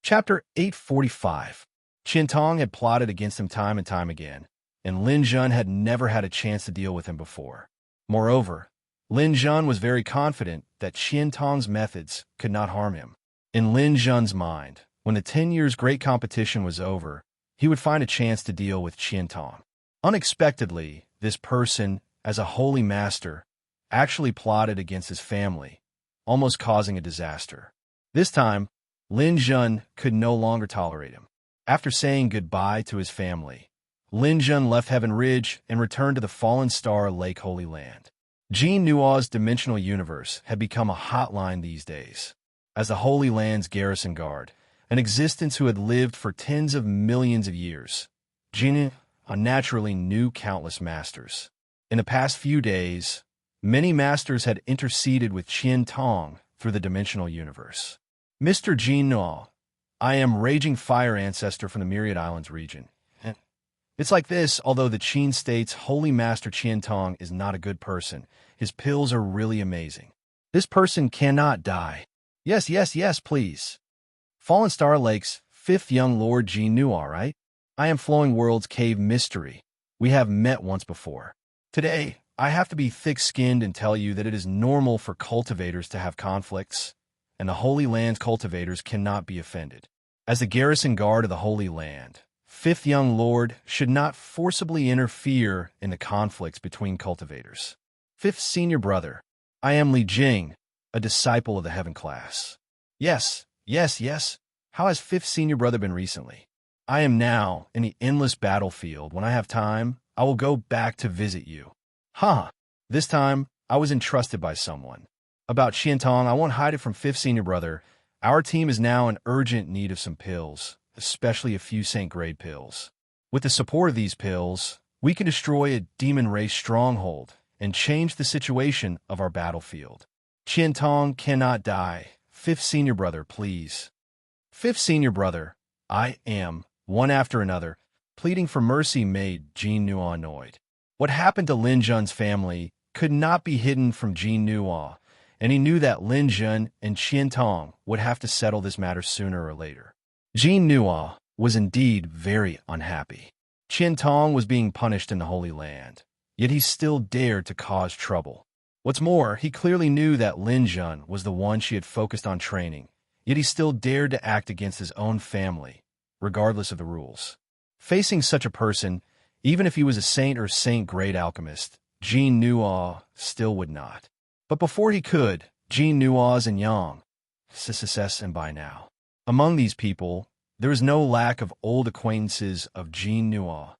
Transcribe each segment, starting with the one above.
Chapter 845. Qian Tong had plotted against him time and time again, and Lin Jun had never had a chance to deal with him before. Moreover, Lin Jun was very confident that Qian Tong's methods could not harm him. In Lin Jun's mind, when the 10 years' great competition was over, he would find a chance to deal with Qian Tong. Unexpectedly, this person, as a holy master, actually plotted against his family, almost causing a disaster. This time, Lin Jun could no longer tolerate him. After saying goodbye to his family, Lin Jun left Heaven Ridge and returned to the Fallen Star Lake Holy Land. Jin Nua's dimensional universe had become a hotline these days. As the Holy Land's garrison guard, an existence who had lived for tens of millions of years, Jin unnaturally knew countless masters. In the past few days, many masters had interceded with Qian Tong through the dimensional universe. Mr. Jin Nua, I am Raging Fire Ancestor from the Myriad Islands region. It's like this, although the Qin state's Holy Master Qian Tong is not a good person, his pills are really amazing. This person cannot die. Yes, yes, yes, please. Fallen Star Lake's 5th young Lord Jin Nua, right? I am Flowing World's Cave Mystery. We have met once before. Today, I have to be thick-skinned and tell you that it is normal for cultivators to have conflicts, and the Holy Land's cultivators cannot be offended. As the garrison guard of the Holy Land, 5th young Lord should not forcibly interfere in the conflicts between cultivators. 5th senior brother, I am Li Jing, a disciple of the Heaven class. Yes, yes, yes. How has 5th senior brother been recently? I am now in the endless battlefield. When I have time, I will go back to visit you. This time, I was entrusted by someone. About Qian Tong, I won't hide it from 5th senior brother. Our team is now in urgent need of some pills, especially a few Saint Grade pills. With the support of these pills, we can destroy a demon race stronghold and change the situation of our battlefield. Qian Tong cannot die. 5th senior brother, please. 5th senior brother, I am, one after another, pleading for mercy made Jin Nua annoyed. What happened to Lin Jun's family could not be hidden from Jin Nua, and he knew that Lin Jun and Qian Tong would have to settle this matter sooner or later. Jin Nua was indeed very unhappy. Qian Tong was being punished in the Holy Land, yet he still dared to cause trouble. What's more, he clearly knew that Lin Jun was the one she had focused on training, yet he still dared to act against his own family, regardless of the rules. Facing such a person, even if he was a saint or Saint Grade alchemist, Jin Nua still would not. But before he could, Jin Nua's and Yang, Sisses and by now. Among these people, there was no lack of old acquaintances of Jin Nua.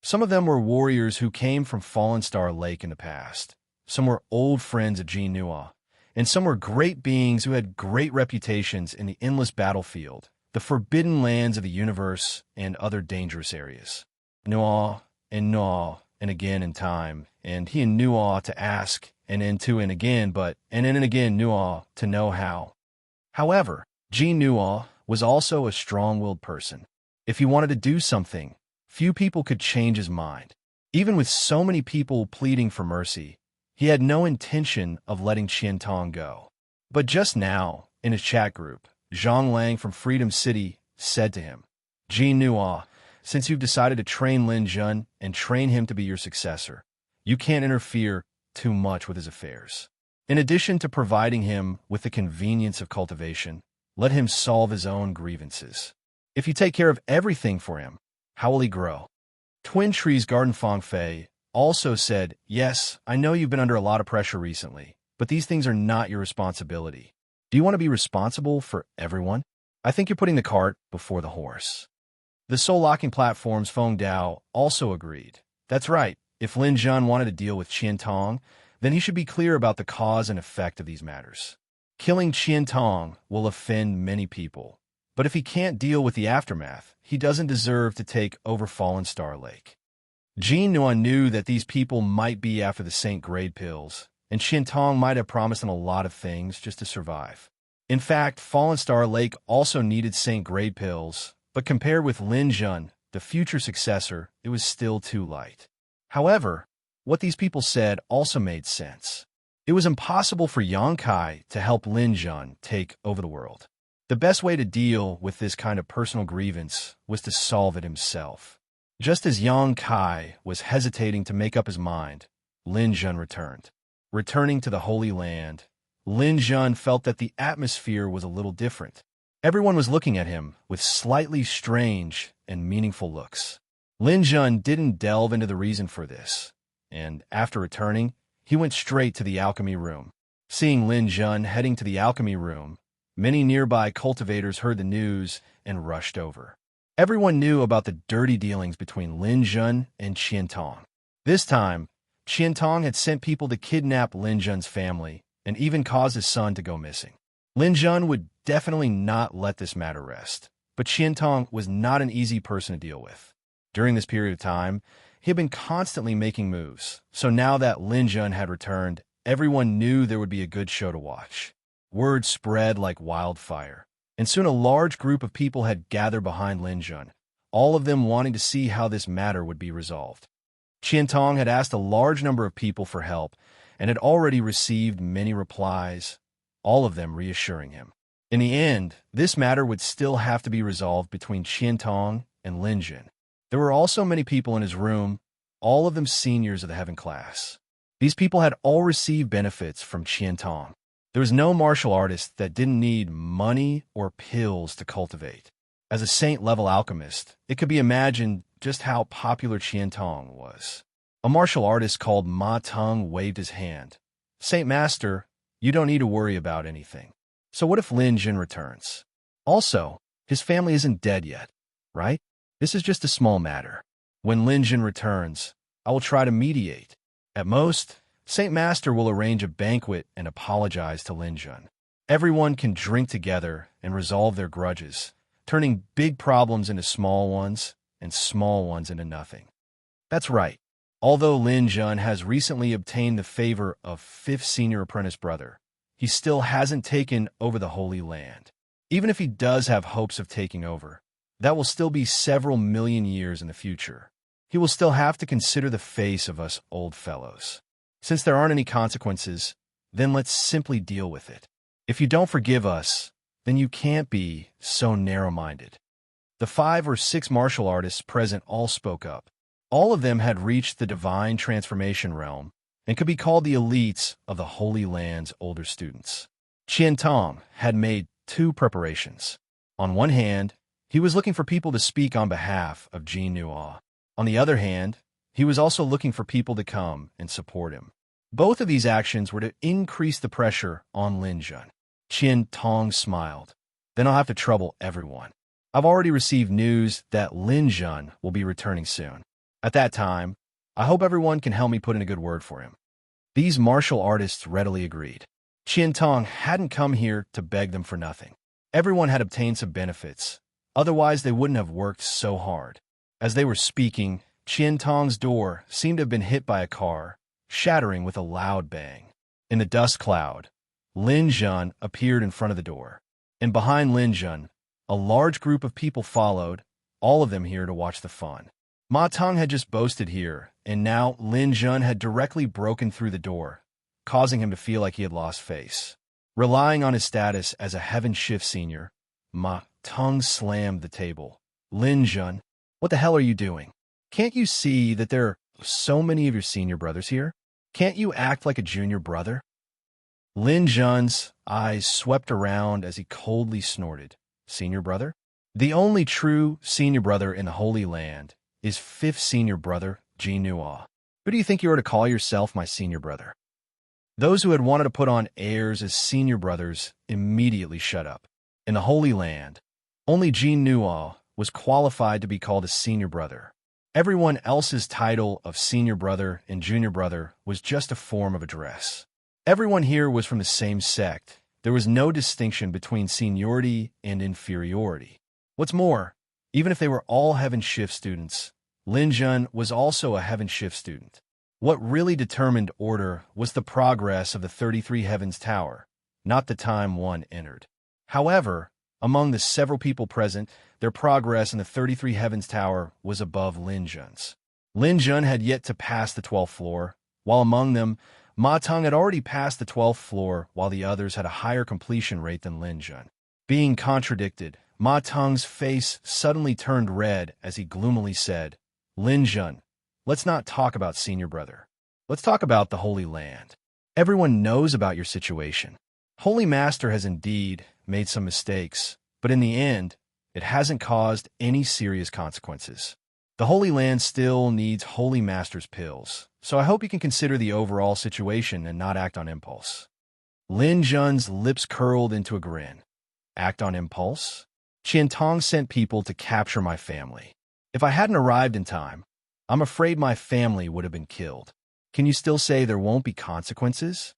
Some of them were warriors who came from Fallen Star Lake in the past. Some were old friends of Jin Nua, and some were great beings who had great reputations in the endless battlefield, the forbidden lands of the universe, and other dangerous areas. Nua, and again in time, and he and Nua to ask, and then to and again, but and then and again Nua to know how. However, Jin Nua was also a strong-willed person. If he wanted to do something, few people could change his mind. Even with so many people pleading for mercy, he had no intention of letting Qian Tong go. But just now, in his chat group, Zhang Lang from Freedom City said to him, Jin Nua, since you've decided to train Lin Jun and train him to be your successor, you can't interfere too much with his affairs. In addition to providing him with the convenience of cultivation, let him solve his own grievances. If you take care of everything for him, how will he grow? Twin Tree's Garden Feng Fei also said, yes, I know you've been under a lot of pressure recently, but these things are not your responsibility. Do you want to be responsible for everyone? I think you're putting the cart before the horse. The soul-locking platform's Feng Dao also agreed. That's right. If Lin Jun wanted to deal with Qian Tong, then he should be clear about the cause and effect of these matters. Killing Qian Tong will offend many people, but if he can't deal with the aftermath, he doesn't deserve to take over Fallen Star Lake. Jin Nua knew that these people might be after the Saint Grade pills, and Qian Tong might have promised him a lot of things just to survive. In fact, Fallen Star Lake also needed Saint Grade pills, but compared with Lin Jun, the future successor, it was still too light. However, what these people said also made sense. It was impossible for Yang Kai to help Lin Jun take over the world. The best way to deal with this kind of personal grievance was to solve it himself. Just as Yang Kai was hesitating to make up his mind, Lin Jun returned. Returning to the Holy Land, Lin Jun felt that the atmosphere was a little different. Everyone was looking at him with slightly strange and meaningful looks. Lin Jun didn't delve into the reason for this, and after returning, he went straight to the alchemy room. Seeing Lin Jun heading to the alchemy room, many nearby cultivators heard the news and rushed over. Everyone knew about the dirty dealings between Lin Jun and Qian Tong. This time, Qian Tong had sent people to kidnap Lin Jun's family and even caused his son to go missing. Lin Jun would definitely not let this matter rest, but Qian Tong was not an easy person to deal with. During this period of time, he had been constantly making moves, so now that Lin Jun had returned, everyone knew there would be a good show to watch. Word spread like wildfire, and soon a large group of people had gathered behind Lin Jun, all of them wanting to see how this matter would be resolved. Qian Tong had asked a large number of people for help and had already received many replies, all of them reassuring him. In the end, this matter would still have to be resolved between Qian Tong and Lin Jun. There were also many people in his room, all of them seniors of the Heaven class. These people had all received benefits from Qian Tong. There was no martial artist that didn't need money or pills to cultivate. As a saint-level alchemist, it could be imagined just how popular Qian Tong was. A martial artist called Ma Teng waved his hand. "Saint Master, you don't need to worry about anything. So what if Lin Jun returns? Also, his family isn't dead yet, right? This is just a small matter. When Lin Jun returns, I will try to mediate. At most, Saint Master will arrange a banquet and apologize to Lin Jun. Everyone can drink together and resolve their grudges, turning big problems into small ones and small ones into nothing." That's right. Although Lin Jun has recently obtained the favor of 5th senior apprentice brother, he still hasn't taken over the Holy Land. Even if he does have hopes of taking over, that will still be several million years in the future. He will still have to consider the face of us old fellows. Since there aren't any consequences, then let's simply deal with it. If you don't forgive us, then you can't be so narrow-minded. The 5 or 6 martial artists present all spoke up. All of them had reached the divine transformation realm and could be called the elites of the Holy Land's older students. Qian Tong had made 2 preparations. On one hand, he was looking for people to speak on behalf of Jin Nuo. On the other hand, he was also looking for people to come and support him. Both of these actions were to increase the pressure on Lin Jun. Qian Tong smiled. "Then I'll have to trouble everyone. I've already received news that Lin Jun will be returning soon. At that time, I hope everyone can help me put in a good word for him." These martial artists readily agreed. Qian Tong hadn't come here to beg them for nothing. Everyone had obtained some benefits, otherwise they wouldn't have worked so hard. As they were speaking, Qian Tong's door seemed to have been hit by a car, shattering with a loud bang. In the dust cloud, Lin Jun appeared in front of the door, and behind Lin Jun, a large group of people followed, all of them here to watch the fun. Ma Teng had just boasted here, and now Lin Jun had directly broken through the door, causing him to feel like he had lost face. Relying on his status as a Heaven Shift senior, Ma Teng slammed the table. "Lin Jun, what the hell are you doing? Can't you see that there are so many of your senior brothers here? Can't you act like a junior brother?" Lin Jun's eyes swept around as he coldly snorted. "Senior brother? The only true senior brother in the Holy Land is 5th senior brother Jin Nuo. Who do you think you are to call yourself my senior brother?" Those who had wanted to put on airs as senior brothers immediately shut up. In the Holy Land, only Jin Nuo was qualified to be called a senior brother. Everyone else's title of senior brother and junior brother was just a form of address. Everyone here was from the same sect. There was no distinction between seniority and inferiority. What's more, even if they were all Heaven Shift students, Lin Jun was also a Heaven Shift student. What really determined order was the progress of the 33 Heavens Tower, not the time one entered. However, among the several people present, their progress in the 33 Heavens Tower was above Lin Jun's. Lin Jun had yet to pass the 12th floor, while among them, Ma Teng had already passed the 12th floor, while the others had a higher completion rate than Lin Jun. Being contradicted, Ma Teng's face suddenly turned red as he gloomily said, Lin Jun, let's not talk about senior brother. Let's talk about the Holy Land. Everyone knows about your situation. Holy Master has indeed made some mistakes, but in the end, it hasn't caused any serious consequences. The Holy Land still needs Holy Master's pills, so I hope you can consider the overall situation and not act on impulse. Lin Jun's lips curled into a grin. Act on impulse? Qiantong sent people to capture my family. If I hadn't arrived in time, I'm afraid my family would have been killed. Can you still say there won't be consequences?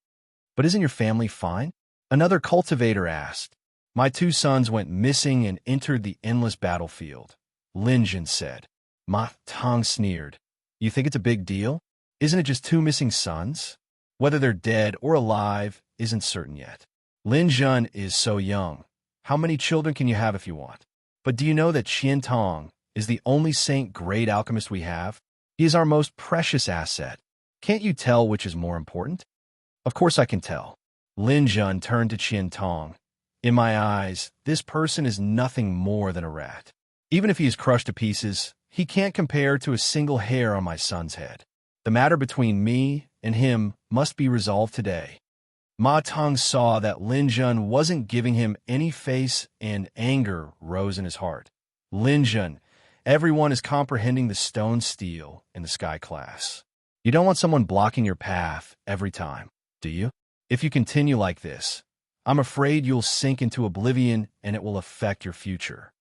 But isn't your family fine? Another cultivator asked. My 2 sons went missing and entered the endless battlefield, Lin Jun said. Ma Teng sneered. You think it's a big deal? Isn't it just 2 missing sons? Whether they're dead or alive isn't certain yet. Lin Jun is so young. How many children can you have if you want? But do you know that Qiantong is the only saint-grade alchemist we have? He is our most precious asset. Can't you tell which is more important? Of course I can tell. Lin Jun turned to Qiantong. In my eyes, this person is nothing more than a rat. Even if he is crushed to pieces, he can't compare to a single hair on my son's head. The matter between me and him must be resolved today. Ma Teng saw that Lin Jun wasn't giving him any face, and anger rose in his heart. Lin Jun, everyone is comprehending the stone steel in the sky class. You don't want someone blocking your path every time, do you? If you continue like this, I'm afraid you'll sink into oblivion and it will affect your future.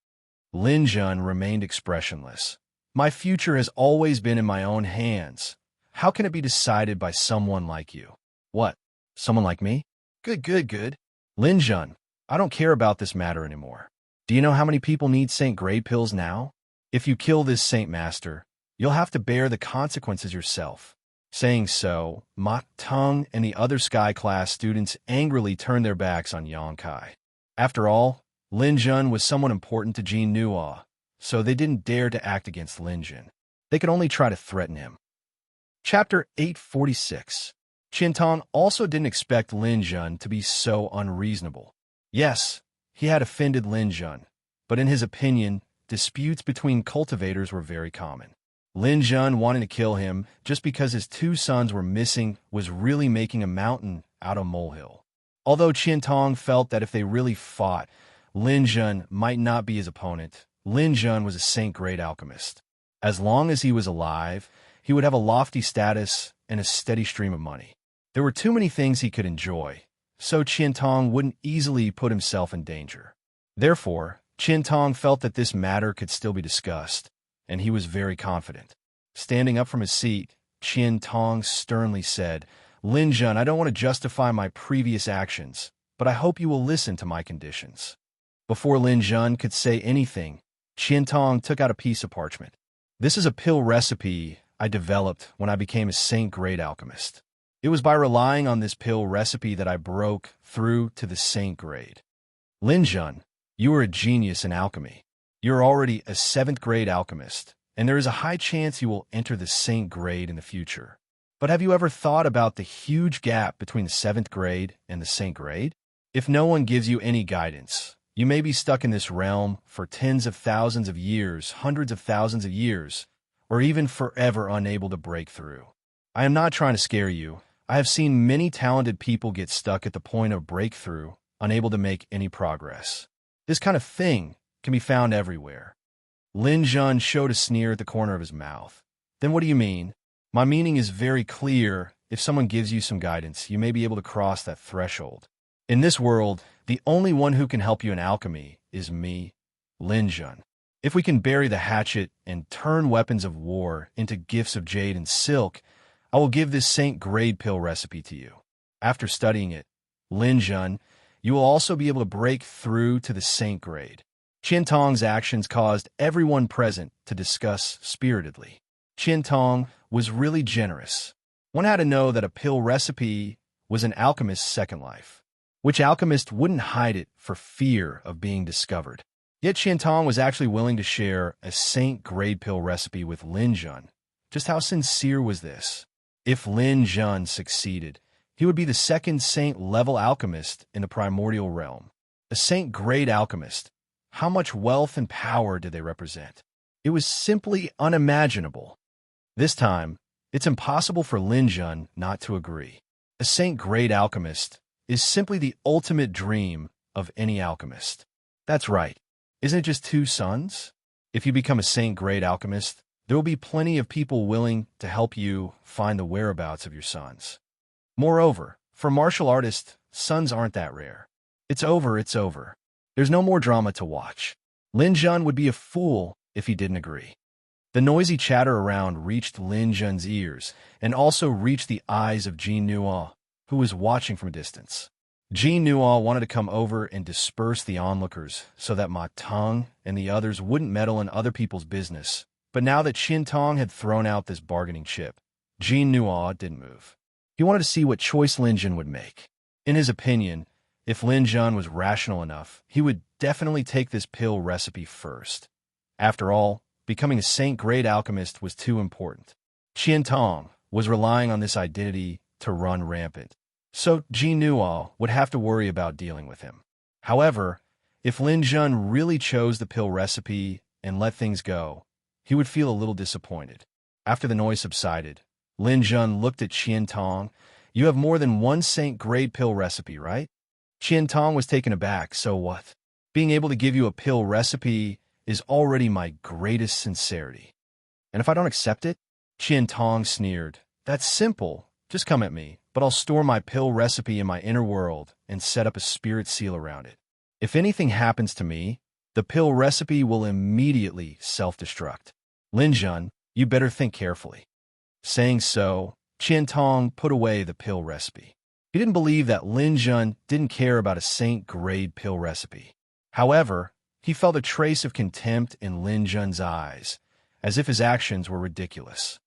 Lin Jun remained expressionless. My future has always been in my own hands. How can it be decided by someone like you? What? Someone like me? Good. Lin Jun, I don't care about this matter anymore. Do you know how many people need Saint Grade pills now? If you kill this Saint Master, you'll have to bear the consequences yourself. Saying so, Ma Teng and the other Sky Class students angrily turned their backs on Yang Kai. After all, Lin Jun was someone important to Jin Nua, so they didn't dare to act against Lin Jun. They could only try to threaten him. Chapter 846. Qiantong also didn't expect Lin Jun to be so unreasonable. Yes, he had offended Lin Jun, but in his opinion, disputes between cultivators were very common. Lin Jun wanting to kill him just because his 2 sons were missing was really making a mountain out of a molehill. Although Qiantong felt that if they really fought, Lin Jun might not be his opponent, Lin Jun was a saint-grade alchemist. As long as he was alive, he would have a lofty status and a steady stream of money. There were too many things he could enjoy, so Qiantong wouldn't easily put himself in danger. Therefore, Qiantong felt that this matter could still be discussed, and he was very confident. Standing up from his seat, Qiantong sternly said, Lin Jun, I don't want to justify my previous actions, but I hope you will listen to my conditions. Before Lin Jun could say anything, Qiantong took out a piece of parchment. This is a pill recipe I developed when I became a saint-grade alchemist. It was by relying on this pill recipe that I broke through to the saint grade. Lin Jun, you are a genius in alchemy. You're already a 7th-grade alchemist, and there is a high chance you will enter the saint grade in the future. But have you ever thought about the huge gap between the 7th grade and the saint grade? If no one gives you any guidance, you may be stuck in this realm for tens of thousands of years, hundreds of thousands of years, or even forever unable to break through. I am not trying to scare you. I have seen many talented people get stuck at the point of breakthrough, unable to make any progress. This kind of thing can be found everywhere. Lin Jun showed a sneer at the corner of his mouth. Then what do you mean? My meaning is very clear. If someone gives you some guidance, you may be able to cross that threshold. In this world, the only one who can help you in alchemy is me, Lin Jun. If we can bury the hatchet and turn weapons of war into gifts of jade and silk, I will give this saint-grade pill recipe to you. After studying it, Lin Jun, you will also be able to break through to the saint grade. Qiantong's actions caused everyone present to discuss spiritedly. Qiantong was really generous. One had to know that a pill recipe was an alchemist's second life. Which alchemist wouldn't hide it for fear of being discovered? Yet Qiantong was actually willing to share a saint-grade pill recipe with Lin Jun. Just how sincere was this? If Lin Jun succeeded, he would be the 2nd saint-level alchemist in the primordial realm. A saint-grade alchemist. How much wealth and power did they represent? It was simply unimaginable. This time, it's impossible for Lin Jun not to agree. A saint-grade alchemist is simply the ultimate dream of any alchemist. That's right. Isn't it just 2 sons? If you become a saint-grade alchemist, there will be plenty of people willing to help you find the whereabouts of your sons. Moreover, for martial artists, sons aren't that rare. It's over, it's over. There's no more drama to watch. Lin Jun would be a fool if he didn't agree. The noisy chatter around reached Lin Jun's ears and also reached the eyes of Jean Nua, who was watching from a distance. Jean Nua wanted to come over and disperse the onlookers so that Ma Teng and the others wouldn't meddle in other people's business. But now that Qin Tong had thrown out this bargaining chip, Jean Nua didn't move. He wanted to see what choice Lin Jun would make. In his opinion, if Lin Jun was rational enough, he would definitely take this pill recipe first. After all, becoming a saint-grade alchemist was too important. Qin Tong was relying on this identity to run rampant, so Jean Nua would have to worry about dealing with him. However, if Lin Jun really chose the pill recipe and let things go, he would feel a little disappointed. After the noise subsided, Lin Jun looked at Qin Tong. You have more than one saint-grade pill recipe, right? Qin Tong was taken aback. So what? Being able to give you a pill recipe is already my greatest sincerity. And if I don't accept it? Qin Tong sneered. That's simple. Just come at me, but I'll store my pill recipe in my inner world and set up a spirit seal around it. If anything happens to me, the pill recipe will immediately self-destruct. Lin Jun, you better think carefully. Saying so, Qin Tong put away the pill recipe. He didn't believe that Lin Jun didn't care about a saint-grade pill recipe. However, he felt a trace of contempt in Lin Jun's eyes, as if his actions were ridiculous.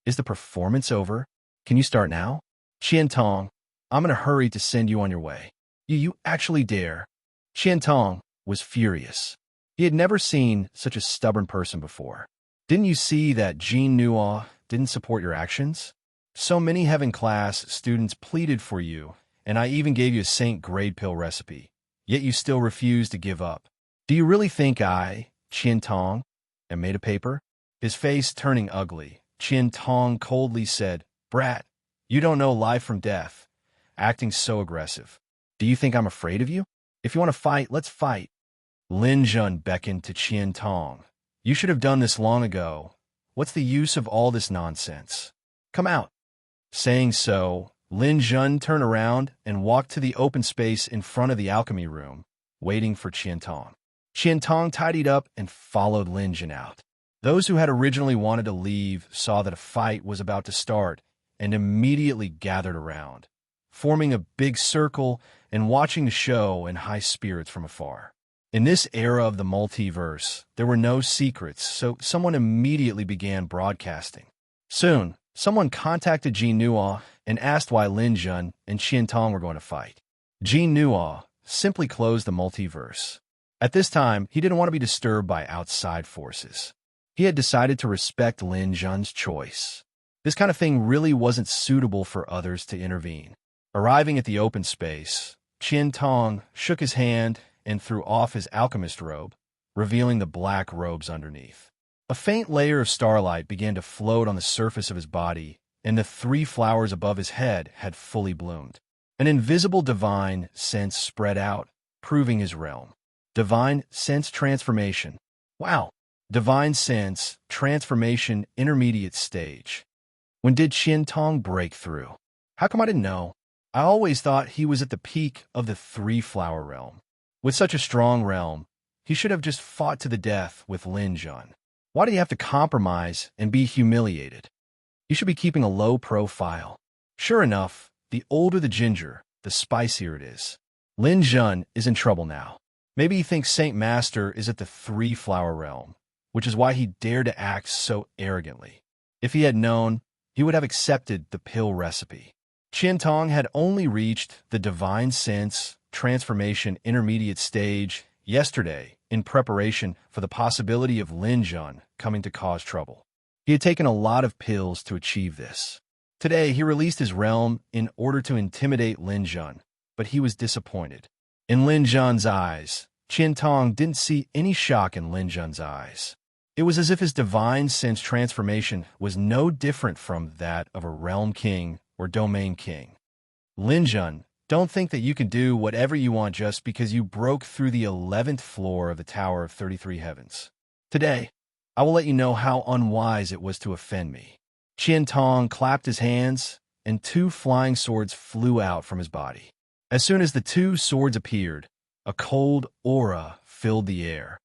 Is the performance over? Can you start now? Qin Tong, I'm in a hurry to send you on your way. You actually dare? Qin Tong was furious. He had never seen such a stubborn person before. Didn't you see that Jean Nua didn't support your actions? So many heaven-class students pleaded for you, and I even gave you a saint-grade pill recipe, yet you still refuse to give up. Do you really think I, Qin Tong, am made of paper? His face turning ugly, Qin Tong coldly said, Brat, you don't know life from death, acting so aggressive. Do you think I'm afraid of you? If you want to fight, let's fight. Lin Jun beckoned to Qin Tong. You should have done this long ago. What's the use of all this nonsense? Come out. Saying so, Lin Jun turned around and walked to the open space in front of the alchemy room, waiting for Qin Tong. Qin Tong tidied up and followed Lin Jun out. Those who had originally wanted to leave saw that a fight was about to start and immediately gathered around, forming a big circle and watching the show in high spirits from afar. In this era of the multiverse, there were no secrets, so someone immediately began broadcasting. Soon, someone contacted Jean Nua and asked why Lin Jun and Qin Tong were going to fight. Jean Nua simply closed the multiverse. At this time, he didn't want to be disturbed by outside forces. He had decided to respect Lin Jun's choice. This kind of thing really wasn't suitable for others to intervene. Arriving at the open space, Qin Tong shook his hand and threw off his alchemist robe, revealing the black robes underneath. A faint layer of starlight began to float on the surface of his body, and the 3 flowers above his head had fully bloomed. An invisible divine sense spread out, proving his realm. Divine sense transformation. Wow! Divine sense transformation intermediate stage. When did Qin Tong break through? How come I didn't know? I always thought he was at the peak of the 3-flower realm. With such a strong realm, he should have just fought to the death with Lin Jun. Why do you have to compromise and be humiliated? You should be keeping a low profile. Sure enough, the older the ginger, the spicier it is. Lin Jun is in trouble now. Maybe he thinks Saint Master is at the 3-flower realm, which is why he dared to act so arrogantly. If he had known, he would have accepted the pill recipe. Qin Tong had only reached the divine sense transformation intermediate stage yesterday in preparation for the possibility of Lin Jun coming to cause trouble. He had taken a lot of pills to achieve this. Today, he released his realm in order to intimidate Lin Jun, but he was disappointed. In Lin Zhan's eyes, Qian Tong didn't see any shock in Lin Zhan's eyes. It was as if his divine sense transformation was no different from that of a realm king or domain king. Lin Zhan, don't think that you can do whatever you want just because you broke through the 11th floor of the Tower of 33 Heavens. Today, I will let you know how unwise it was to offend me. Qian Tong clapped his hands, and 2 flying swords flew out from his body. As soon as the 2 swords appeared, a cold aura filled the air.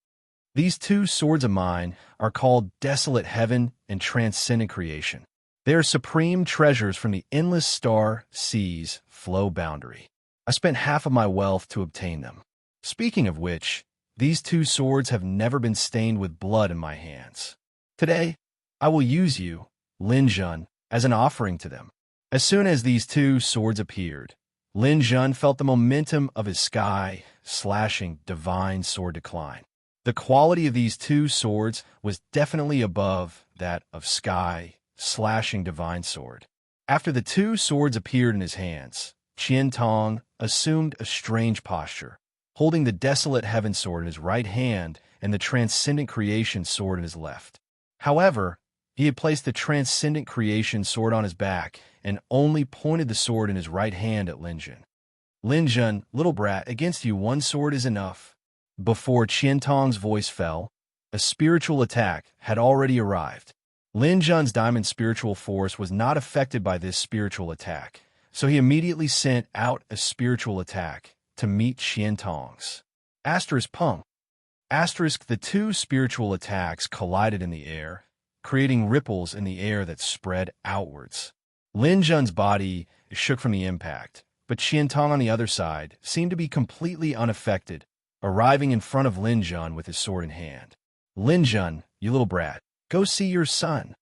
These 2 swords of mine are called Desolate Heaven and Transcendent Creation. They are supreme treasures from the endless star sea's flow boundary. I spent half of my wealth to obtain them. Speaking of which, these 2 swords have never been stained with blood in my hands. Today, I will use you, Lin Zhan, as an offering to them. As soon as these 2 swords appeared, Lin Zhan felt the momentum of his sky-slashing divine sword decline. The quality of these 2 swords was definitely above that of sky-slashing divine sword. After the 2 swords appeared in his hands, Qian Tong assumed a strange posture, holding the Desolate Heaven sword in his right hand and the Transcendent Creation sword in his left. However, he had placed the Transcendent Creation sword on his back and only pointed the sword in his right hand at Lin Zhan. Lin Zhan, little brat, against you 1 sword is enough. Before Qian Tong's voice fell, a spiritual attack had already arrived. Lin Zhan's diamond spiritual force was not affected by this spiritual attack, so he immediately sent out a spiritual attack to meet Qian Tong's. Pung. The 2 spiritual attacks collided in the air, creating ripples in the air that spread outwards. Lin Zhan's body shook from the impact, but Qian Tong on the other side seemed to be completely unaffected, arriving in front of Lin Zhan with his sword in hand. Lin Zhan, you little brat, go see your son.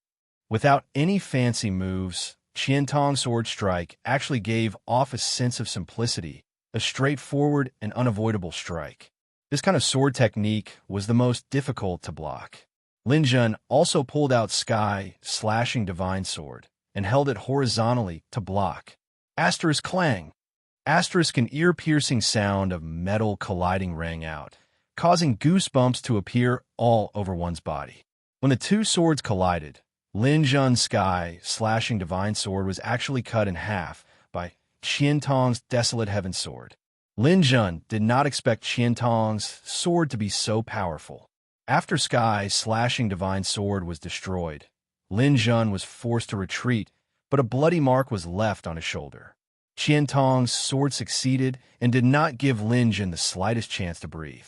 Without any fancy moves, Qian Tong's sword strike actually gave off a sense of simplicity, a straightforward and unavoidable strike. This kind of sword technique was the most difficult to block. Lin Zhan also pulled out sky-slashing divine sword and held it horizontally to block. Clang. An ear-piercing sound of metal colliding rang out, causing goosebumps to appear all over one's body. When the 2 swords collided, Lin Zhan's sky-slashing divine sword was actually cut in half by Qian Tong's Desolate Heaven sword. Lin Zhan did not expect Qian Tong's sword to be so powerful. After sky-slashing divine sword was destroyed, Lin Zhan was forced to retreat, but a bloody mark was left on his shoulder. Qian Tong's sword succeeded and did not give Lin Zhan the slightest chance to breathe.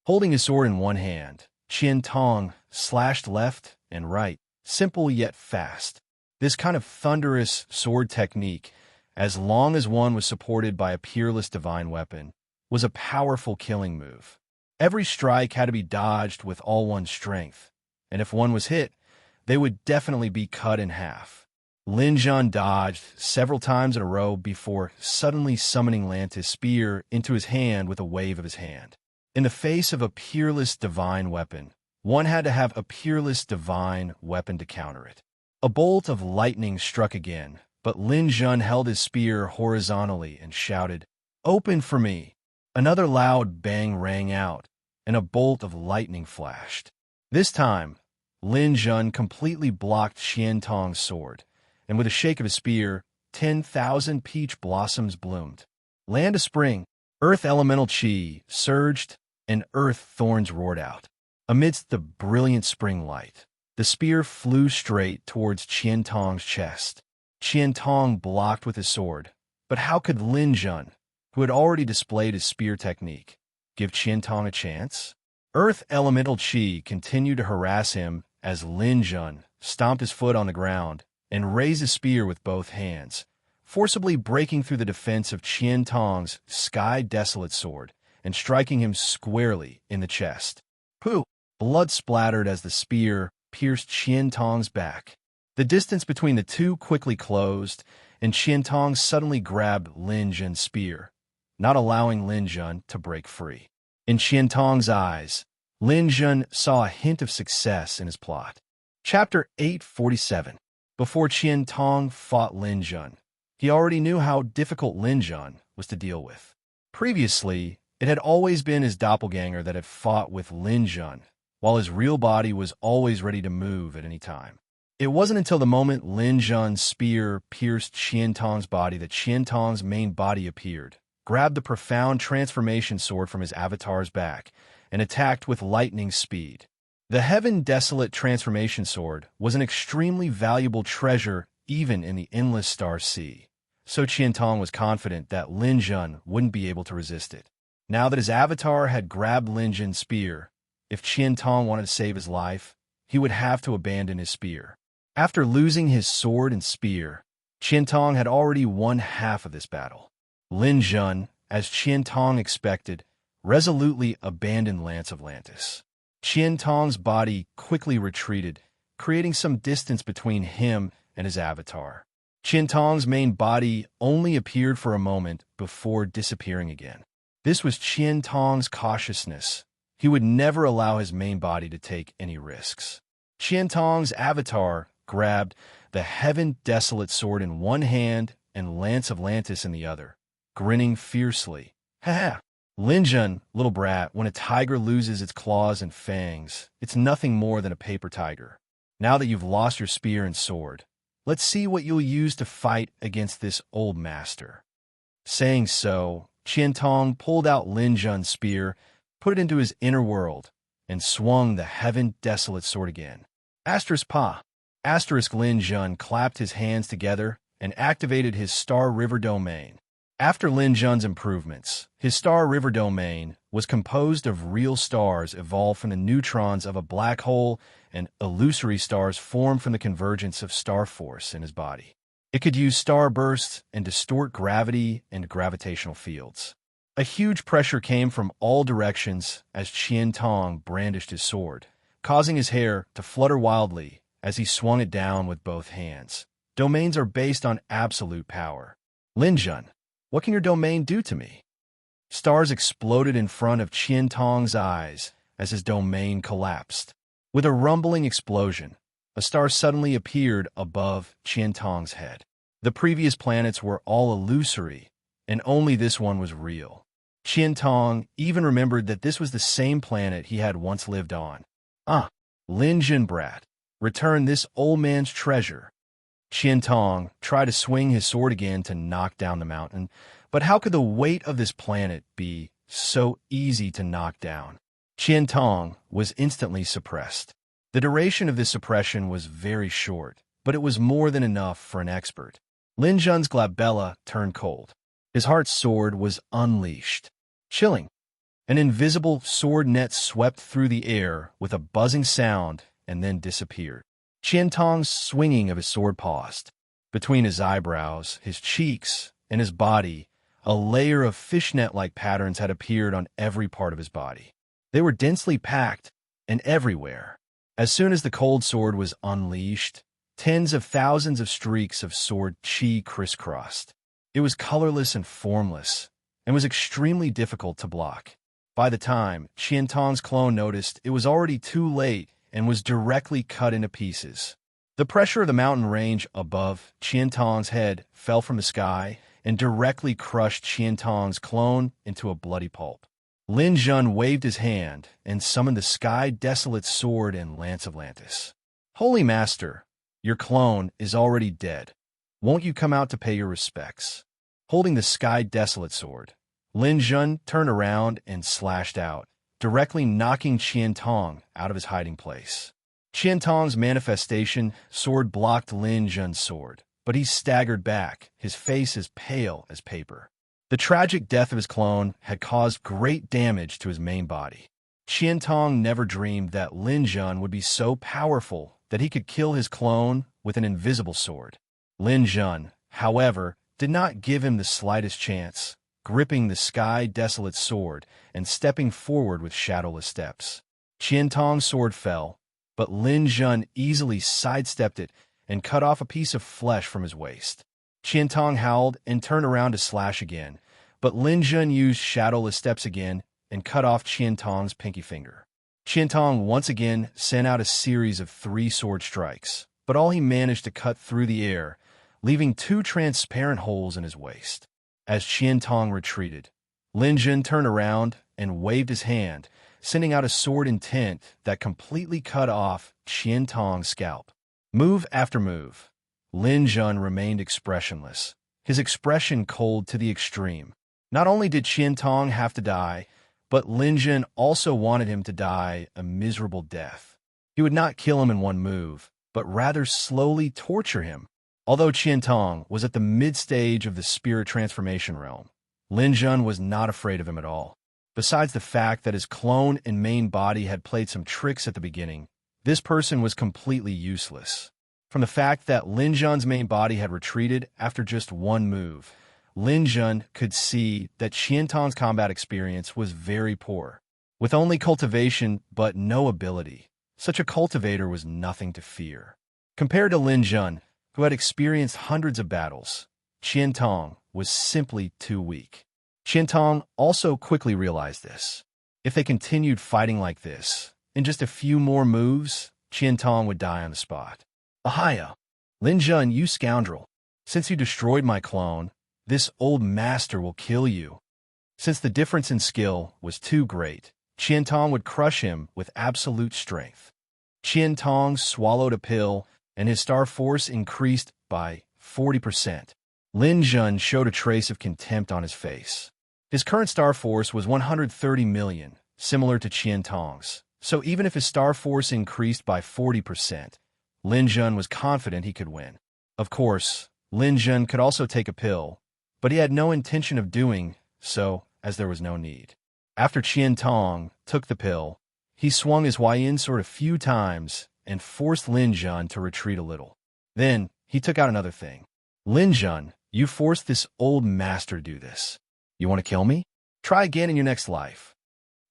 Holding his sword in one hand, Qian Tong slashed left and right, simple yet fast. This kind of thunderous sword technique, as long as one was supported by a peerless divine weapon, was a powerful killing move. Every strike had to be dodged with all one's strength, and if one was hit, they would definitely be cut in half. Lin Zhan dodged several times in a row before suddenly summoning Lantis' spear into his hand with a wave of his hand. In the face of a peerless divine weapon, one had to have a peerless divine weapon to counter it. A bolt of lightning struck again, but Lin Zhan held his spear horizontally and shouted, "Open for me!" Another loud bang rang out, and a bolt of lightning flashed. This time, Lin Zhan completely blocked Qian Tong's sword, and with a shake of his spear, 10,000 peach blossoms bloomed. Land a spring, earth elemental chi surged, and earth thorns roared out. Amidst the brilliant spring light, the spear flew straight towards Qian Tong's chest. Qian Tong blocked with his sword, but how could Lin Zhan, who had already displayed his spear technique, give Qian Tong a chance? Earth elemental chi continued to harass him as Lin Zhan stomped his foot on the ground and raised his spear with both hands, forcibly breaking through the defense of Qian Tong's sky desolate sword and striking him squarely in the chest. Pooh! Blood splattered as the spear pierced Qian Tong's back. The distance between the two quickly closed, and Qian Tong suddenly grabbed Lin Zhan's spear, not allowing Lin Zhan to break free. In Qian Tong's eyes, Lin Zhan saw a hint of success in his plot. Chapter 847. Before Qian Tong fought Lin Zhan, he already knew how difficult Lin Zhan was to deal with. Previously, It had always been his doppelganger that had fought with Lin Jun, while his real body was always ready to move at any time. It wasn't until the moment Lin Jun's spear pierced Qian Tong's body that Qian Tong's main body appeared, grabbed the profound transformation sword from his avatar's back, and attacked with lightning speed. The Heaven Desolate transformation sword was an extremely valuable treasure even in the endless star sea, so Qian Tong was confident that Lin Jun wouldn't be able to resist it. Now that his avatar had grabbed Lin Jun's spear, if Qian Tong wanted to save his life, he would have to abandon his spear. After losing his sword and spear, Qian Tong had already won half of this battle. Lin Jun, as Qian Tong expected, resolutely abandoned Lance of Lantis. Qian Tong's body quickly retreated, creating some distance between him and his avatar. Qian Tong's main body only appeared for a moment before disappearing again. This was Qian Tong's cautiousness. He would never allow his main body to take any risks. Qian Tong's avatar grabbed the Heaven Desolate sword in one hand and Lance of Lantis in the other, grinning fiercely. Ha! Lin Jun, little brat, when a tiger loses its claws and fangs, it's nothing more than a paper tiger. Now that you've lost your spear and sword, let's see what you'll use to fight against this old master. Saying so, Qian Tong pulled out Lin Jun's spear, put it into his inner world, and swung the Heaven Desolate sword again. Asterisk Pa. Asterisk Lin Jun clapped his hands together and activated his Star River domain. After Lin Jun's improvements, his Star River domain was composed of real stars evolved from the neutrons of a black hole and illusory stars formed from the convergence of star force in his body. It could use star bursts and distort gravity and gravitational fields. A huge pressure came from all directions as Qian Tong brandished his sword, causing his hair to flutter wildly as he swung it down with both hands. Domains are based on absolute power. Lin Jun, what can your domain do to me? Stars exploded in front of Qian Tong's eyes as his domain collapsed. With a rumbling explosion, a star suddenly appeared above Qian Tong's head. The previous planets were all illusory, and only this one was real. Qian Tong even remembered that this was the same planet he had once lived on. Lin Jun brat, return this old man's treasure. Qian Tong tried to swing his sword again to knock down the mountain, but how could the weight of this planet be so easy to knock down? Qian Tong was instantly suppressed. The duration of this suppression was very short, but it was more than enough for an expert. Lin Jun's glabella turned cold. His heart's sword was unleashed. Chilling. An invisible sword net swept through the air with a buzzing sound and then disappeared. Qian Tong's swinging of his sword paused. Between his eyebrows, his cheeks, and his body, a layer of fishnet-like patterns had appeared on every part of his body. They were densely packed and everywhere. As soon as the cold sword was unleashed, tens of thousands of streaks of sword chi crisscrossed. It was colorless and formless, and was extremely difficult to block. By the time Qian Tong's clone noticed, it was already too late and was directly cut into pieces. The pressure of the mountain range above Qian Tong's head fell from the sky and directly crushed Qian Tong's clone into a bloody pulp. Lin Jun waved his hand and summoned the Sky Desolate sword and Lance of Lantis. Holy Master, your clone is already dead. Won't you come out to pay your respects? Holding the Sky Desolate sword, Lin Jun turned around and slashed out, directly knocking Qian Tong out of his hiding place. Qian Tong's manifestation sword blocked Lin Jun's sword, but he staggered back, his face as pale as paper. The tragic death of his clone had caused great damage to his main body. Qian Tong never dreamed that Lin Jun would be so powerful that he could kill his clone with an invisible sword. Lin Jun, however, did not give him the slightest chance, gripping the Sky Desolate sword and stepping forward with shadowless steps. Qian Tong's sword fell, but Lin Jun easily sidestepped it and cut off a piece of flesh from his waist. Qian Tong howled and turned around to slash again, but Lin Jun used shadowless steps again and cut off Qian Tong's pinky finger. Qian Tong once again sent out a series of 3 sword strikes, but all he managed to cut through the air, leaving 2 transparent holes in his waist. As Qian Tong retreated, Lin Jun turned around and waved his hand, sending out a sword intent that completely cut off Qian Tong's scalp. Move after move, Lin Jun remained expressionless, his expression cold to the extreme. Not only did Qian Tong have to die, but Lin Jun also wanted him to die a miserable death. He would not kill him in one move, but rather slowly torture him. Although Qian Tong was at the mid-stage of the spirit transformation realm, Lin Jun was not afraid of him at all. Besides the fact that his clone and main body had played some tricks at the beginning, this person was completely useless. From the fact that Lin Jun's main body had retreated after just one move, Lin Jun could see that Qian Tong's combat experience was very poor. With only cultivation but no ability, such a cultivator was nothing to fear. Compared to Lin Jun, who had experienced hundreds of battles, Qian Tong was simply too weak. Qian Tong also quickly realized this. If they continued fighting like this, in just a few more moves, Qian Tong would die on the spot. Ahaya! Lin Jun, you scoundrel! Since you destroyed my clone, this old master will kill you. Since the difference in skill was too great, Qian Tong would crush him with absolute strength. Qian Tong swallowed a pill, and his star force increased by 40%. Lin Jun showed a trace of contempt on his face. His current star force was 130 million, similar to Qian Tong's. So even if his star force increased by 40%, Lin Jun was confident he could win. Of course, Lin Jun could also take a pill, but he had no intention of doing so, as there was no need. After Qian Tong took the pill, he swung his Huayan sword a few times and forced Lin Jun to retreat a little. Then, he took out another thing. Lin Jun, you forced this old master to do this. You want to kill me? Try again in your next life.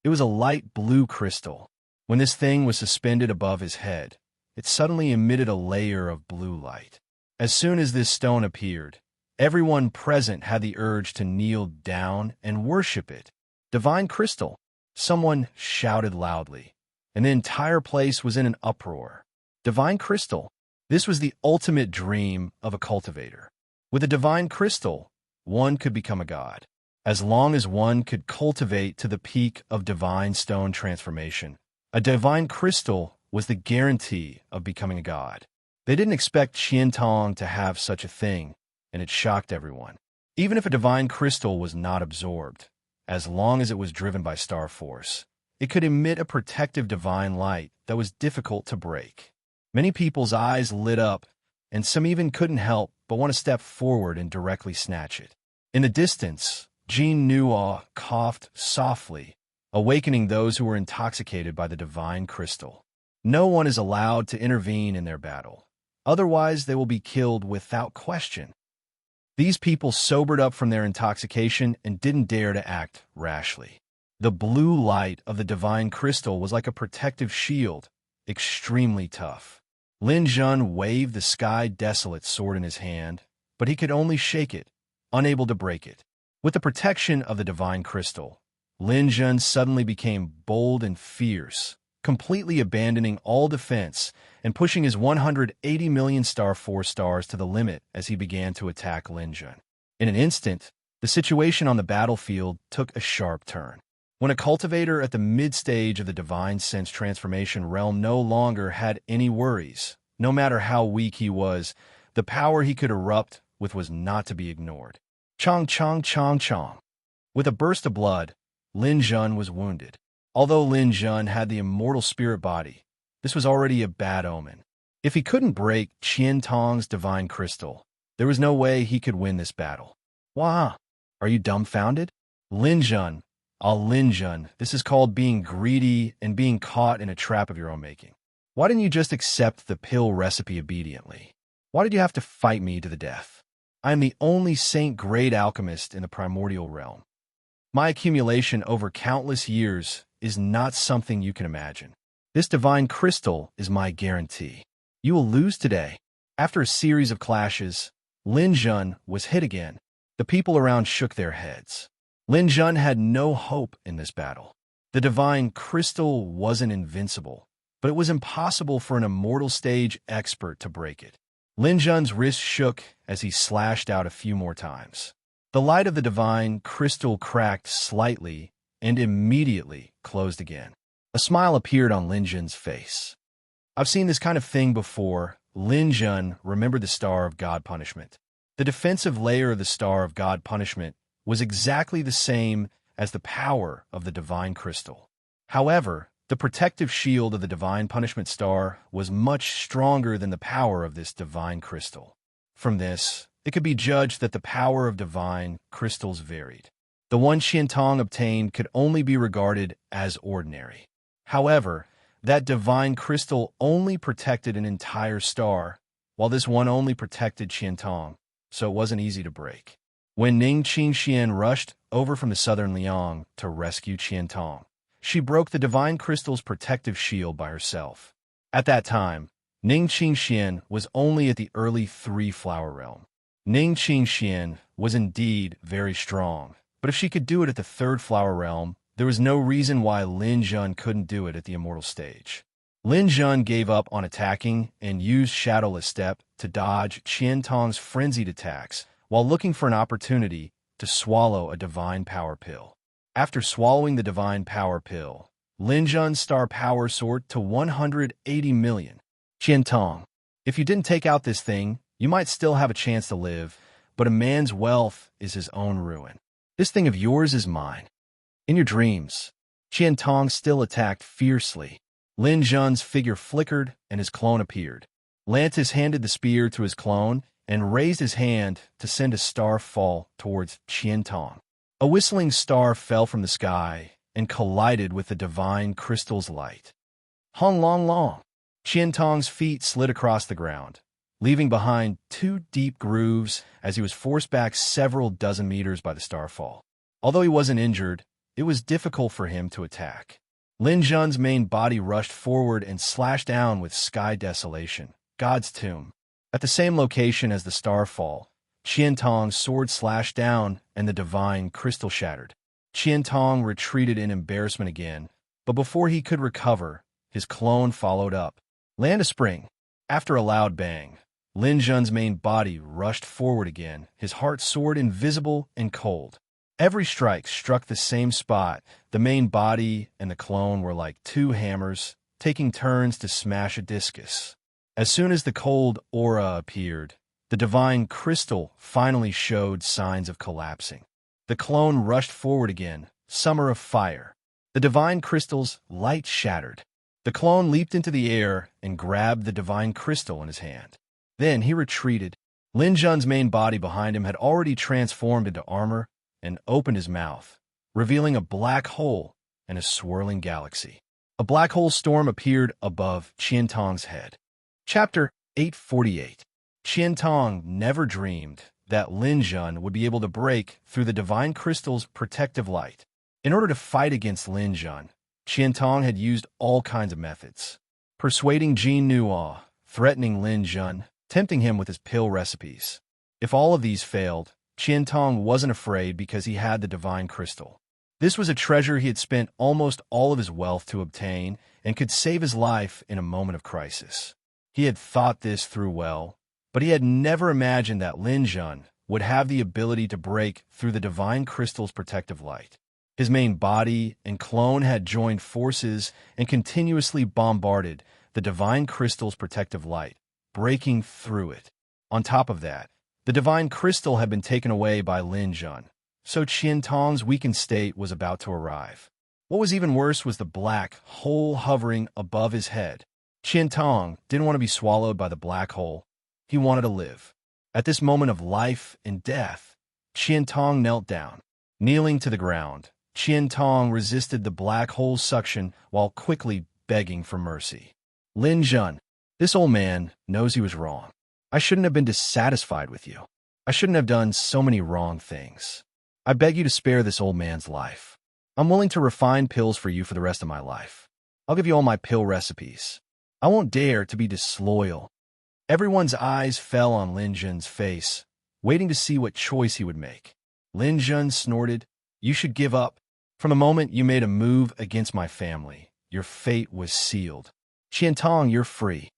It was a light blue crystal. When this thing was suspended above his head, it suddenly emitted a layer of blue light. As soon as this stone appeared, everyone present had the urge to kneel down and worship it. Divine crystal! Someone shouted loudly, and the entire place was in an uproar. Divine crystal! This was the ultimate dream of a cultivator. With a divine crystal, one could become a god. As long as one could cultivate to the peak of divine stone transformation, a divine crystal was the guarantee of becoming a god. They didn't expect Qian Tong to have such a thing, and it shocked everyone. Even if a divine crystal was not absorbed, as long as it was driven by star force, it could emit a protective divine light that was difficult to break. Many people's eyes lit up, and some even couldn't help but want to step forward and directly snatch it. In the distance, Jean Nua coughed softly, awakening those who were intoxicated by the divine crystal. No one is allowed to intervene in their battle. Otherwise, they will be killed without question. These people sobered up from their intoxication and didn't dare to act rashly. The blue light of the divine crystal was like a protective shield, extremely tough. Lin Jun waved the sky-desolate sword in his hand, but he could only shake it, unable to break it. With the protection of the divine crystal, Lin Jun suddenly became bold and fierce, completely abandoning all defense and pushing his 180 million star force stars to the limit as he began to attack Lin Jun. In an instant, the situation on the battlefield took a sharp turn. When a cultivator at the mid-stage of the divine sense transformation realm no longer had any worries, no matter how weak he was, the power he could erupt with was not to be ignored. Chong chong chong chong. With a burst of blood, Lin Jun was wounded. Although Lin Jun had the immortal spirit body, this was already a bad omen. If he couldn't break Qian Tong's divine crystal, there was no way he could win this battle. Wah! Are you dumbfounded? Lin Jun, Lin Jun, this is called being greedy and being caught in a trap of your own making. Why didn't you just accept the pill recipe obediently? Why did you have to fight me to the death? I am the only saint-grade alchemist in the primordial realm. My accumulation over countless years is not something you can imagine. This divine crystal is my guarantee. You will lose today. After a series of clashes, Lin Jun was hit again. The people around shook their heads. Lin Jun had no hope in this battle. The divine crystal wasn't invincible, but it was impossible for an immortal stage expert to break it. Lin Jun's wrist shook as he slashed out a few more times. The light of the divine crystal cracked slightly and immediately closed again. A smile appeared on Lin Jun's face. I've seen this kind of thing before. Lin Jun remembered the Star of God Punishment. The defensive layer of the Star of God Punishment was exactly the same as the power of the divine crystal. However, the protective shield of the divine punishment star was much stronger than the power of this divine crystal. From this, it could be judged that the power of divine crystals varied. The one Qiantong obtained could only be regarded as ordinary. However, that divine crystal only protected an entire star, while this one only protected Qiantong, so it wasn't easy to break. When Ning Qingxian rushed over from the southern Liang to rescue Qiantong, she broke the divine crystal's protective shield by herself. At that time, Ning Qingxian was only at the early three-flower realm. Ning Qingxian was indeed very strong, but if she could do it at the third flower realm, there was no reason why Lin Jun couldn't do it at the immortal stage. Lin Jun gave up on attacking and used Shadowless Step to dodge Qiantong's frenzied attacks while looking for an opportunity to swallow a divine power pill. After swallowing the divine power pill, Lin Jun's star power soared to 180 million. Qiantong, if you didn't take out this thing, you might still have a chance to live, but a man's wealth is his own ruin. This thing of yours is mine. In your dreams, Qiantong still attacked fiercely. Lin Jun's figure flickered and his clone appeared. Lantis handed the spear to his clone and raised his hand to send a star fall towards Qiantong. A whistling star fell from the sky and collided with the divine crystal's light. Hong long long. Qiantong's feet slid across the ground, leaving behind 2 deep grooves as he was forced back several dozen meters by the starfall. Although he wasn't injured, it was difficult for him to attack. Lin Jun's main body rushed forward and slashed down with Sky Desolation, God's Tomb. At the same location as the starfall, Qiantong's sword slashed down and the divine crystal shattered. Qiantong retreated in embarrassment again, but before he could recover, his clone followed up. Land a spring. After a loud bang, Lin Jun's main body rushed forward again, his heart sword invisible and cold. Every strike struck the same spot. The main body and the clone were like 2 hammers, taking turns to smash a discus. As soon as the cold aura appeared, the divine crystal finally showed signs of collapsing. The clone rushed forward again, Summer of Fire. The divine crystal's light shattered. The clone leaped into the air and grabbed the divine crystal in his hand. Then he retreated. Lin Jun's main body behind him had already transformed into armor and opened his mouth, revealing a black hole and a swirling galaxy. A black hole storm appeared above Qiantong's head. Chapter 848. Qiantong never dreamed that Lin Jun would be able to break through the divine crystal's protective light. In order to fight against Lin Jun, Qiantong had used all kinds of methods. Persuading Jin Nuo, threatening Lin Jun, tempting him with his pill recipes. If all of these failed, Qiantong wasn't afraid because he had the divine crystal. This was a treasure he had spent almost all of his wealth to obtain and could save his life in a moment of crisis. He had thought this through well, but he had never imagined that Lin Jun would have the ability to break through the divine crystal's protective light. His main body and clone had joined forces and continuously bombarded the divine crystal's protective light, breaking through it. On top of that, the divine crystal had been taken away by Lin Jun, so Qiantong's weakened state was about to arrive. What was even worse was the black hole hovering above his head. Qiantong didn't want to be swallowed by the black hole. He wanted to live. At this moment of life and death, Qiantong knelt down. Kneeling to the ground, Qiantong resisted the black hole's suction while quickly begging for mercy. Lin Jun, this old man knows he was wrong. I shouldn't have been dissatisfied with you. I shouldn't have done so many wrong things. I beg you to spare this old man's life. I'm willing to refine pills for you for the rest of my life. I'll give you all my pill recipes. I won't dare to be disloyal. Everyone's eyes fell on Lin Jun's face, waiting to see what choice he would make. Lin Jun snorted, "You should give up. From the moment you made a move against my family, your fate was sealed. Qiantong, you're free."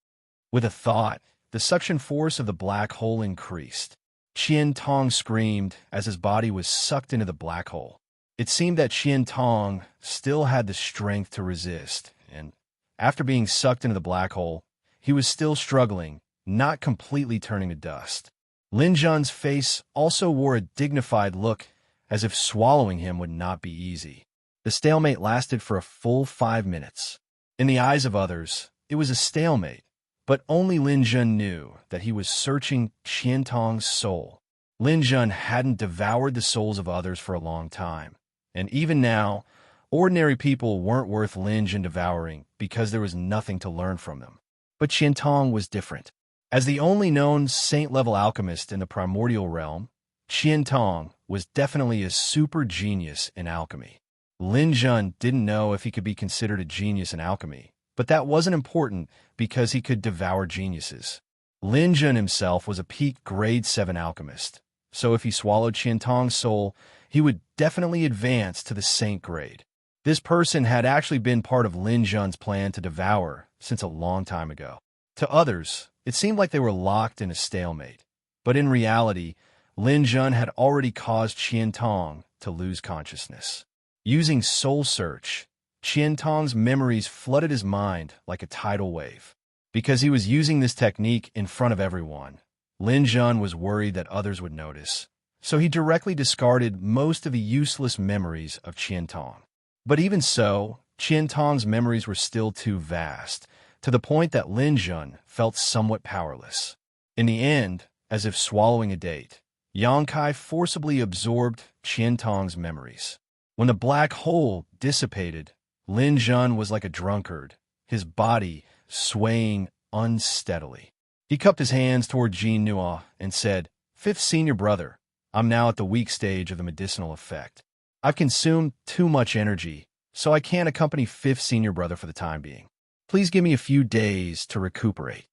With a thought, the suction force of the black hole increased. Qian Tong screamed as his body was sucked into the black hole. It seemed that Qian Tong still had the strength to resist, and after being sucked into the black hole, he was still struggling, not completely turning to dust. Lin Jun's face also wore a dignified look, as if swallowing him would not be easy. The stalemate lasted for a full 5 minutes. In the eyes of others, it was a stalemate, but only Lin Jun knew that he was searching Qian Tong's soul. Lin Jun hadn't devoured the souls of others for a long time, and even now, ordinary people weren't worth Lin Jun devouring because there was nothing to learn from them. But Qian Tong was different. As the only known saint-level alchemist in the primordial realm, Qian Tong was definitely a super genius in alchemy. Lin Jun didn't know if he could be considered a genius in alchemy, but that wasn't important because he could devour geniuses. Lin Jun himself was a peak grade 7 alchemist, so if he swallowed Qian Tong's soul, he would definitely advance to the saint grade. This person had actually been part of Lin Jun's plan to devour since a long time ago. To others, it seemed like they were locked in a stalemate, but in reality, Lin Jun had already caused Qian Tong to lose consciousness. Using Soul Search, Qian Tong's memories flooded his mind like a tidal wave. Because he was using this technique in front of everyone, Lin Jun was worried that others would notice, so he directly discarded most of the useless memories of Qian Tong. But even so, Qian Tong's memories were still too vast, to the point that Lin Jun felt somewhat powerless. In the end, as if swallowing a date, Yang Kai forcibly absorbed Qian Tong's memories. When the black hole dissipated, Lin Jun was like a drunkard, his body swaying unsteadily. He cupped his hands toward Jean Nua and said, "Fifth senior brother, I'm now at the weak stage of the medicinal effect. I've consumed too much energy, so I can't accompany fifth senior brother for the time being. Please give me a few days to recuperate."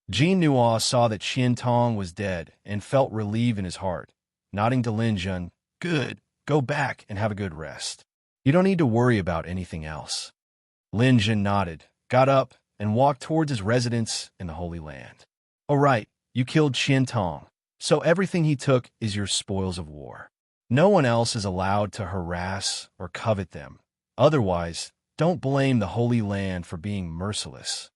Jean Nua saw that Qian Tong was dead and felt relief in his heart. Nodding to Lin Jun, "Good, go back and have a good rest. You don't need to worry about anything else." Lin Jun nodded, got up, and walked towards his residence in the Holy Land. "All right, you killed Qian Tong, so everything he took is your spoils of war. No one else is allowed to harass or covet them. Otherwise, don't blame the Holy Land for being merciless."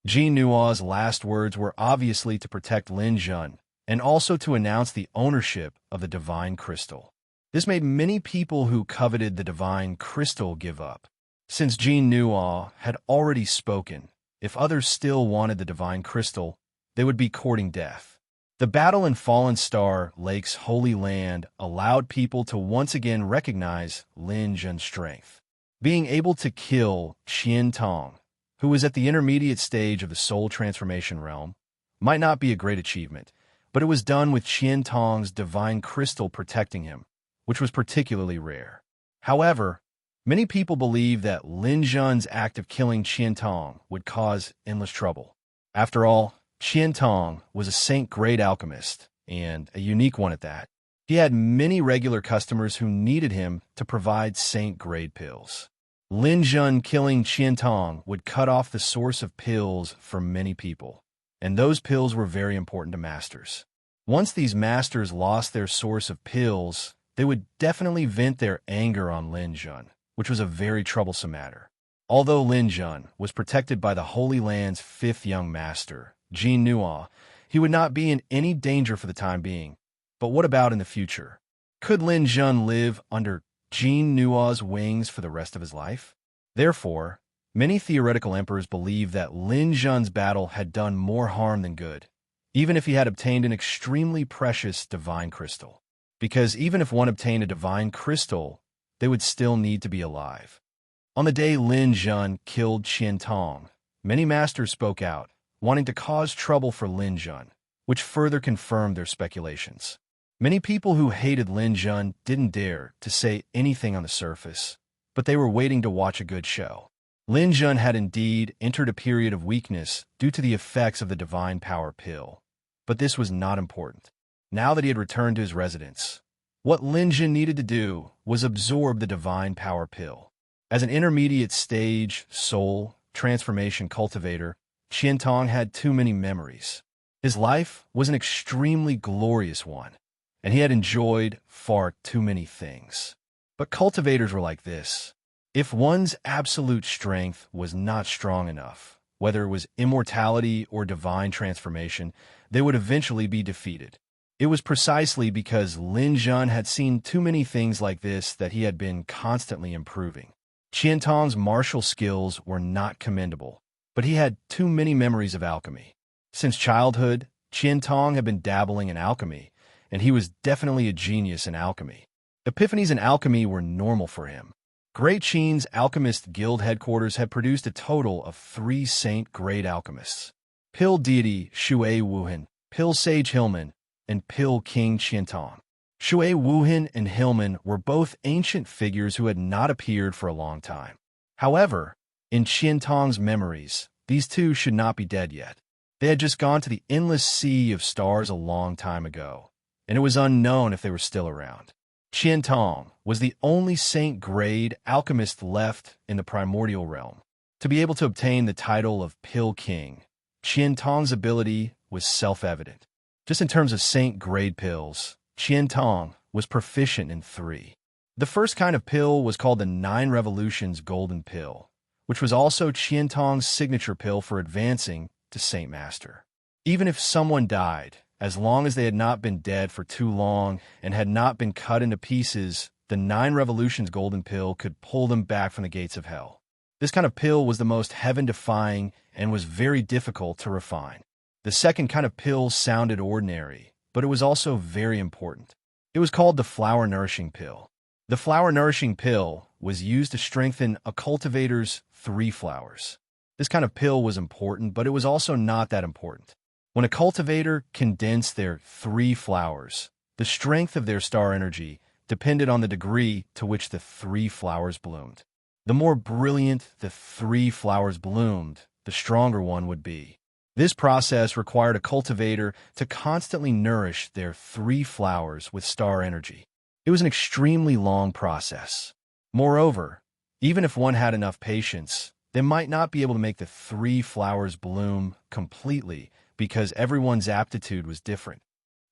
Jean Nua's last words were obviously to protect Lin Jun and also to announce the ownership of the divine crystal. This made many people who coveted the divine crystal give up. Since Jean Nua had already spoken, if others still wanted the divine crystal, they would be courting death. The battle in Fallen Star Lake's Holy Land allowed people to once again recognize Lin Jun's strength. Being able to kill Qian Tong, who was at the intermediate stage of the soul transformation realm, might not be a great achievement, but it was done with Qian Tong's divine crystal protecting him, which was particularly rare. However, many people believe that Lin Jun's act of killing Qian Tong would cause endless trouble. After all, Qian Tong was a saint-grade alchemist, and a unique one at that. He had many regular customers who needed him to provide saint-grade pills. Lin Jun killing Qian Tong would cut off the source of pills for many people, and those pills were very important to masters. Once these masters lost their source of pills, they would definitely vent their anger on Lin Jun, which was a very troublesome matter. Although Lin Jun was protected by the Holy Land's fifth young master, Jean Nua, he would not be in any danger for the time being. But what about in the future? Could Lin Jun live under Jean Nua's wings for the rest of his life? Therefore, many theoretical emperors believe that Lin Jun's battle had done more harm than good, even if he had obtained an extremely precious divine crystal. Because even if one obtained a divine crystal, they would still need to be alive. On the day Lin Jun killed Qian Tong, many masters spoke out, wanting to cause trouble for Lin Jun, which further confirmed their speculations. Many people who hated Lin Jun didn't dare to say anything on the surface, but they were waiting to watch a good show. Lin Jun had indeed entered a period of weakness due to the effects of the divine power pill, but this was not important. Now that he had returned to his residence, what Lin Jun needed to do was absorb the divine power pill. As an intermediate stage soul transformation cultivator, Qian Tong had too many memories. His life was an extremely glorious one. and he had enjoyed far too many things. But cultivators were like this. If one's absolute strength was not strong enough, whether it was immortality or divine transformation, they would eventually be defeated. It was precisely because Lin Jun had seen too many things like this that he had been constantly improving. Qian Tong's martial skills were not commendable, but he had too many memories of alchemy. Since childhood, Qian Tong had been dabbling in alchemy, and he was definitely a genius in alchemy. Epiphanies in alchemy were normal for him. Great Qin's Alchemist Guild headquarters had produced a total of 3 saint-grade alchemists: Pill Deity Shui Wuhan, Pill Sage Hillman, and Pill King Qiantong. Shui Wuhan and Hillman were both ancient figures who had not appeared for a long time. However, in Qiantong's memories, these two should not be dead yet. They had just gone to the endless sea of stars a long time ago, and it was unknown if they were still around. Qiantong was the only saint-grade alchemist left in the primordial realm. To be able to obtain the title of Pill King, Qiantong's ability was self-evident. Just in terms of saint-grade pills, Qiantong was proficient in 3. The first kind of pill was called the 9 Revolutions Golden Pill, which was also Qiantong's signature pill for advancing to Saint Master. Even if someone died, as long as they had not been dead for too long and had not been cut into pieces, the 9 Revolutions Golden Pill could pull them back from the gates of hell. This kind of pill was the most heaven-defying and was very difficult to refine. The second kind of pill sounded ordinary, but it was also very important. It was called the Flower Nourishing Pill. The Flower Nourishing Pill was used to strengthen a cultivator's 3 flowers. This kind of pill was important, but it was also not that important. When a cultivator condensed their 3 flowers, the strength of their star energy depended on the degree to which the 3 flowers bloomed. The more brilliant the 3 flowers bloomed, the stronger one would be. This process required a cultivator to constantly nourish their 3 flowers with star energy. It was an extremely long process. Moreover, even if one had enough patience, they might not be able to make the 3 flowers bloom completely because everyone's aptitude was different.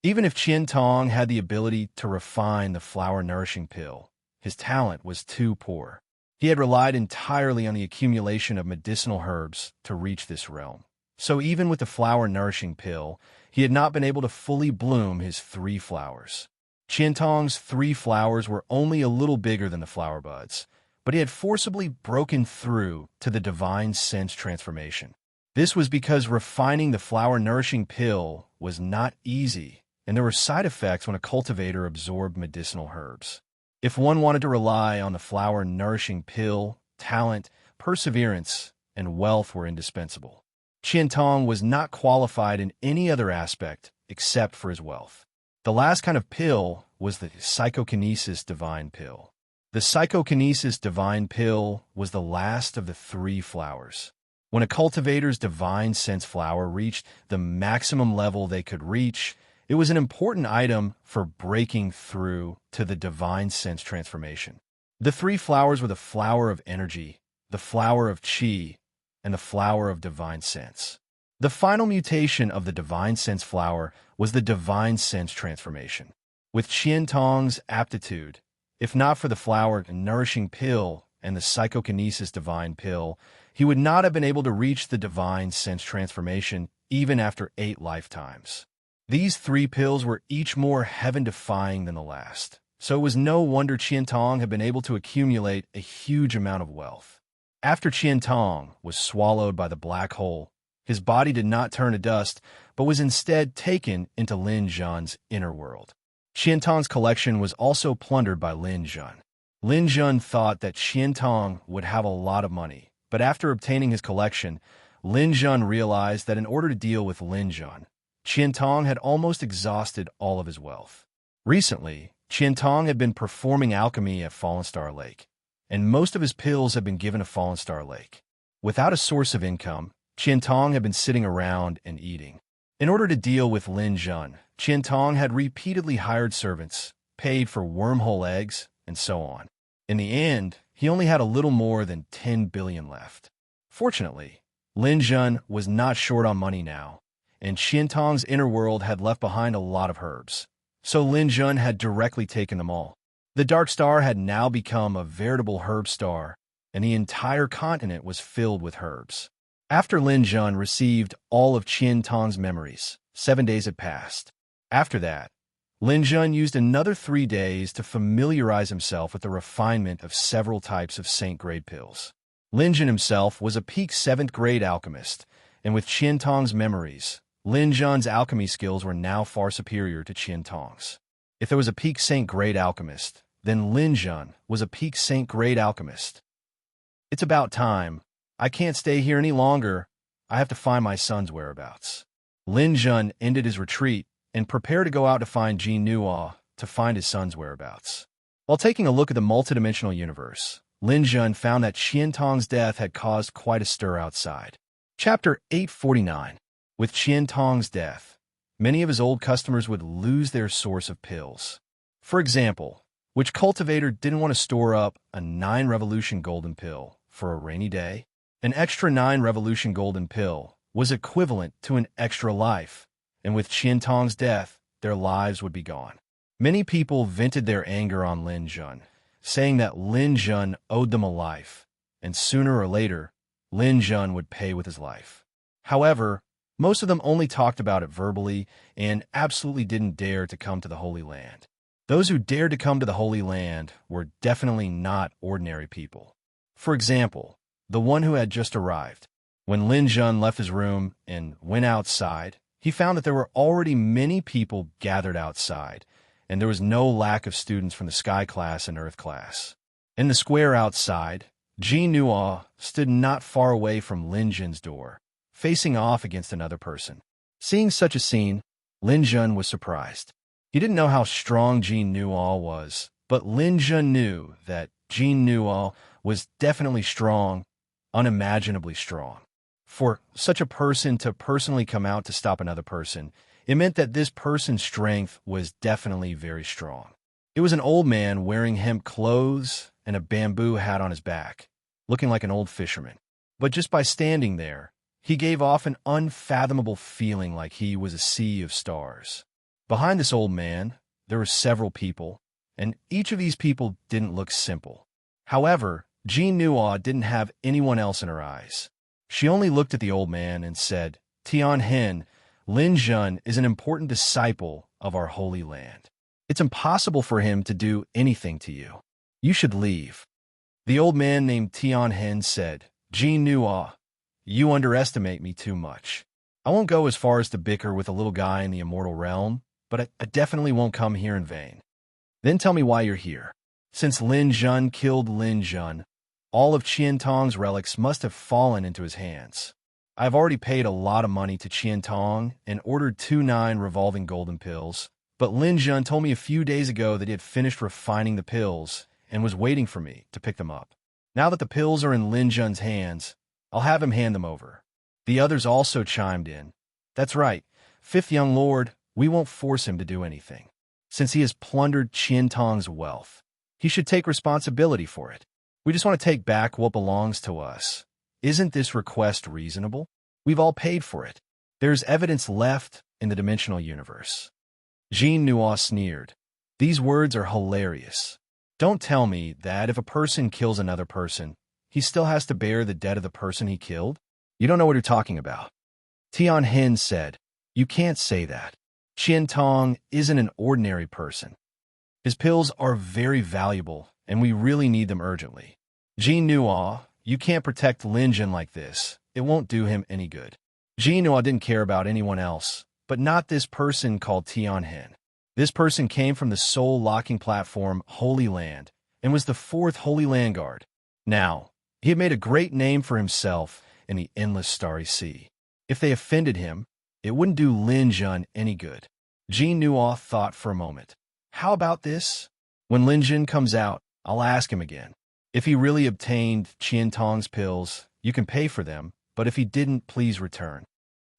Even if Qiantong had the ability to refine the flower nourishing pill, his talent was too poor. He had relied entirely on the accumulation of medicinal herbs to reach this realm. So even with the flower nourishing pill, he had not been able to fully bloom his 3 flowers. Qiantong's 3 flowers were only a little bigger than the flower buds, but he had forcibly broken through to the divine sense transformation. This was because refining the flower-nourishing pill was not easy, and there were side effects when a cultivator absorbed medicinal herbs. If one wanted to rely on the flower-nourishing pill, talent, perseverance, and wealth were indispensable. Qiantong was not qualified in any other aspect except for his wealth. The last kind of pill was the psychokinesis divine pill. The psychokinesis divine pill was the last of the 3 flowers. When a cultivator's divine sense flower reached the maximum level they could reach, it was an important item for breaking through to the divine sense transformation. The 3 flowers were the flower of energy, the flower of qi, and the flower of divine sense. The final mutation of the divine sense flower was the divine sense transformation. With Qiantong's aptitude, if not for the flower nourishing pill and the psychokinesis divine pill, he would not have been able to reach the divine sense transformation even after 8 lifetimes. These 3 pills were each more heaven-defying than the last, so it was no wonder Qiantong had been able to accumulate a huge amount of wealth. After Qiantong was swallowed by the black hole, his body did not turn to dust, but was instead taken into Lin Jun's inner world. Qiantong's collection was also plundered by Lin Jun. Lin Jun thought that Qiantong would have a lot of money, but after obtaining his collection, Lin Jun realized that in order to deal with Lin Jun, Qiantong had almost exhausted all of his wealth. Recently, Qiantong had been performing alchemy at Fallen Star Lake, and most of his pills had been given to Fallen Star Lake. Without a source of income, Qiantong had been sitting around and eating. In order to deal with Lin Jun, Qiantong had repeatedly hired servants, paid for wormhole eggs, and so on. In the end, he only had a little more than 10 billion left. Fortunately, Lin Jun was not short on money now, and Qiantong's inner world had left behind a lot of herbs. so Lin Jun had directly taken them all. The dark star had now become a veritable herb star, and the entire continent was filled with herbs. After Lin Jun received all of Qian Tong's memories, 7 days had passed. After that, Lin Jun used another 3 days to familiarize himself with the refinement of several types of Saint-grade pills. Lin Jun himself was a peak 7th grade alchemist, and with Qian Tong's memories, Lin Jun's alchemy skills were now far superior to Qian Tong's. If there was a peak Saint-grade alchemist, then Lin Jun was a peak Saint-grade alchemist. It's about time. I can't stay here any longer. I have to find my son's whereabouts. Lin Jun ended his retreat and prepared to go out to find Jin Nuo to find his son's whereabouts. While taking a look at the multidimensional universe, Lin Jun found that Qian Tong's death had caused quite a stir outside. Chapter 849. With Qian Tong's death, many of his old customers would lose their source of pills. For example, which cultivator didn't want to store up a 9 revolution golden pill for a rainy day? An extra 9 revolution golden pill was equivalent to an extra life, and with Qian Tong's death, their lives would be gone. Many people vented their anger on Lin Jun, saying that Lin Jun owed them a life, and sooner or later, Lin Jun would pay with his life. However, most of them only talked about it verbally and absolutely didn't dare to come to the Holy Land. Those who dared to come to the Holy Land were definitely not ordinary people. For example, the one who had just arrived. When Lin Jun left his room and went outside, he found that there were already many people gathered outside, and there was no lack of students from the Sky class and Earth class. In the square outside, Jin Nuo stood not far away from Lin Jun's door, facing off against another person. Seeing such a scene, Lin Jun was surprised. He didn't know how strong Jin Nuo was, but Lin Jun knew that Jin Nuo was definitely strong, unimaginably strong. For such a person to personally come out to stop another person, it meant that this person's strength was definitely very strong. It was an old man wearing hemp clothes and a bamboo hat on his back, looking like an old fisherman. But just by standing there, he gave off an unfathomable feeling like he was a sea of stars. Behind this old man, there were several people, and each of these people didn't look simple. However, Jin Nuo didn't have anyone else in her eyes. She only looked at the old man and said, "Tian Hen, Lin Jun is an important disciple of our Holy Land. It's impossible for him to do anything to you. You should leave." The old man named Tian Hen said, "Jin Nuo, you underestimate me too much. I won't go as far as to bicker with a little guy in the immortal realm, but I definitely won't come here in vain. Then tell me why you're here. Since Lin Jun killed Lin Jun, all of Qian Tong's relics must have fallen into his hands. I've already paid a lot of money to Qian Tong and ordered 2 9 revolving golden pills, but Lin Jun told me a few days ago that he had finished refining the pills and was waiting for me to pick them up. Now that the pills are in Lin Jun's hands, I'll have him hand them over." The others also chimed in. "That's right, 5th young lord, we won't force him to do anything. Since he has plundered Qian Tong's wealth, he should take responsibility for it. We just want to take back what belongs to us. Isn't this request reasonable? We've all paid for it. There's evidence left in the dimensional universe." Jin Nuo sneered. "These words are hilarious. Don't tell me that if a person kills another person, he still has to bear the debt of the person he killed? You don't know what you're talking about." Tian Hen said, "You can't say that. Qian Tong isn't an ordinary person. His pills are very valuable, and we really need them urgently. Jin Nuo, you can't protect Lin Jun like this. It won't do him any good." Jin Nuo didn't care about anyone else, but not this person called Tian Hen. This person came from the soul-locking platform Holy Land and was the 4th Holy Land Guard. Now, he had made a great name for himself in the endless starry sea. If they offended him, it wouldn't do Lin Jun any good. Jin Nuo thought for a moment. "How about this? When Lin Jun comes out, I'll ask him again. If he really obtained Qian Tong's pills, you can pay for them, but if he didn't, please return."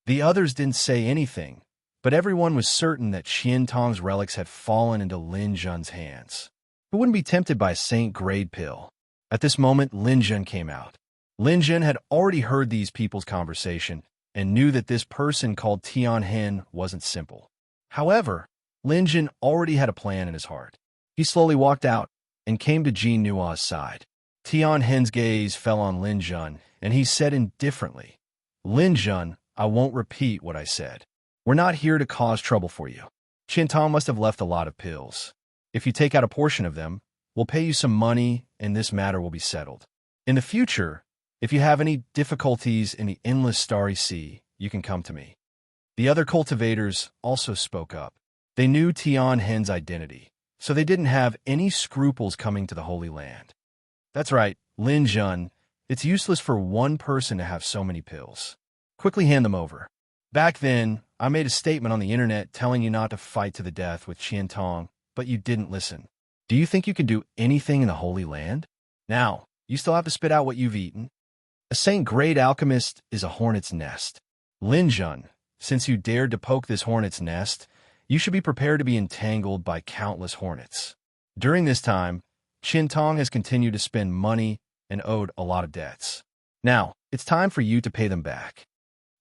The others didn't say anything, but everyone was certain that Qian Tong's relics had fallen into Lin Jun's hands. Who wouldn't be tempted by a Saint-grade pill? At this moment, Lin Jun came out. Lin Jun had already heard these people's conversation and knew that this person called Tian Hen wasn't simple. However, Lin Jun already had a plan in his heart. He slowly walked out and came to Jin Nua's side. Tian Hen's gaze fell on Lin Jun, and he said indifferently, "Lin Jun, I won't repeat what I said. We're not here to cause trouble for you. Qintong must have left a lot of pills. If you take out a portion of them, we'll pay you some money and this matter will be settled. In the future, if you have any difficulties in the endless starry sea, you can come to me." The other cultivators also spoke up. They knew Tian Hen's identity, so they didn't have any scruples coming to the Holy Land. "That's right, Lin Jun. It's useless for one person to have so many pills. Quickly hand them over. Back then, I made a statement on the internet telling you not to fight to the death with Qintong, but you didn't listen. Do you think you can do anything in the Holy Land? Now, you still have to spit out what you've eaten. A Saint Grade Alchemist is a hornet's nest. Lin Jun, since you dared to poke this hornet's nest, you should be prepared to be entangled by countless hornets. During this time, Qintong has continued to spend money and owed a lot of debts. Now, it's time for you to pay them back."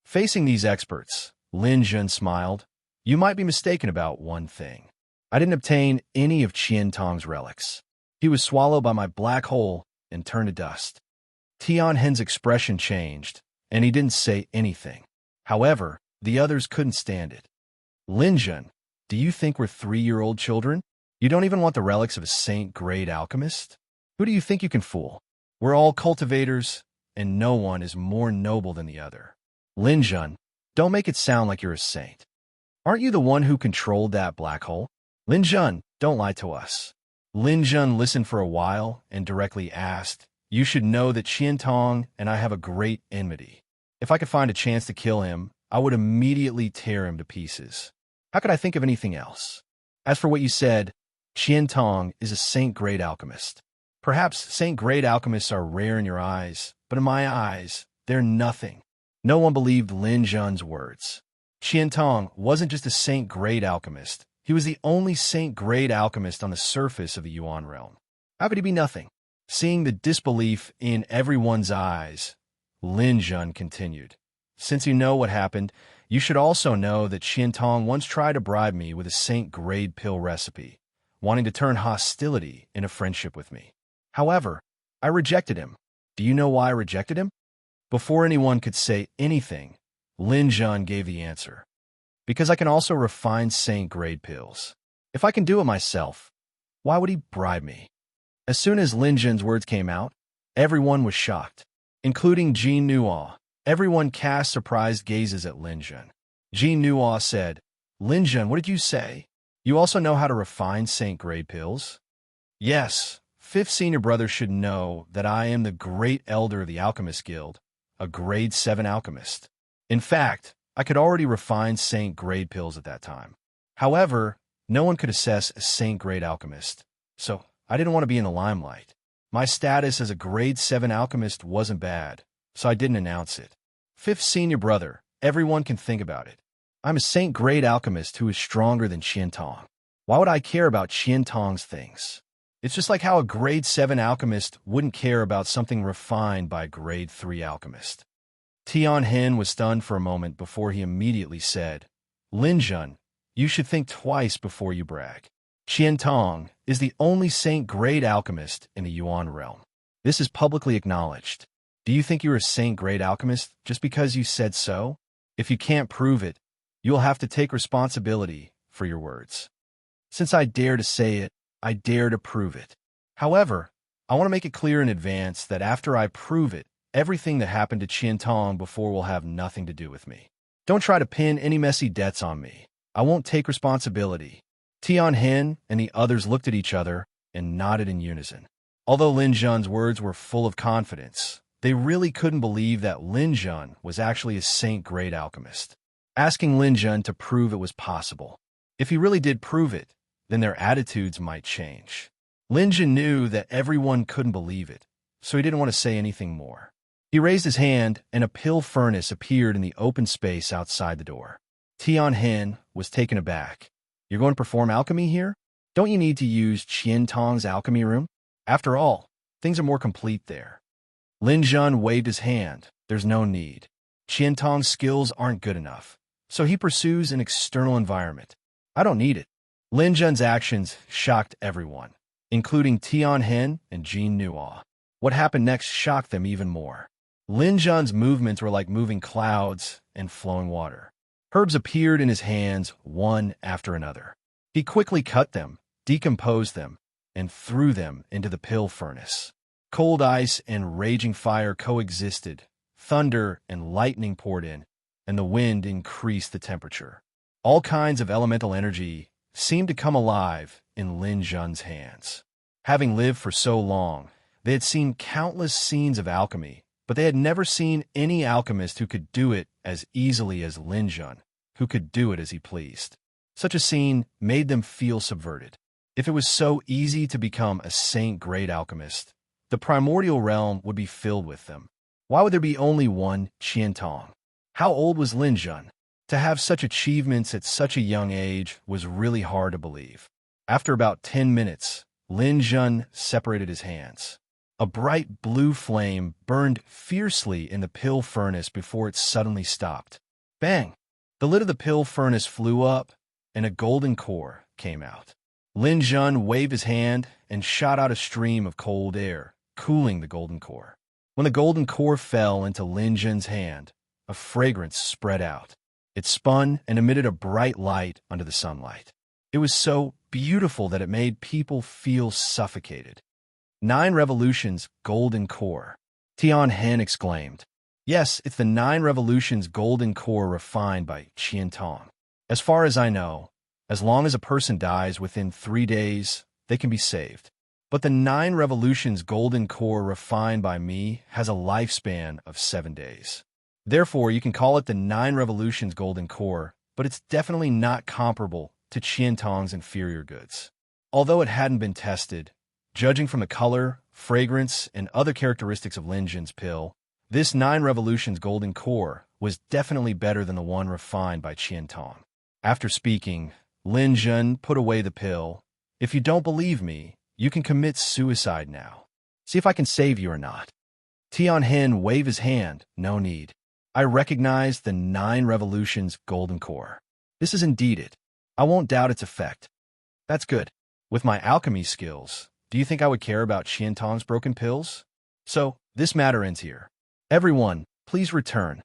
Facing these experts, Lin Jun smiled. "You might be mistaken about one thing. I didn't obtain any of Qintong's relics. He was swallowed by my black hole and turned to dust." Tian Hen's expression changed, and he didn't say anything. However, the others couldn't stand it. "Lin Jun, do you think we're 3-year-old children? You don't even want the relics of a Saint-grade alchemist? Who do you think you can fool? We're all cultivators, and no one is more noble than the other. Lin Jun, don't make it sound like you're a saint. Aren't you the one who controlled that black hole? Lin Jun, don't lie to us." Lin Jun listened for a while and directly asked, "You should know that Qintong and I have a great enmity. If I could find a chance to kill him, I would immediately tear him to pieces. How could I think of anything else? As for what you said, Qintong is a Saint-grade alchemist. Perhaps Saint-grade alchemists are rare in your eyes, but in my eyes, they're nothing." No one believed Lin Jun's words. Qintong wasn't just a Saint-grade alchemist. He was the only Saint-grade alchemist on the surface of the Yuan realm. How could he be nothing? Seeing the disbelief in everyone's eyes, Lin Jun continued, "Since you know what happened, you should also know that Qintong once tried to bribe me with a Saint-grade pill recipe, wanting to turn hostility into friendship with me. However, I rejected him. Do you know why I rejected him?" Before anyone could say anything, Lin Jun gave the answer. "Because I can also refine Saint-grade pills. If I can do it myself, why would he bribe me?" As soon as Lin Jun's words came out, everyone was shocked, including Jin Nua. Everyone cast surprised gazes at Lin Jun. Jin Nua said, "Lin Jun, what did you say? You also know how to refine Saint-grade pills?" "Yes, fifth senior brother should know that I am the great elder of the Alchemist Guild, a grade 7 alchemist. In fact, I could already refine Saint-grade pills at that time. However, no one could assess a Saint-grade alchemist, so I didn't want to be in the limelight. My status as a grade 7 alchemist wasn't bad, so I didn't announce it. Fifth senior brother, everyone can think about it. I'm a Saint-grade alchemist who is stronger than Qintong. Why would I care about Qintong's things? It's just like how a grade 7 alchemist wouldn't care about something refined by a grade 3 alchemist." Tian Hen was stunned for a moment before he immediately said, "Lin Jun, you should think twice before you brag. Qintong is the only Saint-grade alchemist in the Yuan realm. This is publicly acknowledged. Do you think you're a Saint-grade alchemist just because you said so? If you can't prove it, you'll have to take responsibility for your words. Since I dare to say it, I dare to prove it. However, I want to make it clear in advance that after I prove it, everything that happened to Qintong before will have nothing to do with me. Don't try to pin any messy debts on me. I won't take responsibility." Tian Hen and the others looked at each other and nodded in unison. Although Lin Jun's words were full of confidence, they really couldn't believe that Lin Jun was actually a Saint-grade alchemist. Asking Lin Jun to prove it was possible. If he really did prove it, then their attitudes might change. Lin Jun knew that everyone couldn't believe it, so he didn't want to say anything more. He raised his hand, and a pill furnace appeared in the open space outside the door. Tian Hen was taken aback. "You're going to perform alchemy here? Don't you need to use Qintong's alchemy room? After all, things are more complete there." Lin Jun waved his hand. "There's no need. Qintong's skills aren't good enough, so he pursues an external environment. I don't need it. Lin Jun's actions shocked everyone, including Tian Hen and Jean Nua. What happened next shocked them even more. Lin Jun's movements were like moving clouds and flowing water. Herbs appeared in his hands one after another. He quickly cut them, decomposed them, and threw them into the pill furnace. Cold ice and raging fire coexisted, thunder and lightning poured in, and the wind increased the temperature. All kinds of elemental energy seemed to come alive in Lin Jun's hands. Having lived for so long, they had seen countless scenes of alchemy, but they had never seen any alchemist who could do it as easily as Lin Jun, who could do it as he pleased. Such a scene made them feel subverted. If it was so easy to become a saint-grade alchemist, the primordial realm would be filled with them. Why would there be only one Qian Tong? How old was Lin Jun? To have such achievements at such a young age was really hard to believe. After about 10 minutes, Lin Jun separated his hands. A bright blue flame burned fiercely in the pill furnace before it suddenly stopped. Bang! The lid of the pill furnace flew up, and a golden core came out. Lin Jun waved his hand and shot out a stream of cold air, cooling the golden core. When the golden core fell into Lin Jun's hand, a fragrance spread out. It spun and emitted a bright light under the sunlight. It was so beautiful that it made people feel suffocated. 9 Revolutions Golden Core. Tian Hen exclaimed. Yes, it's the 9 Revolutions Golden Core refined by Qian Tong. As far as I know, as long as a person dies within 3 days, they can be saved. But the 9 Revolutions Golden Core refined by me has a lifespan of 7 days. Therefore, you can call it the 9 Revolutions Golden Core, but it's definitely not comparable to Qian Tong's inferior goods. Although it hadn't been tested, judging from the color, fragrance, and other characteristics of Lin Jun's pill, this 9 Revolutions Golden Core was definitely better than the one refined by Qian Tong. After speaking, Lin Jun put away the pill. If you don't believe me, you can commit suicide now. See if I can save you or not. Tian Hen waved his hand. No need. I recognize the 9 Revolutions Golden Core. This is indeed it. I won't doubt its effect. That's good. With my alchemy skills, do you think I would care about Qian Tong's broken pills? So, this matter ends here. Everyone, please return.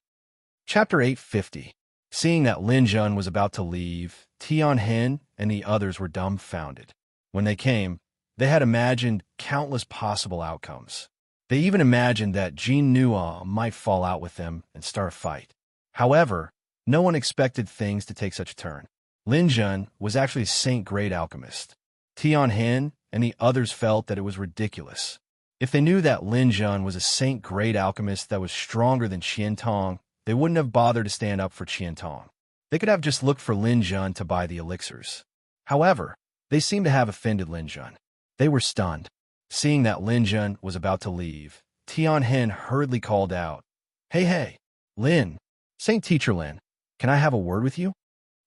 Chapter 850. Seeing that Lin Jun was about to leave, Tian Hen and the others were dumbfounded. When they came, they had imagined countless possible outcomes. They even imagined that Jean Nua might fall out with them and start a fight. However, no one expected things to take such a turn. Lin Jun was actually a saint-grade alchemist. Tian Hen and the others felt that it was ridiculous. If they knew that Lin Jun was a saint-grade alchemist that was stronger than Qian Tong, they wouldn't have bothered to stand up for Qian Tong. They could have just looked for Lin Jun to buy the elixirs. However, they seemed to have offended Lin Jun. They were stunned. Seeing that Lin Jun was about to leave, Tian Hen hurriedly called out, Hey, Lin, Saint Teacher Lin, can I have a word with you?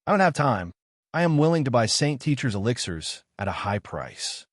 I don't have time. I am willing to buy Saint Teacher's elixirs at a high price.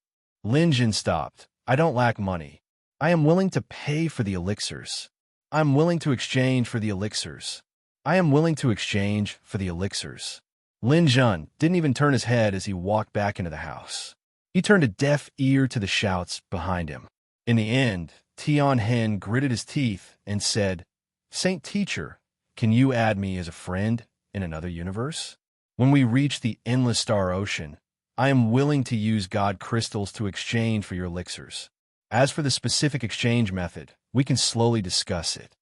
Lin Jun stopped. I don't lack money. I am willing to pay for the elixirs. I am willing to exchange for the elixirs. I am willing to exchange for the elixirs. Lin Jun didn't even turn his head as he walked back into the house. He turned a deaf ear to the shouts behind him. In the end, Tian Hen gritted his teeth and said, Saint Teacher, can you add me as a friend in another universe? When we reach the endless star ocean, I am willing to use God crystals to exchange for your elixirs. As for the specific exchange method, we can slowly discuss it.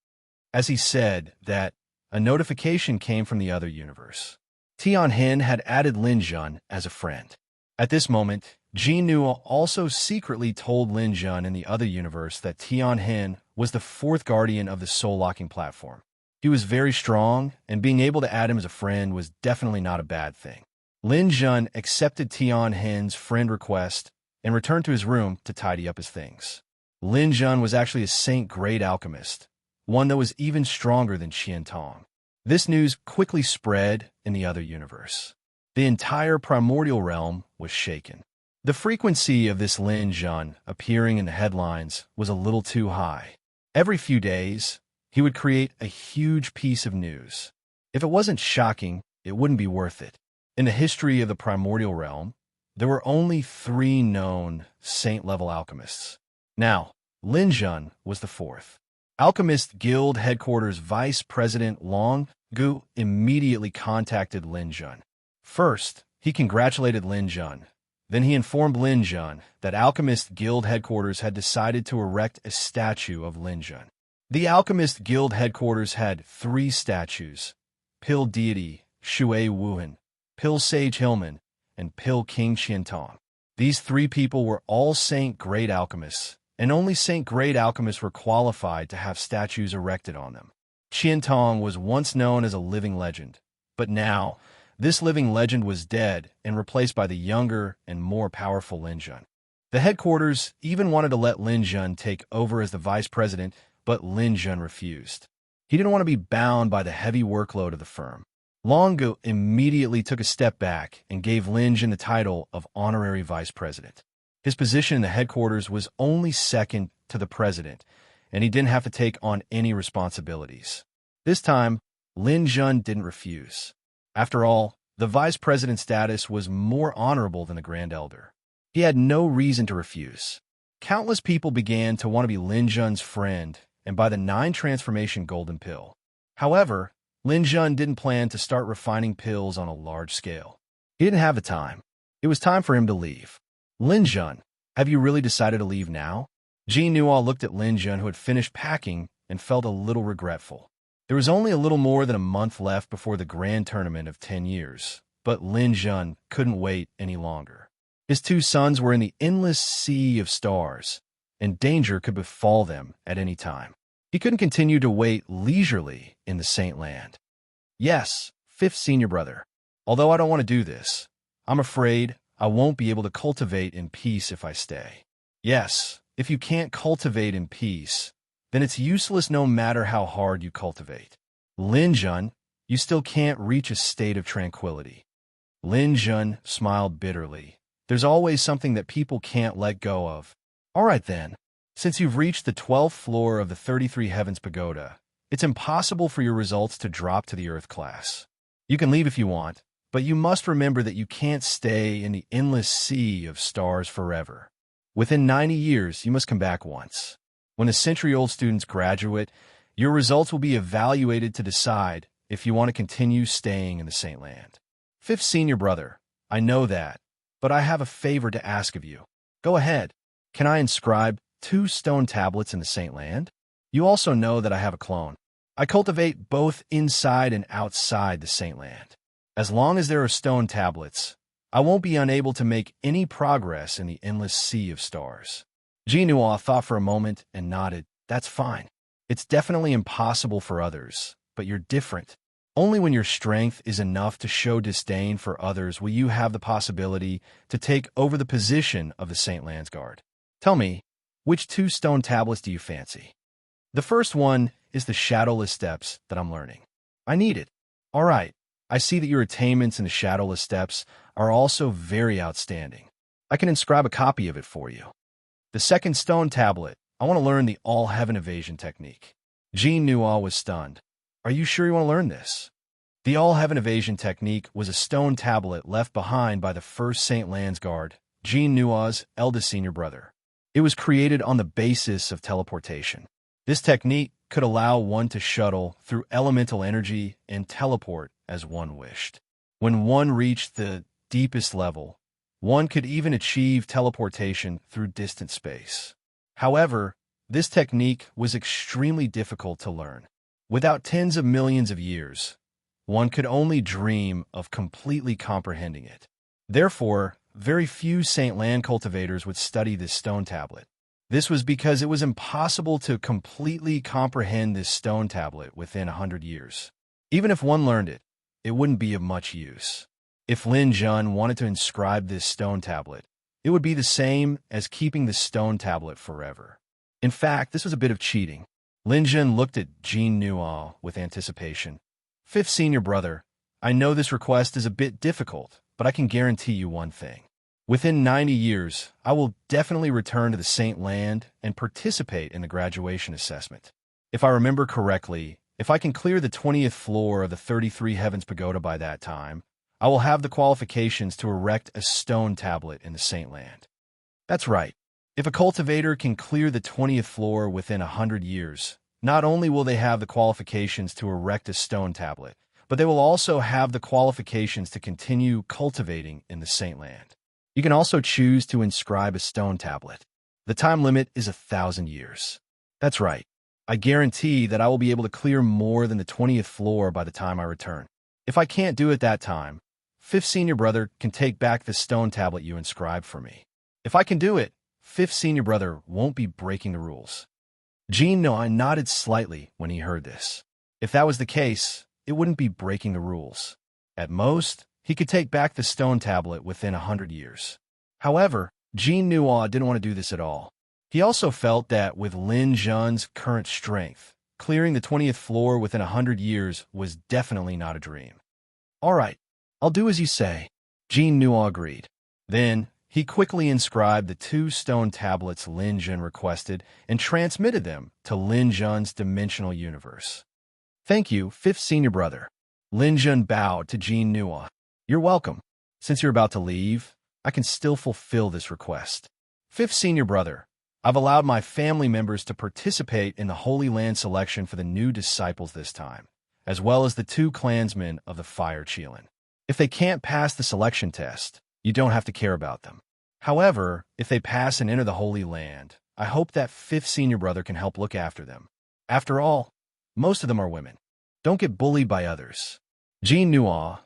As he said that, a notification came from the other universe. Tian Hen had added Lin Jun as a friend. At this moment, Jean Nua also secretly told Lin Jun in the other universe that Tian Hen was the 4th guardian of the soul-locking platform. He was very strong, and being able to add him as a friend was definitely not a bad thing. Lin Jun accepted Tian Hen's friend request and returned to his room to tidy up his things. Lin Jun was actually a saint-grade alchemist, one that was even stronger than Qian Tong. This news quickly spread in the other universe. The entire primordial realm was shaken. The frequency of this Lin Jun appearing in the headlines was a little too high. Every few days, he would create a huge piece of news. If it wasn't shocking, it wouldn't be worth it. In the history of the primordial realm, there were only 3 known saint-level alchemists. Now, Lin Jun was the 4th. Alchemist Guild Headquarters Vice President Long Gu immediately contacted Lin Jun. First, he congratulated Lin Jun. Then he informed Lin Jun that Alchemist Guild Headquarters had decided to erect a statue of Lin Jun. The Alchemist Guild Headquarters had 3 statues: Pill Deity Shui Wuhan, Pill Sage Hillman, and Pill King Qiantong. These 3 people were all saint-grade alchemists, and only saint-grade alchemists were qualified to have statues erected on them. Qiantong was once known as a living legend, but now this living legend was dead and replaced by the younger and more powerful Lin Jun. The headquarters even wanted to let Lin Jun take over as the vice president, but Lin Jun refused. He didn't want to be bound by the heavy workload of the firm. Longu immediately took a step back and gave Lin Jun the title of honorary vice president. His position in the headquarters was only second to the president, and he didn't have to take on any responsibilities. This time, Lin Jun didn't refuse. After all, the vice president status was more honorable than the Grand Elder. He had no reason to refuse. Countless people began to want to be Lin Jun's friend and buy the 9 transformation golden pill. However, Lin Jun didn't plan to start refining pills on a large scale. He didn't have the time. It was time for him to leave. Lin Jun, have you really decided to leave now? Ji Nuo looked at Lin Jun, who had finished packing, and felt a little regretful. There was only a little more than a month left before the grand tournament of 10 years, but Lin Jun couldn't wait any longer. His 2 sons were in the endless sea of stars, and danger could befall them at any time. He couldn't continue to wait leisurely in the Saint Land. Yes, 5th senior brother. Although I don't want to do this, I'm afraid I won't be able to cultivate in peace if I stay. Yes, if you can't cultivate in peace, then it's useless no matter how hard you cultivate. Lin Jun, you still can't reach a state of tranquility. Lin Jun smiled bitterly. There's always something that people can't let go of. All right then. Since you've reached the 12th floor of the 33 Heavens Pagoda, it's impossible for your results to drop to the Earth class. You can leave if you want, but you must remember that you can't stay in the endless sea of stars forever. Within 90 years, you must come back once. When the century-old students graduate, your results will be evaluated to decide if you want to continue staying in the Saint Land. 5th senior brother, I know that, but I have a favor to ask of you. Go ahead. Can I inscribe 2 stone tablets in the Saint Land? You also know that I have a clone. I cultivate both inside and outside the Saint Land. As long as there are stone tablets, I won't be unable to make any progress in the endless sea of stars. Ji Nuo thought for a moment and nodded. That's fine. It's definitely impossible for others, but you're different. Only when your strength is enough to show disdain for others will you have the possibility to take over the position of the Saint Land's guard. Tell me, which 2 stone tablets do you fancy? The first one is the Shadowless Steps that I'm learning. I need it. All right, I see that your attainments in the Shadowless Steps are also very outstanding. I can inscribe a copy of it for you. The second stone tablet, I want to learn the All-Heaven Evasion technique. Ji Nuo was stunned. Are you sure you want to learn this? The All-Heaven Evasion technique was a stone tablet left behind by the first Saint Land's guard, Ji Nuo's eldest senior brother. It was created on the basis of teleportation. This technique could allow one to shuttle through elemental energy and teleport as one wished. When one reached the deepest level, one could even achieve teleportation through distant space. However, this technique was extremely difficult to learn. Without tens of millions of years, one could only dream of completely comprehending it. Therefore, very few Saint Land cultivators would study this stone tablet. This was because it was impossible to completely comprehend this stone tablet within 100 years. Even if one learned it, it wouldn't be of much use. If Lin Jun wanted to inscribe this stone tablet, it would be the same as keeping the stone tablet forever. In fact, this was a bit of cheating. Lin Jun looked at Ji Nuo with anticipation. 5th senior brother, I know this request is a bit difficult, but I can guarantee you one thing. Within 90 years, I will definitely return to the Saint Land and participate in the graduation assessment. If I remember correctly, if I can clear the 20th floor of the 33 Heavens Pagoda by that time, I will have the qualifications to erect a stone tablet in the Saint Land. That's right. If a cultivator can clear the 20th floor within 100 years, not only will they have the qualifications to erect a stone tablet, but they will also have the qualifications to continue cultivating in the Saint Land. You can also choose to inscribe a stone tablet. The time limit is 1,000 years. That's right. I guarantee that I will be able to clear more than the 20th floor by the time I return. If I can't do it that time, fifth senior brother can take back the stone tablet you inscribed for me. If I can do it, fifth senior brother won't be breaking the rules. Jean nodded slightly when he heard this. If that was the case, it wouldn't be breaking the rules. At most, he could take back the stone tablet within 100 years. However, Jean didn't want to do this at all. He also felt that with Lin Jun's current strength, clearing the 20th floor within 100 years was definitely not a dream. All right, I'll do as you say. Jean agreed. Then, he quickly inscribed the 2 stone tablets Lin Jun requested and transmitted them to Lin Jun's dimensional universe. Thank you, fifth senior brother. Lin Jun bowed to Jean You're welcome. Since you're about to leave, I can still fulfill this request. Fifth senior brother, I've allowed my family members to participate in the Holy Land selection for the new disciples this time, as well as the 2 clansmen of the Fire Qilin. If they can't pass the selection test, you don't have to care about them. However, if they pass and enter the Holy Land, I hope that fifth senior brother can help look after them. After all, most of them are women. Don't get bullied by others. Jean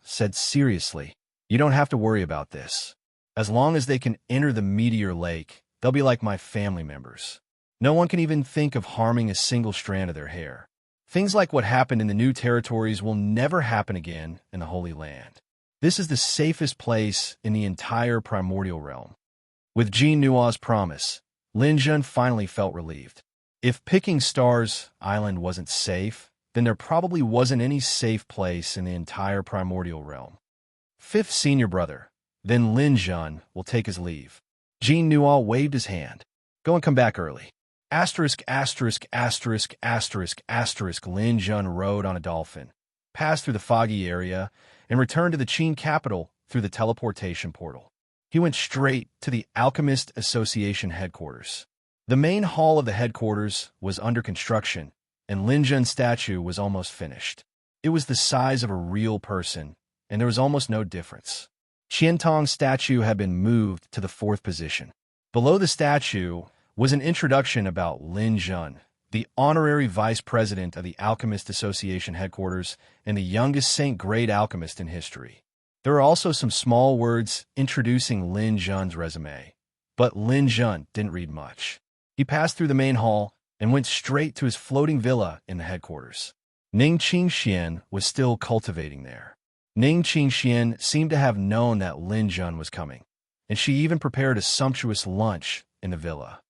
said seriously, you don't have to worry about this. As long as they can enter the meteor lake, they'll be like my family members. No one can even think of harming a single strand of their hair. Things like what happened in the new territories will never happen again in the Holy Land. This is the safest place in the entire primordial realm. With Jean promise, Lin Jun finally felt relieved. If picking Stars Island wasn't safe, then there probably wasn't any safe place in the entire primordial realm. Fifth senior brother, then Lin Jun will take his leave. Jean waved his hand. Go and come back early. Asterisk, asterisk, asterisk, asterisk, asterisk. Lin Jun rode on a dolphin, passed through the foggy area, and returned to the Qin capital through the teleportation portal. He went straight to the Alchemist Association headquarters. The main hall of the headquarters was under construction, and Lin Jun's statue was almost finished. It was the size of a real person, and there was almost no difference. Qiantong's statue had been moved to the 4th position. Below the statue was an introduction about Lin Jun, the honorary vice president of the Alchemist Association headquarters and the youngest Saint-grade alchemist in history. There are also some small words introducing Lin Jun's resume, but Lin Jun didn't read much. He passed through the main hall and went straight to his floating villa in the headquarters. Ning Qingxian was still cultivating there. Ning Qingxian seemed to have known that Lin Jun was coming, and she even prepared a sumptuous lunch in the villa.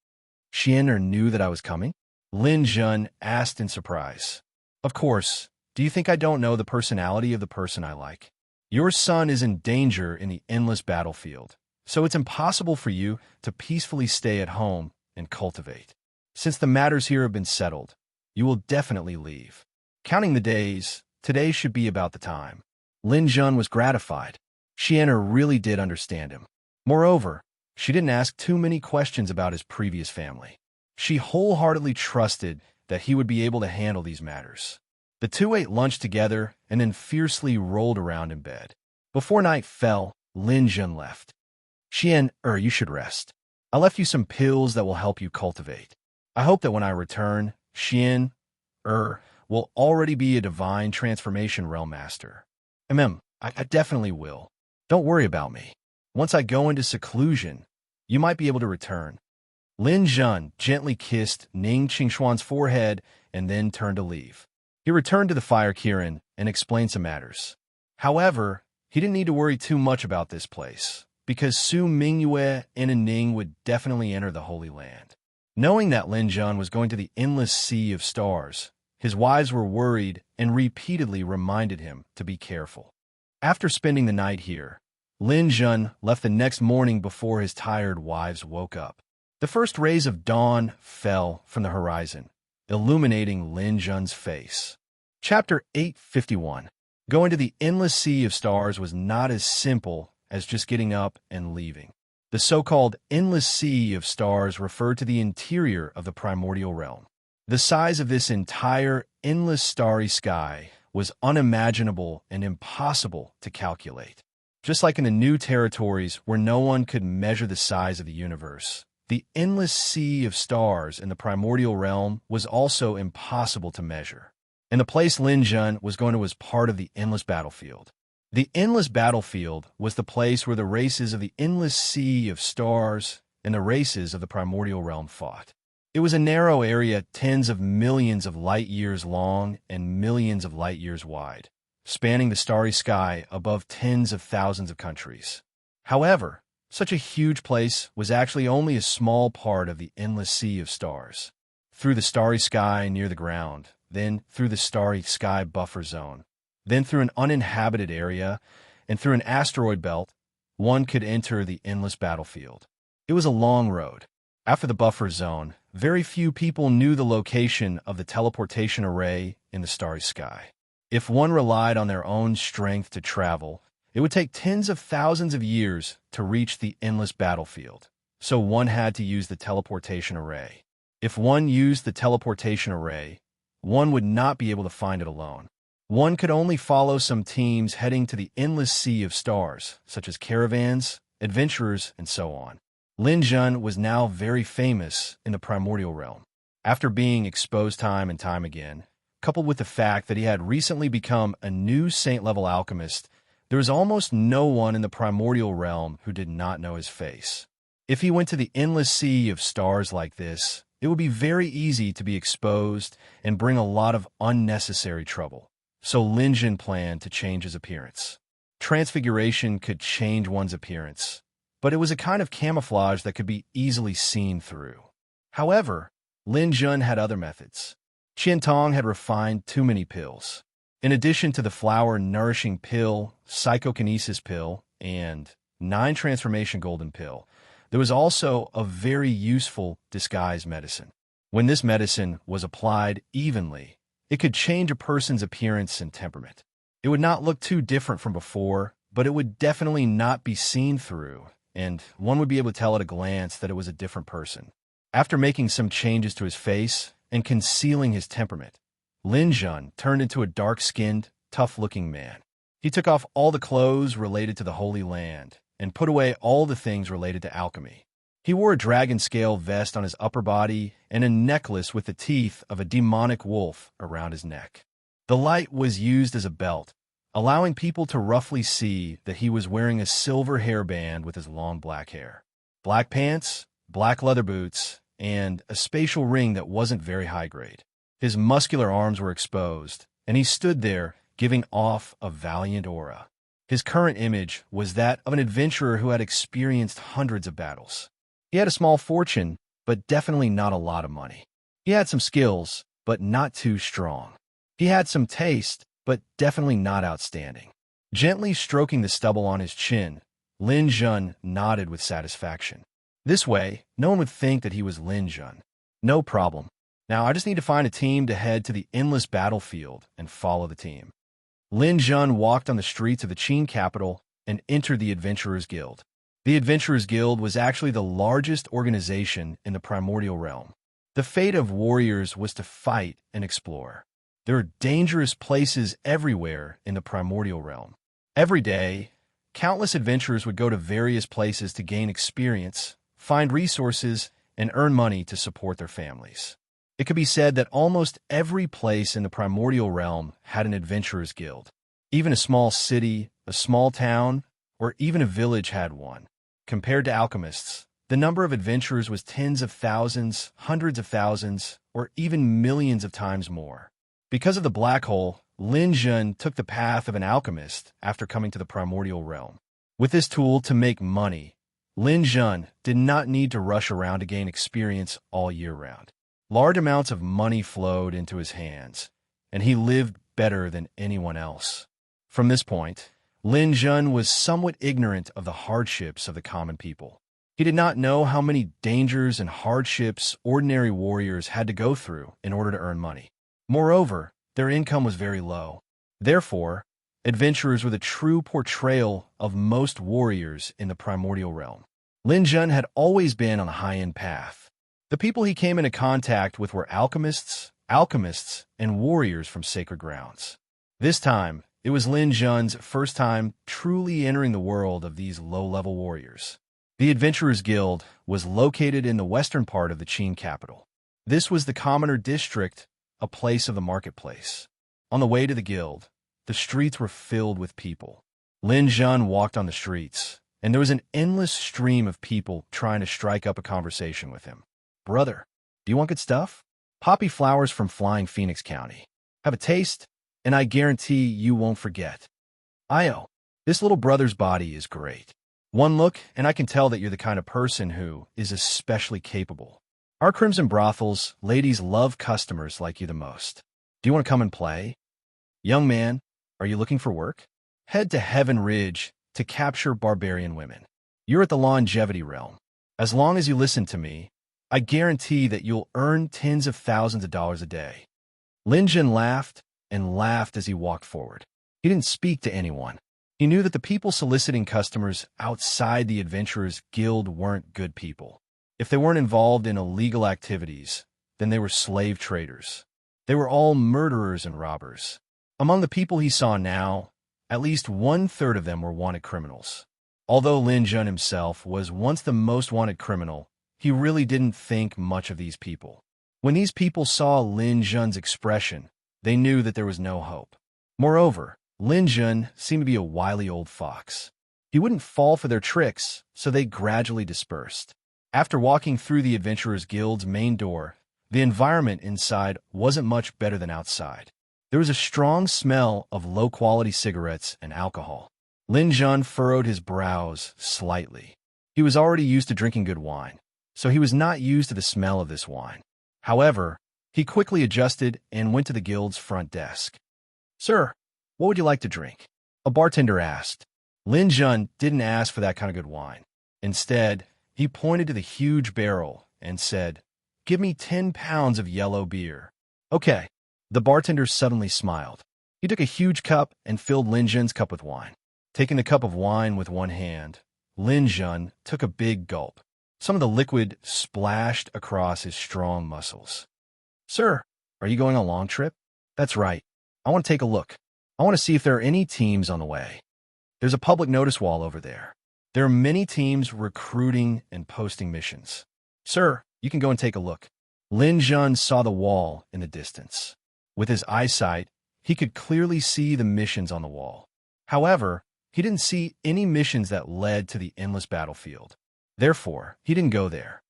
Xian knew that I was coming? Lin Jun asked in surprise. Of course, do you think I don't know the personality of the person I like? Your son is in danger in the endless battlefield, so it's impossible for you to peacefully stay at home and cultivate. Since the matters here have been settled, you will definitely leave. Counting the days, today should be about the time. Lin Jun was gratified. Xian really did understand him. Moreover, she didn't ask too many questions about his previous family. She wholeheartedly trusted that he would be able to handle these matters. The 2 ate lunch together and then fiercely rolled around in bed. Before night fell, Lin Jun left. Xian, you should rest. I left you some pills that will help you cultivate. I hope that when I return, Xian, will already be a divine transformation realm master. I definitely will. Don't worry about me. Once I go into seclusion, you might be able to return. Lin Jun gently kissed Ning Qingshuan's forehead and then turned to leave. He returned to the Fire Kirin and explained some matters. However, he didn't need to worry too much about this place, because Su Mingyue and Ning would definitely enter the Holy Land. Knowing that Lin Jun was going to the endless sea of stars, his wives were worried and repeatedly reminded him to be careful. After spending the night here, Lin Jun left the next morning before his tired wives woke up. The first rays of dawn fell from the horizon, illuminating Lin Jun's face. Chapter 851. Going to the endless sea of stars was not as simple as just getting up and leaving. The so-called endless sea of stars referred to the interior of the primordial realm. The size of this entire endless starry sky was unimaginable and impossible to calculate. Just like in the new territories where no one could measure the size of the universe, the endless sea of stars in the primordial realm was also impossible to measure. And the place Lin Jun was going to was part of the endless battlefield. The endless battlefield was the place where the races of the endless sea of stars and the races of the primordial realm fought. It was a narrow area tens of millions of light years long and millions of light years wide, spanning the starry sky above tens of thousands of countries. However, such a huge place was actually only a small part of the endless sea of stars. Through the starry sky near the ground, then through the starry sky buffer zone, then through an uninhabited area, and through an asteroid belt, one could enter the endless battlefield. It was a long road. After the buffer zone, very few people knew the location of the teleportation array in the starry sky. If one relied on their own strength to travel, it would take tens of thousands of years to reach the endless battlefield, so one had to use the teleportation array. If one used the teleportation array, one would not be able to find it alone. One could only follow some teams heading to the endless sea of stars, such as caravans, adventurers, and so on. Lin Jun was now very famous in the primordial realm. After being exposed time and time again, coupled with the fact that he had recently become a new saint-level alchemist, there was almost no one in the primordial realm who did not know his face. If he went to the endless sea of stars like this, it would be very easy to be exposed and bring a lot of unnecessary trouble. So Lin Jun planned to change his appearance. Transfiguration could change one's appearance, but it was a kind of camouflage that could be easily seen through. However, Lin Jun had other methods. Qian Tong had refined too many pills. In addition to the flower-nourishing pill, psychokinesis pill, and 9-transformation golden pill, there was also a very useful disguise medicine. When this medicine was applied evenly, it could change a person's appearance and temperament. It would not look too different from before, but it would definitely not be seen through, and one would be able to tell at a glance that it was a different person. After making some changes to his face and concealing his temperament, Lin Jun turned into a dark-skinned, tough-looking man. He took off all the clothes related to the Holy Land and put away all the things related to alchemy. He wore a dragon scale vest on his upper body and a necklace with the teeth of a demonic wolf around his neck. The light was used as a belt, allowing people to roughly see that he was wearing a silver hairband with his long black hair, black pants, black leather boots, and a spatial ring that wasn't very high grade. His muscular arms were exposed, and he stood there giving off a valiant aura. His current image was that of an adventurer who had experienced hundreds of battles. He had a small fortune, but definitely not a lot of money. He had some skills, but not too strong. He had some taste, but definitely not outstanding. Gently stroking the stubble on his chin, Lin Jun nodded with satisfaction. This way, no one would think that he was Lin Jun. No problem. Now I just need to find a team to head to the endless battlefield and follow the team. Lin Jun walked on the streets of the Qin capital and entered the Adventurers Guild. The Adventurers Guild was actually the largest organization in the primordial realm. The fate of warriors was to fight and explore. There are dangerous places everywhere in the primordial realm. Every day, countless adventurers would go to various places to gain experience, find resources, and earn money to support their families. It could be said that almost every place in the primordial realm had an adventurers guild. Even a small city, a small town, or even a village had one. Compared to alchemists, the number of adventurers was tens of thousands, hundreds of thousands, or even millions of times more. Because of the black hole, Lin Jun took the path of an alchemist after coming to the primordial realm. With this tool to make money, Lin Jun did not need to rush around to gain experience all year round. Large amounts of money flowed into his hands, and he lived better than anyone else. From this point, Lin Jun was somewhat ignorant of the hardships of the common people. He did not know how many dangers and hardships ordinary warriors had to go through in order to earn money. Moreover, their income was very low. Therefore, Adventurers were the true portrayal of most warriors in the primordial realm. Lin Jun had always been on a high-end path. The people he came into contact with were alchemists, and warriors from sacred grounds. This time, it was Lin Jun's first time truly entering the world of these low-level warriors. The Adventurers Guild was located in the western part of the Qin capital. This was the commoner district, a place of the marketplace. On the way to the guild, the streets were filled with people. Lin Jun walked on the streets, and there was an endless stream of people trying to strike up a conversation with him. "Brother, do you want good stuff? Poppy flowers from Flying Phoenix County. Have a taste, and I guarantee you won't forget. Io, this little brother's body is great. One look, and I can tell that you're the kind of person who is especially capable. Our Crimson Brothels, ladies love customers like you the most. Do you want to come and play? Young man, are you looking for work? Head to Heaven Ridge to capture barbarian women. You're at the longevity realm. As long as you listen to me, I guarantee that you'll earn tens of thousands of dollars a day." Lin Jun laughed and laughed as he walked forward. He didn't speak to anyone. He knew that the people soliciting customers outside the Adventurers Guild weren't good people. If they weren't involved in illegal activities, then they were slave traders. They were all murderers and robbers. Among the people he saw now, at least 1/3 of them were wanted criminals. Although Lin Jun himself was once the most wanted criminal, he really didn't think much of these people. When these people saw Lin Jun's expression, they knew that there was no hope. Moreover, Lin Jun seemed to be a wily old fox. He wouldn't fall for their tricks, so they gradually dispersed. After walking through the Adventurers Guild's main door, the environment inside wasn't much better than outside. There was a strong smell of low-quality cigarettes and alcohol. Lin Jun furrowed his brows slightly. He was already used to drinking good wine, so he was not used to the smell of this wine. However, he quickly adjusted and went to the guild's front desk. "Sir, what would you like to drink?" a bartender asked. Lin Jun didn't ask for that kind of good wine. Instead, he pointed to the huge barrel and said, "Give me 10 pounds of yellow beer." "Okay." The bartender suddenly smiled. He took a huge cup and filled Lin Jun's cup with wine. Taking the cup of wine with one hand, Lin Jun took a big gulp. Some of the liquid splashed across his strong muscles. "Sir, are you going on a long trip?" "That's right. I want to take a look. I want to see if there are any teams on the way. There's a public notice wall over there. There are many teams recruiting and posting missions." "Sir, you can go and take a look." Lin Jun saw the wall in the distance. With his eyesight, he could clearly see the missions on the wall. However, he didn't see any missions that led to the endless battlefield. Therefore, he didn't go there.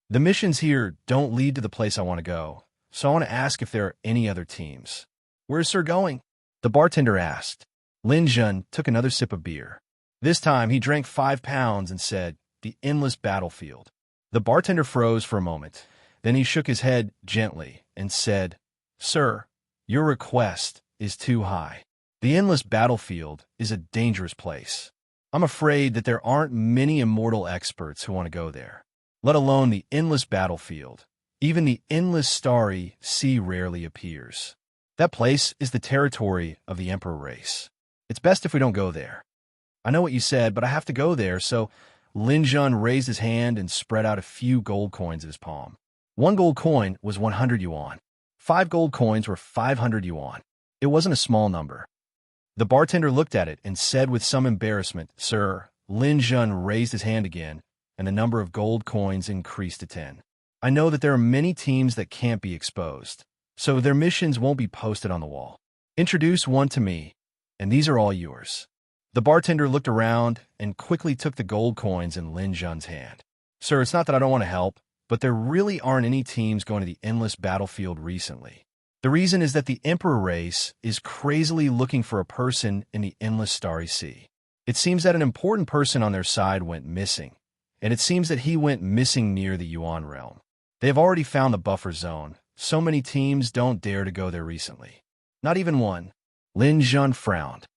"The missions here don't lead to the place I want to go, so I want to ask if there are any other teams." "Where is Sir going?" the bartender asked. Lin Jun took another sip of beer. This time, he drank 5 pounds and said, "The endless battlefield." The bartender froze for a moment. Then he shook his head gently and said, "Sir, your request is too high. The endless battlefield is a dangerous place. I'm afraid that there aren't many immortal experts who want to go there, let alone the endless battlefield. Even the endless starry sea rarely appears. That place is the territory of the Emperor race. It's best if we don't go there." "I know what you said, but I have to go there, so..." Lin Jun raised his hand and spread out a few gold coins in his palm. 1 gold coin was 100 yuan. 5 gold coins were 500 yuan. It wasn't a small number. The bartender looked at it and said with some embarrassment, "Sir." Lin Jun raised his hand again, and the number of gold coins increased to 10. "I know that there are many teams that can't be exposed, so their missions won't be posted on the wall. Introduce one to me, and these are all yours." The bartender looked around and quickly took the gold coins in Lin Jun's hand. "Sir, it's not that I don't want to help, but there really aren't any teams going to the endless battlefield recently. The reason is that the Emperor race is crazily looking for a person in the endless starry sea. It seems that an important person on their side went missing, and it seems that he went missing near the Yuan realm. They have already found the buffer zone. So many teams don't dare to go there recently. Not even one." Lin Jun frowned.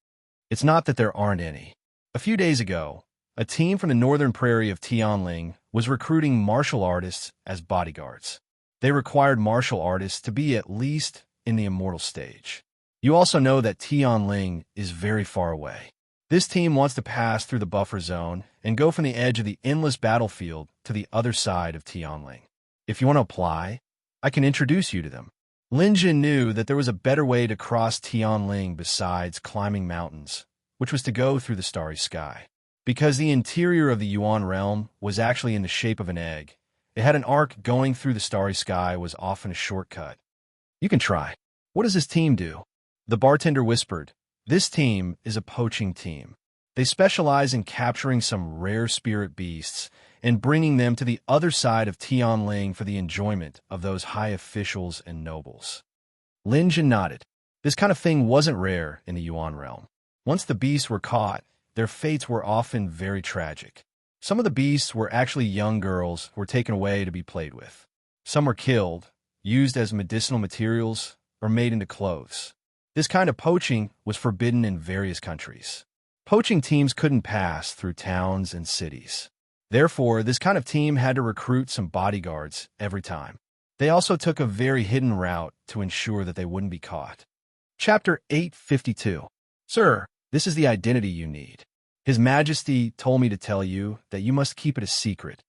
"It's not that there aren't any. A few days ago, a team from the northern prairie of Tianling was recruiting martial artists as bodyguards. They required martial artists to be at least in the immortal stage. You also know that Tianling is very far away. This team wants to pass through the buffer zone and go from the edge of the endless battlefield to the other side of Tianling. If you want to apply, I can introduce you to them. Lin Jin knew that there was a better way to cross Tianling besides climbing mountains, which was to go through the starry sky. Because the interior of the Yuan realm was actually in the shape of an egg, it had an arc going through the starry sky was often a shortcut. You can try. What does this team do? The bartender whispered, this team is a poaching team. They specialize in capturing some rare spirit beasts and bringing them to the other side of Tianling for the enjoyment of those high officials and nobles. Lin Jin nodded. This kind of thing wasn't rare in the Yuan realm. Once the beasts were caught, their fates were often very tragic. Some of the beasts were actually young girls who were taken away to be played with. Some were killed, used as medicinal materials, or made into clothes. This kind of poaching was forbidden in various countries. Poaching teams couldn't pass through towns and cities. Therefore, this kind of team had to recruit some bodyguards every time. They also took a very hidden route to ensure that they wouldn't be caught. Chapter 852. Sir, this is the identity you need. His Majesty told me to tell you that you must keep it a secret.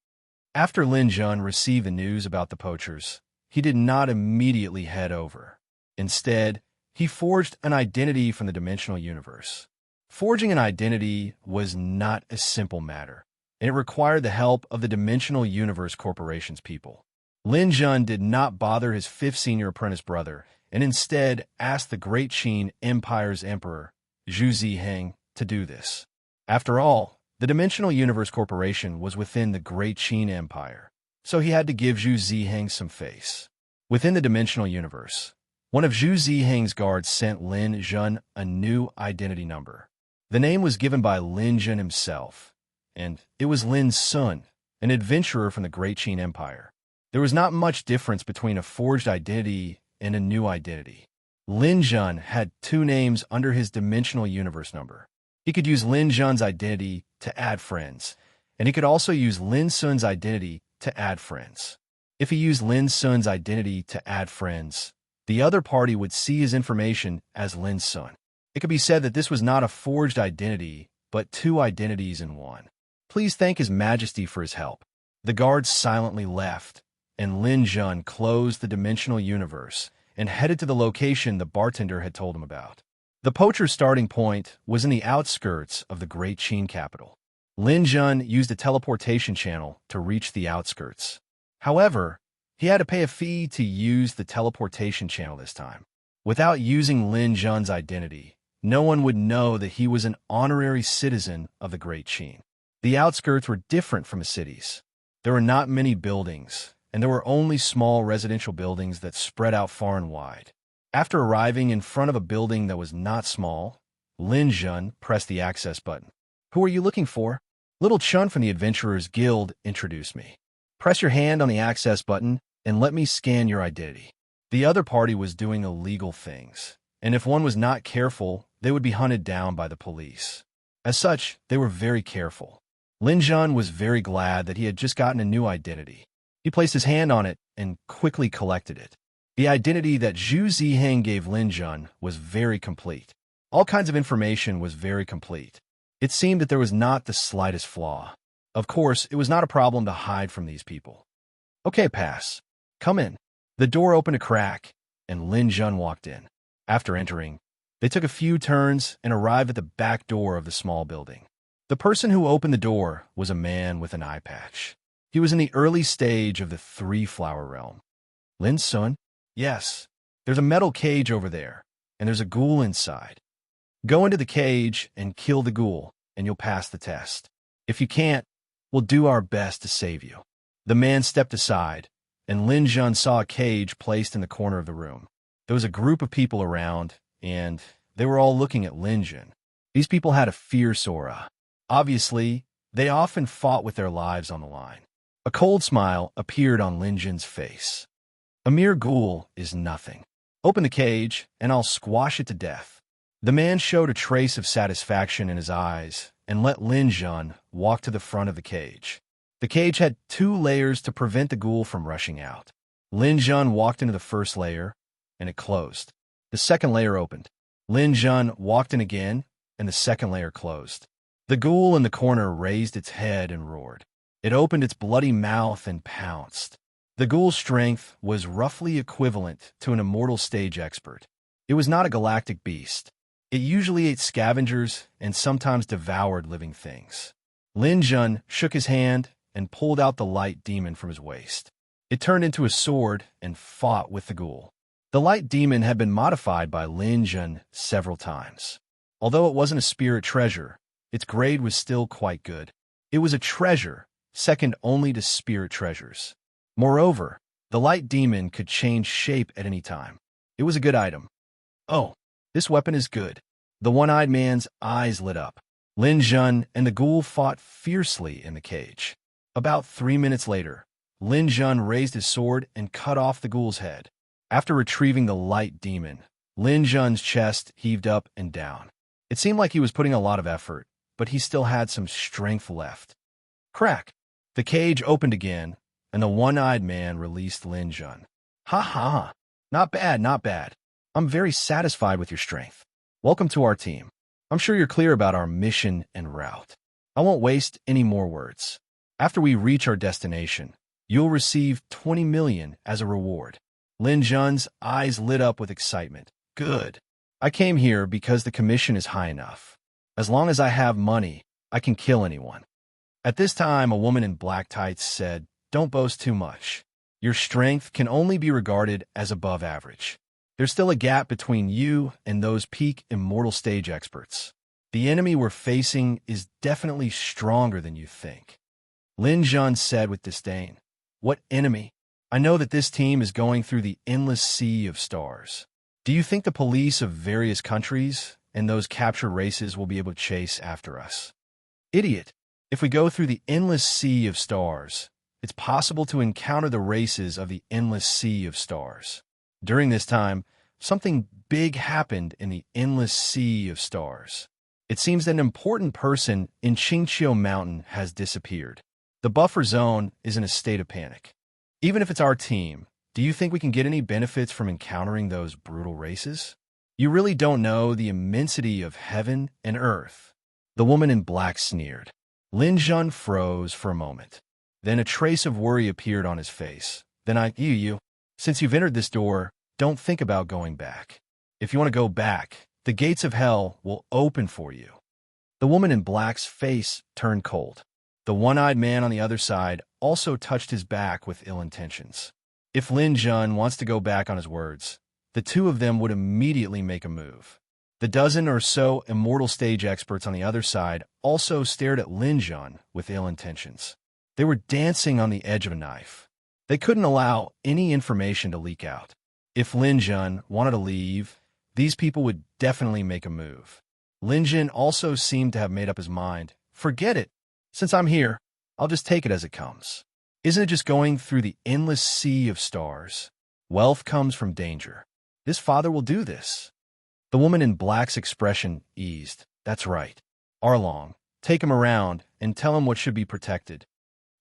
After Lin Jun received the news about the poachers, he did not immediately head over. Instead, he forged an identity from the dimensional universe. Forging an identity was not a simple matter, and it required the help of the Dimensional Universe Corporation's people. Lin Jun did not bother his fifth senior apprentice brother, and instead asked the Great Qin Empire's emperor, Zhu Ziheng, to do this. After all, the Dimensional Universe Corporation was within the Great Qin Empire, so he had to give Zhu Ziheng some face. Within the Dimensional Universe, one of Zhu Ziheng's guards sent Lin Jun a new identity number. The name was given by Lin Jun himself, and it was Lin Sun, an adventurer from the Great Qin Empire. There was not much difference between a forged identity and a new identity. Lin Jun had two names under his Dimensional Universe number. He could use Lin Jun's identity to add friends, and he could also use Lin Sun's identity to add friends. If he used Lin Sun's identity to add friends, the other party would see his information as Lin Sun. It could be said that this was not a forged identity, but two identities in one. Please thank His Majesty for his help. The guards silently left, and Lin Jun closed the dimensional universe and headed to the location the bartender had told him about. The poacher's starting point was in the outskirts of the Great Qin capital. Lin Jun used a teleportation channel to reach the outskirts. However, he had to pay a fee to use the teleportation channel this time. Without using Lin Jun's identity, no one would know that he was an honorary citizen of the Great Qin. The outskirts were different from the cities. There were not many buildings, and there were only small residential buildings that spread out far and wide. After arriving in front of a building that was not small, Lin Jun pressed the access button. "Who are you looking for?" "Little Chun from the Adventurers Guild introduced me." "Press your hand on the access button and let me scan your identity." The other party was doing illegal things, and if one was not careful, they would be hunted down by the police. As such, they were very careful. Lin Jun was very glad that he had just gotten a new identity. He placed his hand on it and quickly collected it. The identity that Zhu Ziheng gave Lin Jun was very complete. All kinds of information was very complete. It seemed that there was not the slightest flaw. Of course, it was not a problem to hide from these people. "Okay, pass. Come in." The door opened a crack, and Lin Jun walked in. After entering, they took a few turns and arrived at the back door of the small building. The person who opened the door was a man with an eye patch. He was in the early stage of the three-flower realm. "Lin Sun?" "Yes. There's a metal cage over there, and there's a ghoul inside. Go into the cage and kill the ghoul, and you'll pass the test. If you can't, we'll do our best to save you." The man stepped aside, and Lin Jun saw a cage placed in the corner of the room. There was a group of people around, and they were all looking at Lin Jun. These people had a fierce aura. Obviously, they often fought with their lives on the line. A cold smile appeared on Lin Jun's face. "A mere ghoul is nothing. Open the cage, and I'll squash it to death." The man showed a trace of satisfaction in his eyes and let Lin Jun walk to the front of the cage. The cage had 2 layers to prevent the ghoul from rushing out. Lin Jun walked into the first layer, and it closed. The second layer opened. Lin Jun walked in again, and the second layer closed. The ghoul in the corner raised its head and roared. It opened its bloody mouth and pounced. The ghoul's strength was roughly equivalent to an immortal stage expert. It was not a galactic beast. It usually ate scavengers and sometimes devoured living things. Lin Jun shook his hand and pulled out the light demon from his waist. It turned into a sword and fought with the ghoul. The light demon had been modified by Lin Jun several times. Although it wasn't a spirit treasure, its grade was still quite good. It was a treasure, second only to spirit treasures. Moreover, the light demon could change shape at any time. It was a good item. Oh, this weapon is good. The one-eyed man's eyes lit up. Lin Jun and the ghoul fought fiercely in the cage. About 3 minutes later, Lin Jun raised his sword and cut off the ghoul's head. After retrieving the light demon, Lin Jun's chest heaved up and down. It seemed like he was putting a lot of effort, but he still had some strength left. Crack! The cage opened again, and the one-eyed man released Lin Jun. Ha ha! Not bad, not bad. I'm very satisfied with your strength. Welcome to our team. I'm sure you're clear about our mission and route. I won't waste any more words. After we reach our destination, you'll receive 20 million as a reward. Lin Jun's eyes lit up with excitement. Good. I came here because the commission is high enough. As long as I have money, I can kill anyone. At this time, a woman in black tights said, "Don't boast too much. Your strength can only be regarded as above average. There's still a gap between you and those peak immortal stage experts. The enemy we're facing is definitely stronger than you think." Lin Jun said with disdain, "What enemy? I know that this team is going through the endless sea of stars. Do you think the police of various countries and those captured races will be able to chase after us? Idiot! If we go through the endless sea of stars, it's possible to encounter the races of the endless sea of stars. During this time, something big happened in the endless sea of stars. It seems that an important person in Qingqiu Mountain has disappeared. The buffer zone is in a state of panic. Even if it's our team, do you think we can get any benefits from encountering those brutal races? You really don't know the immensity of heaven and earth." The woman in black sneered. Lin Jun froze for a moment. Then a trace of worry appeared on his face. "Then since you've entered this door, don't think about going back. If you want to go back, the gates of hell will open for you." The woman in black's face turned cold. The one-eyed man on the other side also touched his back with ill intentions. If Lin Jun wants to go back on his words, the two of them would immediately make a move. The dozen or so immortal stage experts on the other side also stared at Lin Jun with ill intentions. They were dancing on the edge of a knife. They couldn't allow any information to leak out. If Lin Jun wanted to leave, these people would definitely make a move. Lin Jun also seemed to have made up his mind. "Forget it. Since I'm here, I'll just take it as it comes. Isn't it just going through the endless sea of stars? Wealth comes from danger. This father will do this." The woman in black's expression eased. "That's right. Arlong, take him around and tell him what should be protected.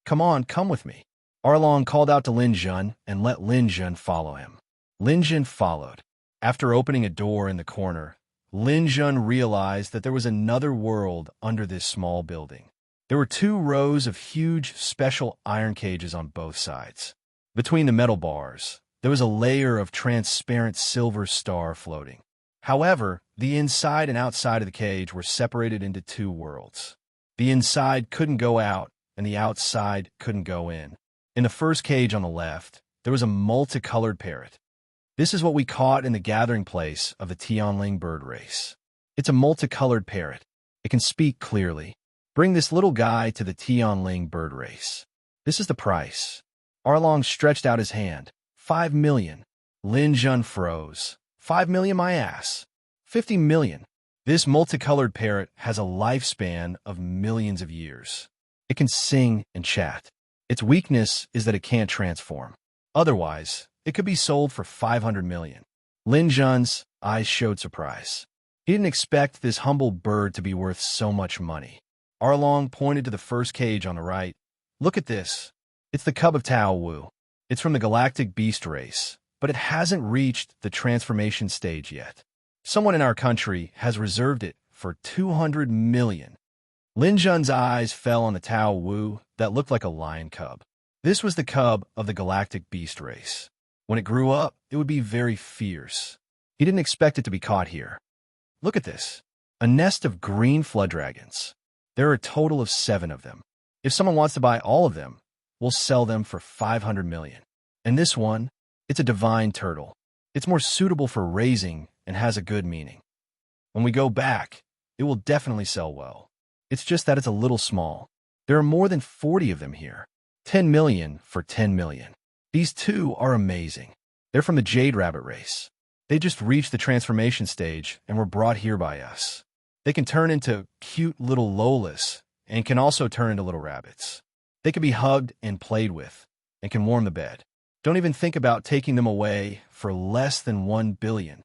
Come on, come with me." Arlong called out to Lin Jun and let Lin Jun follow him. Lin Jun followed. After opening a door in the corner, Lin Jun realized that there was another world under this small building. There were 2 rows of huge special iron cages on both sides. Between the metal bars, there was a layer of transparent silver star floating. However, the inside and outside of the cage were separated into 2 worlds. The inside couldn't go out, and the outside couldn't go in. In the first cage on the left, there was a multicolored parrot. This is what we caught in the gathering place of the Tianling bird race. It's a multicolored parrot. It can speak clearly. Bring this little guy to the Tianling bird race. This is the price. Arlong stretched out his hand. 5 million. Lin Jun froze. 5 million my ass. 50 million. This multicolored parrot has a lifespan of millions of years. It can sing and chat. Its weakness is that it can't transform. Otherwise, it could be sold for 500 million. Lin Jun's eyes showed surprise. He didn't expect this humble bird to be worth so much money. Arlong pointed to the first cage on the right. "Look at this. It's the cub of Tao Wu. It's from the galactic beast race, but it hasn't reached the transformation stage yet. Someone in our country has reserved it for 200 million. Lin Jun's eyes fell on the Tao Wu that looked like a lion cub. This was the cub of the galactic beast race. When it grew up, it would be very fierce. He didn't expect it to be caught here. Look at this. A nest of green flood dragons. There are a total of 7 of them. If someone wants to buy all of them, we'll sell them for 500 million. And this one, it's a divine turtle. It's more suitable for raising and has a good meaning. When we go back, it will definitely sell well. It's just that it's a little small. There are more than 40 of them here. 10 million for 10 million. These 2 are amazing. They're from the Jade Rabbit race. They just reached the transformation stage and were brought here by us. They can turn into cute little Lolas and can also turn into little rabbits. They can be hugged and played with and can warm the bed. Don't even think about taking them away for less than 1 billion.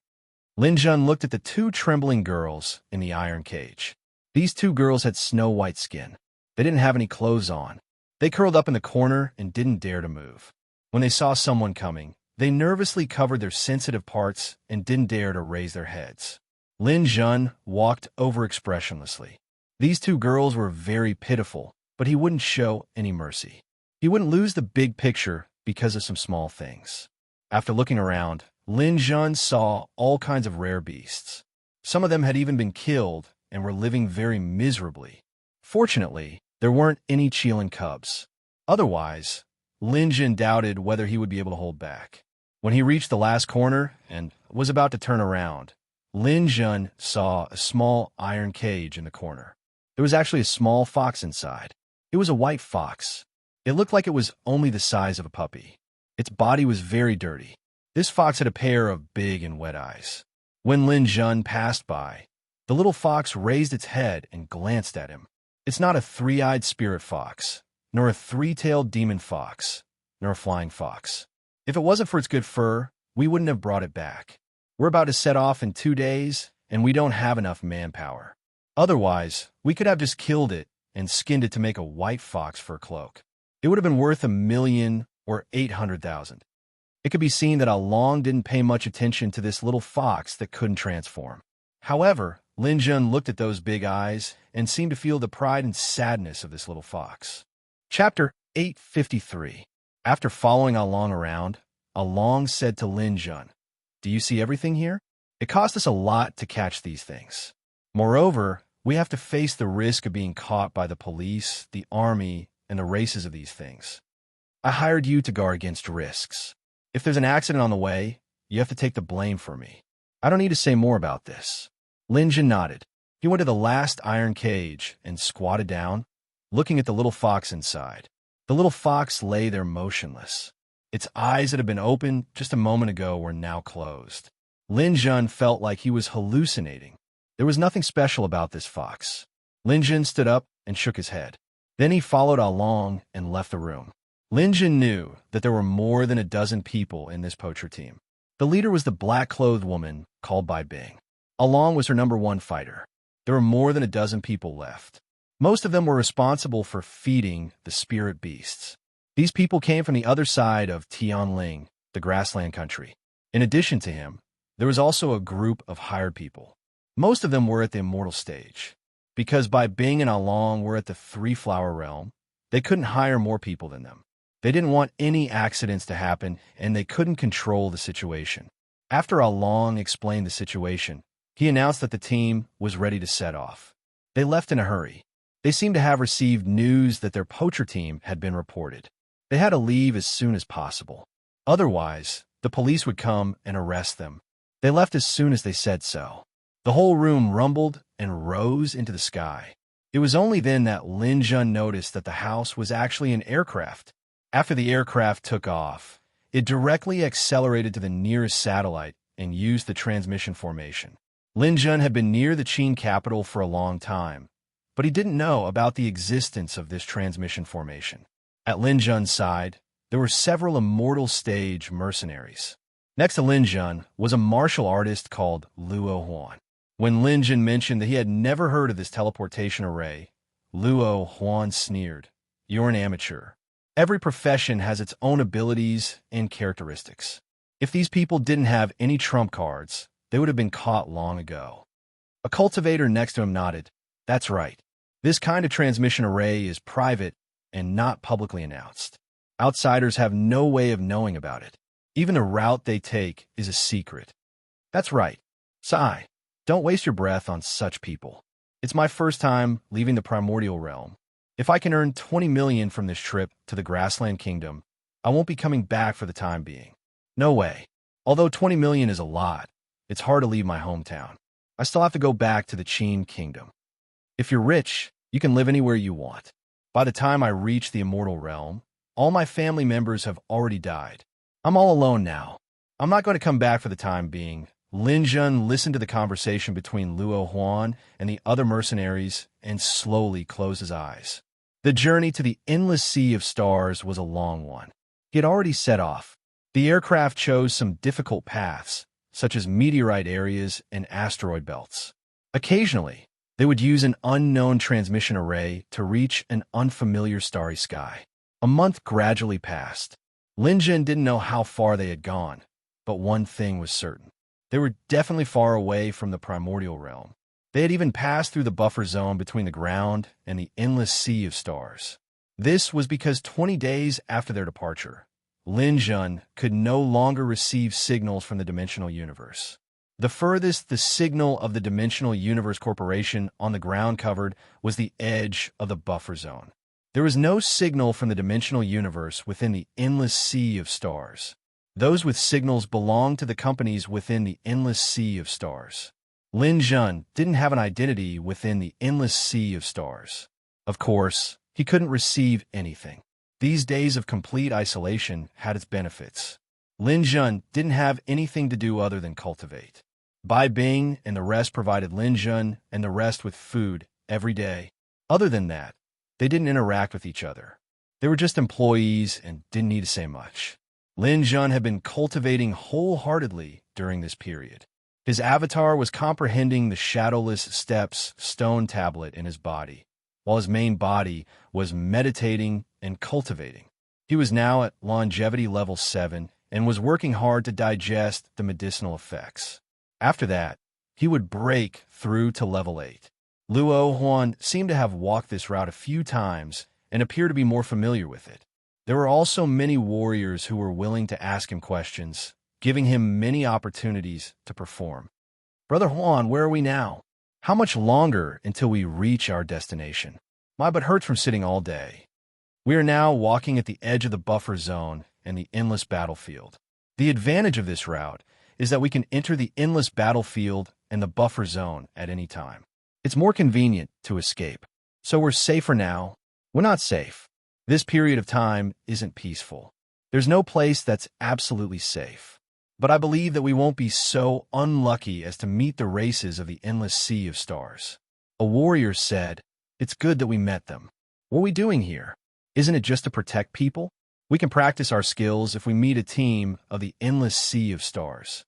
Lin Jun looked at the 2 trembling girls in the iron cage. These 2 girls had snow-white skin. They didn't have any clothes on. They curled up in the corner and didn't dare to move. When they saw someone coming, they nervously covered their sensitive parts and didn't dare to raise their heads. Lin Jun walked over expressionlessly. These 2 girls were very pitiful, but he wouldn't show any mercy. He wouldn't lose the big picture because of some small things. After looking around, Lin Jun saw all kinds of rare beasts. Some of them had even been killed and were living very miserably. Fortunately, there weren't any Qilin cubs. Otherwise, Lin Jun doubted whether he would be able to hold back. When he reached the last corner and was about to turn around, Lin Jun saw a small iron cage in the corner. There was actually a small fox inside. It was a white fox. It looked like it was only the size of a puppy. Its body was very dirty. This fox had a pair of big and wet eyes. When Lin Jun passed by, the little fox raised its head and glanced at him. It's not a 3-eyed spirit fox, nor a 3-tailed demon fox, nor a flying fox. If it wasn't for its good fur, we wouldn't have brought it back. We're about to set off in 2 days, and we don't have enough manpower. Otherwise, we could have just killed it and skinned it to make a white fox fur cloak. It would have been worth 1 million or 800,000. It could be seen that Long didn't pay much attention to this little fox that couldn't transform. However, Lin Jun looked at those big eyes and seemed to feel the pride and sadness of this little fox. Chapter 853. After following Long around, Long said to Lin Jun, "Do you see everything here? It cost us a lot to catch these things. Moreover, we have to face the risk of being caught by the police, the army, and the races of these things. I hired you to guard against risks. If there's an accident on the way, you have to take the blame for me. I don't need to say more about this." Lin Jun nodded. He went to the last iron cage and squatted down, looking at the little fox inside. The little fox lay there motionless. Its eyes that had been open just a moment ago were now closed. Lin Jun felt like he was hallucinating. There was nothing special about this fox. Lin Jun stood up and shook his head. Then he followed Long and left the room. Lin Jun knew that there were more than a dozen people in this poacher team. The leader was the black-clothed woman called by Bing. Long was her #1 fighter. There were more than a dozen people left. Most of them were responsible for feeding the spirit beasts. These people came from the other side of Tianling, the grassland country. In addition to him, there was also a group of hired people. Most of them were at the immortal stage. Because Bai Bing and Long were at the 3-flower realm, they couldn't hire more people than them. They didn't want any accidents to happen, and they couldn't control the situation. After Long explained the situation, he announced that the team was ready to set off. They left in a hurry. They seemed to have received news that their poacher team had been reported. They had to leave as soon as possible. Otherwise, the police would come and arrest them. They left as soon as they said so. The whole room rumbled and rose into the sky. It was only then that Lin Jun noticed that the house was actually an aircraft. After the aircraft took off, it directly accelerated to the nearest satellite and used the transmission formation. Lin Jun had been near the Qin capital for a long time, but he didn't know about the existence of this transmission formation. At Lin Jun's side, there were several immortal stage mercenaries. Next to Lin Jun was a martial artist called Luo Huan. When Lin Jun mentioned that he had never heard of this teleportation array, Luo Huan sneered, "You're an amateur. Every profession has its own abilities and characteristics. If these people didn't have any trump cards, they would have been caught long ago. A cultivator next to him nodded. That's right. This kind of transmission array is private and not publicly announced. Outsiders have no way of knowing about it. Even the route they take is a secret. That's right. Sigh. Don't waste your breath on such people. It's my first time leaving the primordial realm. If I can earn 20 million from this trip to the Grassland Kingdom, I won't be coming back for the time being. No way. Although 20 million is a lot, it's hard to leave my hometown. I still have to go back to the Qin Kingdom. If you're rich, you can live anywhere you want. By the time I reach the immortal realm, all my family members have already died. I'm all alone now. I'm not going to come back for the time being. Lin Jun listened to the conversation between Luo Huan and the other mercenaries and slowly closed his eyes. The journey to the endless sea of stars was a long one. He had already set off. The aircraft chose some difficult paths, such as meteorite areas and asteroid belts. Occasionally, they would use an unknown transmission array to reach an unfamiliar starry sky. A month gradually passed. Lin Jun didn't know how far they had gone, but one thing was certain. They were definitely far away from the primordial realm. They had even passed through the buffer zone between the ground and the endless sea of stars. This was because 20 days after their departure, Lin Jun could no longer receive signals from the dimensional universe. The furthest the signal of the Dimensional Universe Corporation on the ground covered was the edge of the buffer zone. There was no signal from the dimensional universe within the endless sea of stars. Those with signals belonged to the companies within the endless sea of stars. Lin Jun didn't have an identity within the endless sea of stars. Of course, he couldn't receive anything. These days of complete isolation had its benefits. Lin Jun didn't have anything to do other than cultivate. Bai Bing and the rest provided Lin Jun and the rest with food every day. Other than that, they didn't interact with each other. They were just employees and didn't need to say much. Lin Jun had been cultivating wholeheartedly during this period. His avatar was comprehending the shadowless steps stone tablet in his body, while his main body was meditating and cultivating. He was now at longevity level 7 and was working hard to digest the medicinal effects. After that, he would break through to level 8. Luo Huan seemed to have walked this route a few times and appeared to be more familiar with it. There were also many warriors who were willing to ask him questions, giving him many opportunities to perform. Brother Huan, where are we now? How much longer until we reach our destination? My butt hurts from sitting all day. We are now walking at the edge of the buffer zone and the endless battlefield. The advantage of this route is that we can enter the endless battlefield and the buffer zone at any time. It's more convenient to escape. So we're safer now. We're not safe. This period of time isn't peaceful. There's no place that's absolutely safe. But I believe that we won't be so unlucky as to meet the races of the endless sea of stars. A warrior said, "It's good that we met them. What are we doing here? Isn't it just to protect people? We can practice our skills if we meet a team of the endless sea of stars."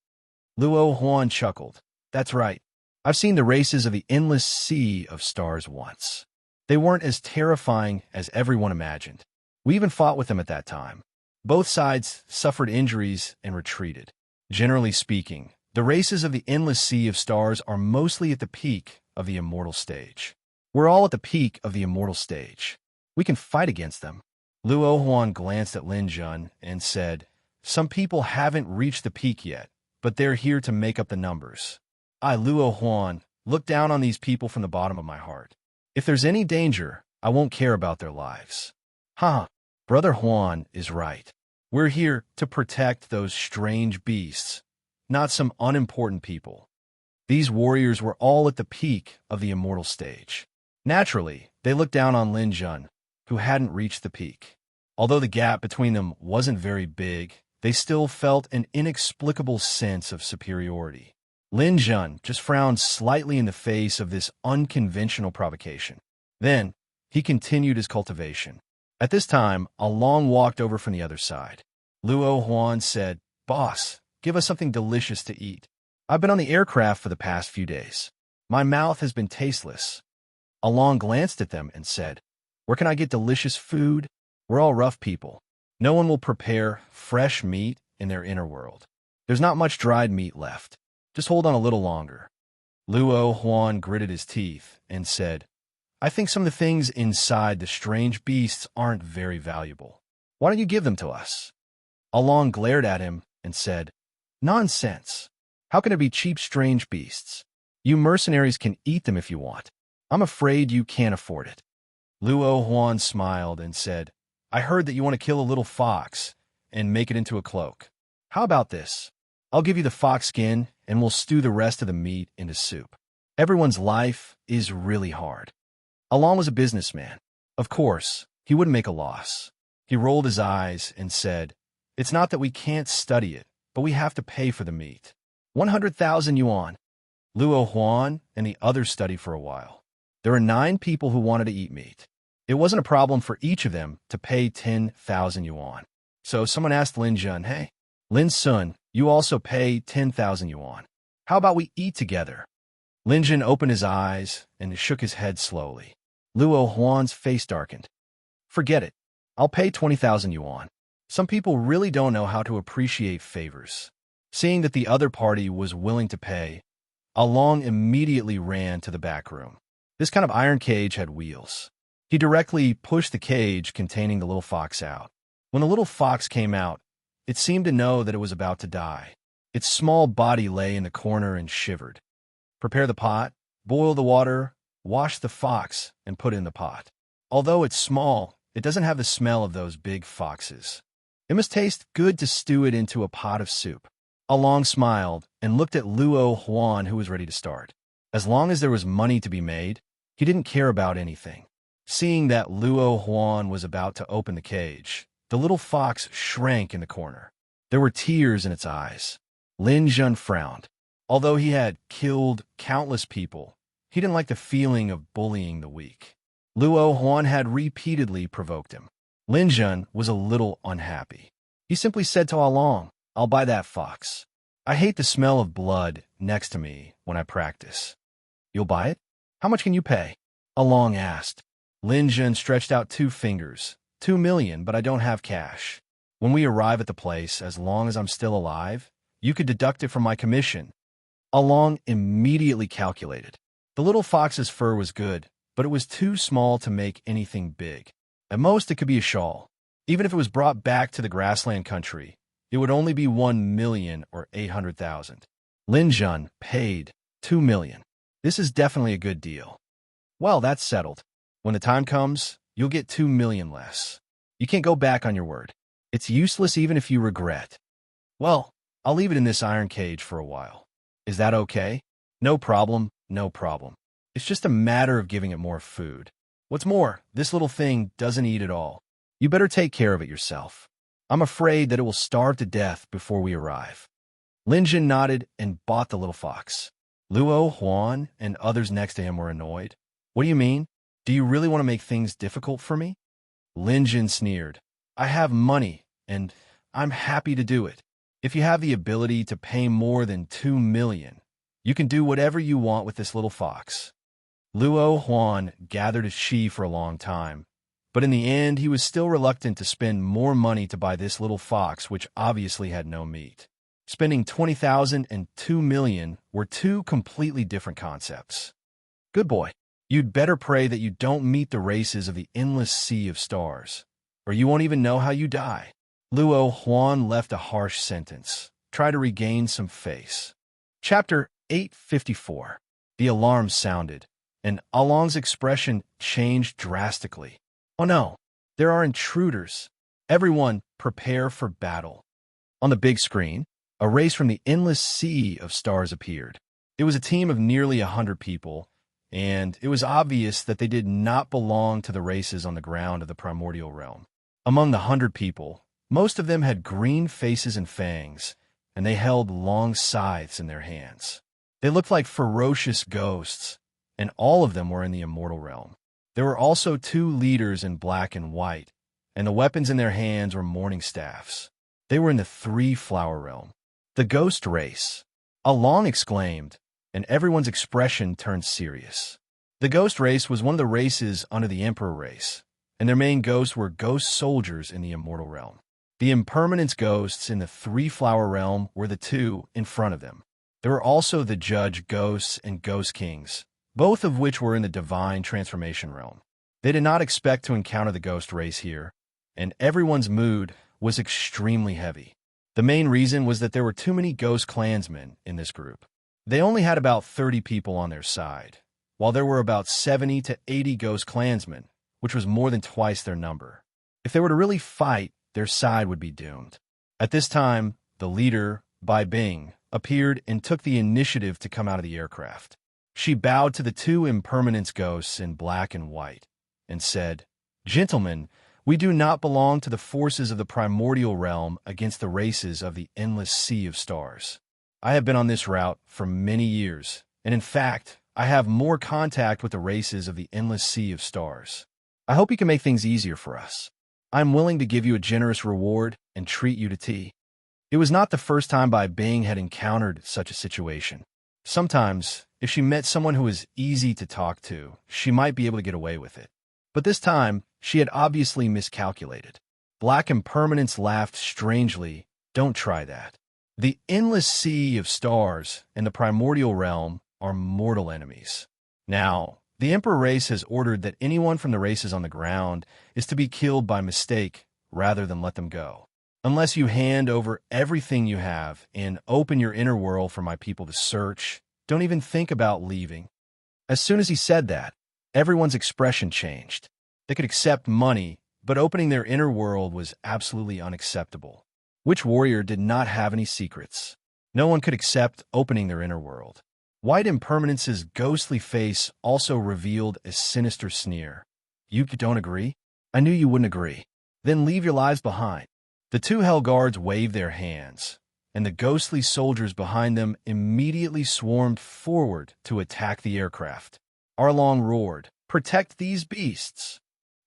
Luo Huan chuckled. That's right. I've seen the races of the endless sea of stars once. They weren't as terrifying as everyone imagined. We even fought with them at that time. Both sides suffered injuries and retreated. Generally speaking, the races of the endless sea of stars are mostly at the peak of the immortal stage. We're all at the peak of the immortal stage. We can fight against them. Luo Huan glanced at Lin Jun and said, "Some people haven't reached the peak yet, but they're here to make up the numbers. I, Luo Huan, look down on these people from the bottom of my heart. If there's any danger, I won't care about their lives." Brother Huan is right. We're here to protect those strange beasts, not some unimportant people. These warriors were all at the peak of the immortal stage. Naturally, they looked down on Lin Jun, who hadn't reached the peak. Although the gap between them wasn't very big, they still felt an inexplicable sense of superiority. Lin Jun just frowned slightly in the face of this unconventional provocation. Then, he continued his cultivation. At this time, A Long walked over from the other side. Luo Huan said, "Boss, give us something delicious to eat. I've been on the aircraft for the past few days. My mouth has been tasteless." A Long glanced at them and said, "Where can I get delicious food? We're all rough people. No one will prepare fresh meat in their inner world. There's not much dried meat left. Just hold on a little longer. Luo Huan gritted his teeth and said, I think some of the things inside the strange beasts aren't very valuable. Why don't you give them to us? Along glared at him and said, Nonsense. How can it be cheap strange beasts? You mercenaries can eat them if you want. I'm afraid you can't afford it. Luo Huan smiled and said, I heard that you want to kill a little fox and make it into a cloak. How about this? I'll give you the fox skin and we'll stew the rest of the meat into soup. Everyone's life is really hard. Along was a businessman. Of course, he wouldn't make a loss. He rolled his eyes and said, It's not that we can't study it, but we have to pay for the meat. 100,000 yuan. Luo Huan and the others studied for a while. There were 9 people who wanted to eat meat. It wasn't a problem for each of them to pay 10,000 yuan. So someone asked Lin Jun, Hey, Lin Sun, you also pay 10,000 yuan. How about we eat together? Lin Jun opened his eyes and shook his head slowly. Luo Huan's face darkened. Forget it. I'll pay 20,000 yuan. Some people really don't know how to appreciate favors. Seeing that the other party was willing to pay, Along immediately ran to the back room. This kind of iron cage had wheels. He directly pushed the cage containing the little fox out. When the little fox came out, it seemed to know that it was about to die. Its small body lay in the corner and shivered. Prepare the pot, boil the water, wash the fox, and put it in the pot. Although it's small, it doesn't have the smell of those big foxes. It must taste good to stew it into a pot of soup. Along smiled and looked at Luo Huan, who was ready to start. As long as there was money to be made, he didn't care about anything. Seeing that Luo Huan was about to open the cage, the little fox shrank in the corner. There were tears in its eyes. Lin Jun frowned. Although he had killed countless people, he didn't like the feeling of bullying the weak. Luo Huan had repeatedly provoked him. Lin Jun was a little unhappy. He simply said to Along, I'll buy that fox. I hate the smell of blood next to me when I practice. You'll buy it? How much can you pay? Along asked. Lin Jun stretched out 2 fingers. 2 million, but I don't have cash. When we arrive at the place, as long as I'm still alive, you could deduct it from my commission. Along immediately calculated. The little fox's fur was good, but it was too small to make anything big. At most, it could be a shawl. Even if it was brought back to the grassland country, it would only be 1 million or 800,000. Lin Jun paid 2 million. This is definitely a good deal. Well, that's settled. When the time comes, you'll get 2 million less. You can't go back on your word. It's useless even if you regret. Well, I'll leave it in this iron cage for a while. Is that okay? No problem, no problem. It's just a matter of giving it more food. What's more, this little thing doesn't eat at all. You better take care of it yourself. I'm afraid that it will starve to death before we arrive. Lin Jun nodded and bought the little fox. Luo Huan and others next to him were annoyed. What do you mean? Do you really want to make things difficult for me? Lin Jun sneered. I have money, and I'm happy to do it. If you have the ability to pay more than 2 million, you can do whatever you want with this little fox. Luo Huan gathered his chi for a long time, but in the end he was still reluctant to spend more money to buy this little fox, which obviously had no meat. Spending 20,000 and 2 million were 2 completely different concepts. Good boy. You'd better pray that you don't meet the races of the endless sea of stars, or you won't even know how you die. Luo Huan left a harsh sentence. Try to regain some face. Chapter 854. The alarm sounded, and Along's expression changed drastically. Oh no, there are intruders. Everyone, prepare for battle. On the big screen, a race from the endless sea of stars appeared. It was a team of nearly 100 people, and it was obvious that they did not belong to the races on the ground of the primordial realm. Among the 100 people, most of them had green faces and fangs, and they held long scythes in their hands. They looked like ferocious ghosts, and all of them were in the immortal realm. There were also 2 leaders in black and white, and the weapons in their hands were morning staffs. They were in the 3-flower realm. The ghost race! Along exclaimed, and everyone's expression turned serious. The ghost race was one of the races under the emperor race, and their main ghosts were ghost soldiers in the immortal realm. The impermanence ghosts in the 3-flower realm were the 2 in front of them. There were also the judge ghosts and ghost kings, both of which were in the divine transformation realm. They did not expect to encounter the ghost race here, and everyone's mood was extremely heavy. The main reason was that there were too many ghost clansmen in this group. They only had about 30 people on their side, while there were about 70 to 80 ghost clansmen, which was more than twice their number. If they were to really fight, their side would be doomed. At this time, the leader, Bai Bing, appeared and took the initiative to come out of the aircraft. She bowed to the two impermanence ghosts in black and white and said, "Gentlemen, we do not belong to the forces of the primordial realm against the races of the endless sea of stars. I have been on this route for many years, and in fact, I have more contact with the races of the endless sea of stars. I hope you can make things easier for us. I am willing to give you a generous reward and treat you to tea." It was not the first time Bai Bing had encountered such a situation. Sometimes, if she met someone who was easy to talk to, she might be able to get away with it. But this time, she had obviously miscalculated. Black Impermanence laughed strangely. "Don't try that. The endless sea of stars and the primordial realm are mortal enemies. Now, the Emperor race has ordered that anyone from the races on the ground is to be killed by mistake rather than let them go. Unless you hand over everything you have and open your inner world for my people to search, don't even think about leaving." As soon as he said that, everyone's expression changed. They could accept money, but opening their inner world was absolutely unacceptable. Which warrior did not have any secrets? No one could accept opening their inner world. White Impermanence's ghostly face also revealed a sinister sneer. "You don't agree? I knew you wouldn't agree. Then leave your lives behind." The two Hell Guards waved their hands, and the ghostly soldiers behind them immediately swarmed forward to attack the aircraft. Arlong roared, "Protect these beasts!"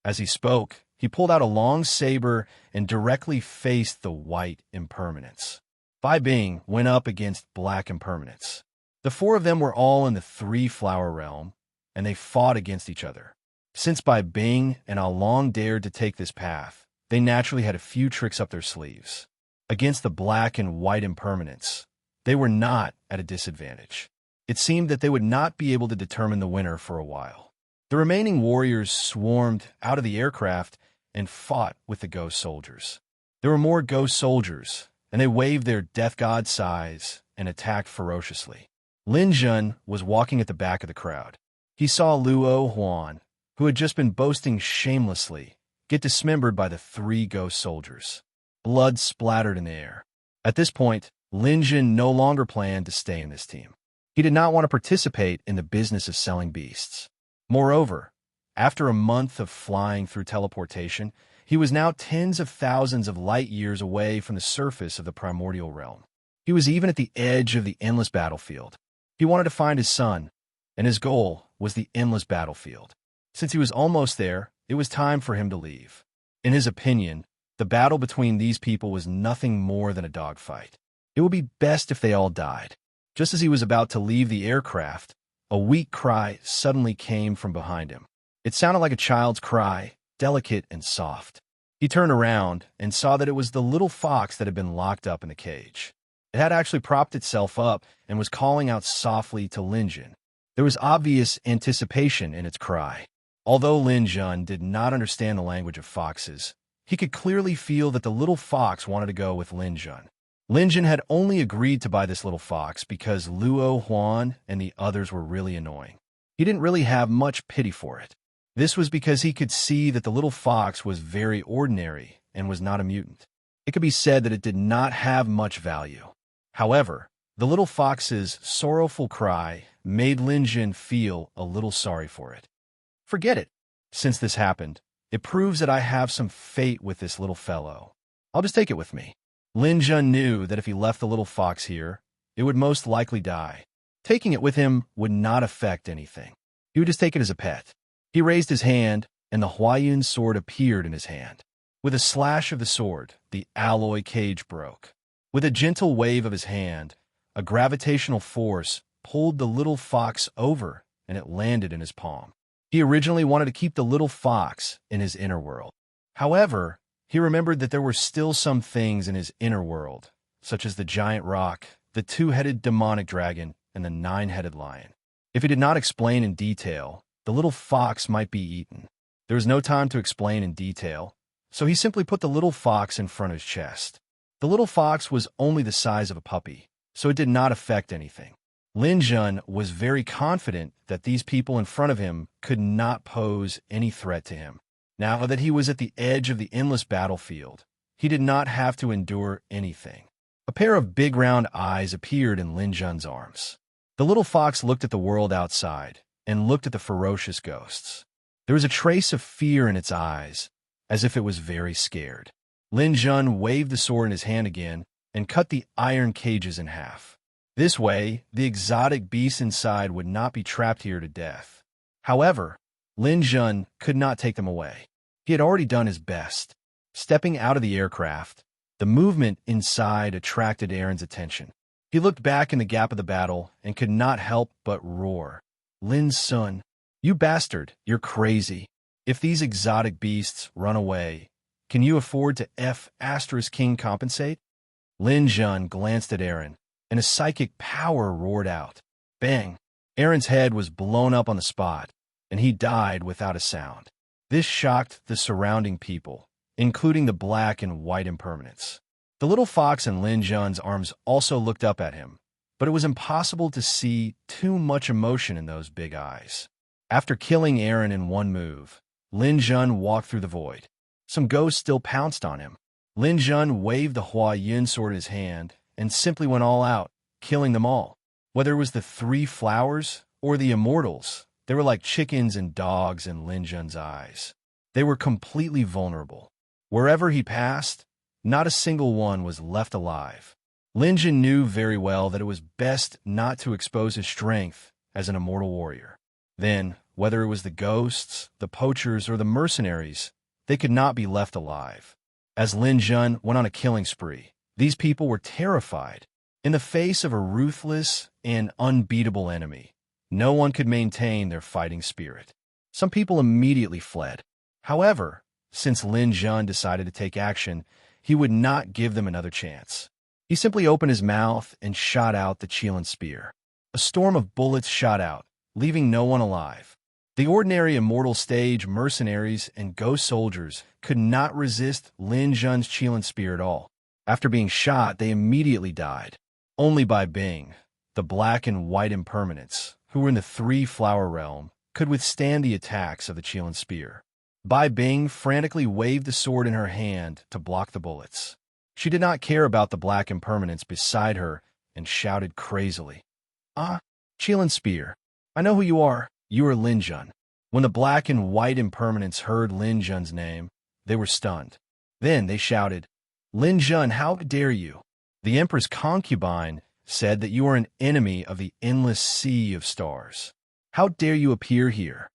As he spoke, he pulled out a long saber and directly faced the White Impermanence. Bai Bing went up against Black Impermanence. The four of them were all in the three-flower realm, and they fought against each other. Since Bai Bing and Arlong dared to take this path, they naturally had a few tricks up their sleeves. Against the Black and White Impermanence, they were not at a disadvantage. It seemed that they would not be able to determine the winner for a while. The remaining warriors swarmed out of the aircraft and fought with the ghost soldiers. There were more ghost soldiers, and they waved their death god size and attacked ferociously. Lin Jun was walking at the back of the crowd. He saw Luo Huan, who had just been boasting shamelessly, get dismembered by the three ghost soldiers. Blood splattered in the air. At this point, Lin Jun no longer planned to stay in this team. He did not want to participate in the business of selling beasts. Moreover, after a month of flying through teleportation, he was now tens of thousands of light years away from the surface of the primordial realm. He was even at the edge of the endless battlefield. He wanted to find his son, and his goal was the endless battlefield. Since he was almost there, it was time for him to leave. In his opinion, the battle between these people was nothing more than a dogfight. It would be best if they all died. Just as he was about to leave the aircraft, a weak cry suddenly came from behind him. It sounded like a child's cry, delicate and soft. He turned around and saw that it was the little fox that had been locked up in the cage. It had actually propped itself up and was calling out softly to Lin Jun. There was obvious anticipation in its cry. Although Lin Jun did not understand the language of foxes, he could clearly feel that the little fox wanted to go with Lin Jun. Lin Jun had only agreed to buy this little fox because Luo Huan and the others were really annoying. He didn't really have much pity for it. This was because he could see that the little fox was very ordinary and was not a mutant. It could be said that it did not have much value. However, the little fox's sorrowful cry made Lin Jun feel a little sorry for it. "Forget it. Since this happened, it proves that I have some fate with this little fellow. I'll just take it with me." Lin Jun knew that if he left the little fox here, it would most likely die. Taking it with him would not affect anything. He would just take it as a pet. He raised his hand, and the Huayun sword appeared in his hand. With a slash of the sword, the alloy cage broke. With a gentle wave of his hand, a gravitational force pulled the little fox over, and it landed in his palm. He originally wanted to keep the little fox in his inner world. However, he remembered that there were still some things in his inner world, such as the giant rock the two-headed demonic dragon, and the nine-headed lion. If he did not explain in detail, the little fox might be eaten. There was no time to explain in detail, so he simply put the little fox in front of his chest. The little fox was only the size of a puppy, so it did not affect anything. Lin Jun was very confident that these people in front of him could not pose any threat to him. Now that he was at the edge of the endless battlefield, he did not have to endure anything. A pair of big round eyes appeared in Lin Jun's arms. The little fox looked at the world outside and looked at the ferocious ghosts. There was a trace of fear in its eyes, as if it was very scared. Lin Jun waved the sword in his hand again and cut the iron cages in half. This way, the exotic beasts inside would not be trapped here to death. However, Lin Jun could not take them away. He had already done his best. Stepping out of the aircraft, the movement inside attracted Aaron's attention. He looked back in the gap of the battle and could not help but roar. Lin's son, you bastard, you're crazy. If these exotic beasts run away, can you afford to King compensate? Lin Jun glanced at Aaron, and a psychic power roared out. Bang! Aaron's head was blown up on the spot, and he died without a sound. This shocked the surrounding people, including the black and white impermanents. The little fox in Lin Jun's arms also looked up at him, but it was impossible to see too much emotion in those big eyes. After killing Aaron in one move, Lin Jun walked through the void. Some ghosts still pounced on him. Lin Jun waved the Hua Yin sword in his hand and simply went all out, killing them all. Whether it was the three flowers or the immortals, they were like chickens and dogs in Lin Jun's eyes. They were completely vulnerable. Wherever he passed, not a single one was left alive. Lin Jun knew very well that it was best not to expose his strength as an immortal warrior. Then, whether it was the ghosts, the poachers, or the mercenaries, they could not be left alive. As Lin Jun went on a killing spree, these people were terrified. In the face of a ruthless and unbeatable enemy, no one could maintain their fighting spirit. Some people immediately fled. However, since Lin Jun decided to take action, he would not give them another chance. He simply opened his mouth and shot out the Qilin spear. A storm of bullets shot out, leaving no one alive. The ordinary immortal stage mercenaries and ghost soldiers could not resist Lin Jun's Qilin spear at all. After being shot, they immediately died. Only Bai Bing, the black and white impermanents, who were in the three-flower realm, could withstand the attacks of the Qilin spear. Bai Bing frantically waved the sword in her hand to block the bullets. She did not care about the black impermanents beside her and shouted crazily, "Ah, Qilin spear, I know who you are. You are Lin Jun." When the black and white impermanents heard Lin Jun's name, they were stunned. Then they shouted, "Lin Jun, how dare you? The Emperor's concubine said that you are an enemy of the endless sea of stars. How dare you appear here?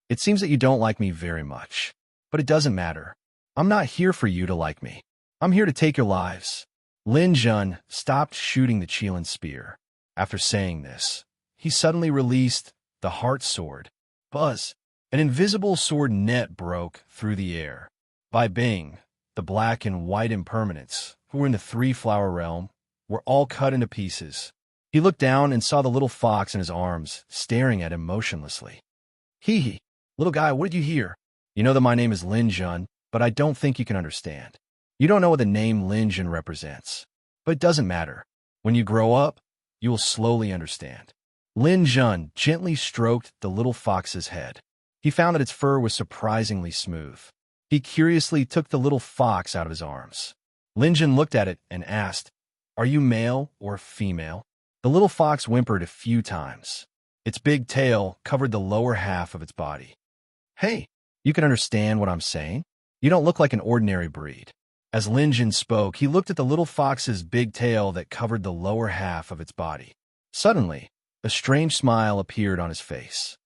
It seems that you don't like me very much, but it doesn't matter. I'm not here for you to like me. I'm here to take your lives." Lin Jun stopped shooting the Qilin spear. After saying this, he suddenly released the heart sword. Buzz! An invisible sword net broke through the air. Bai Bing, the black and white impermanents, who were in the three-flower realm, were all cut into pieces. He looked down and saw the little fox in his arms, staring at him motionlessly. Hee, little guy, what did you hear? You know that my name is Lin Jun, but I don't think you can understand. You don't know what the name Lin Jun represents. But it doesn't matter. When you grow up, you will slowly understand. Lin Jun gently stroked the little fox's head. He found that its fur was surprisingly smooth. He curiously took the little fox out of his arms. Lin Jun looked at it and asked, "Are you male or female?" The little fox whimpered a few times. Its big tail covered the lower half of its body. "Hey, you can understand what I'm saying? You don't look like an ordinary breed." As Lin Jun spoke, he looked at the little fox's big tail that covered the lower half of its body. Suddenly, a strange smile appeared on his face.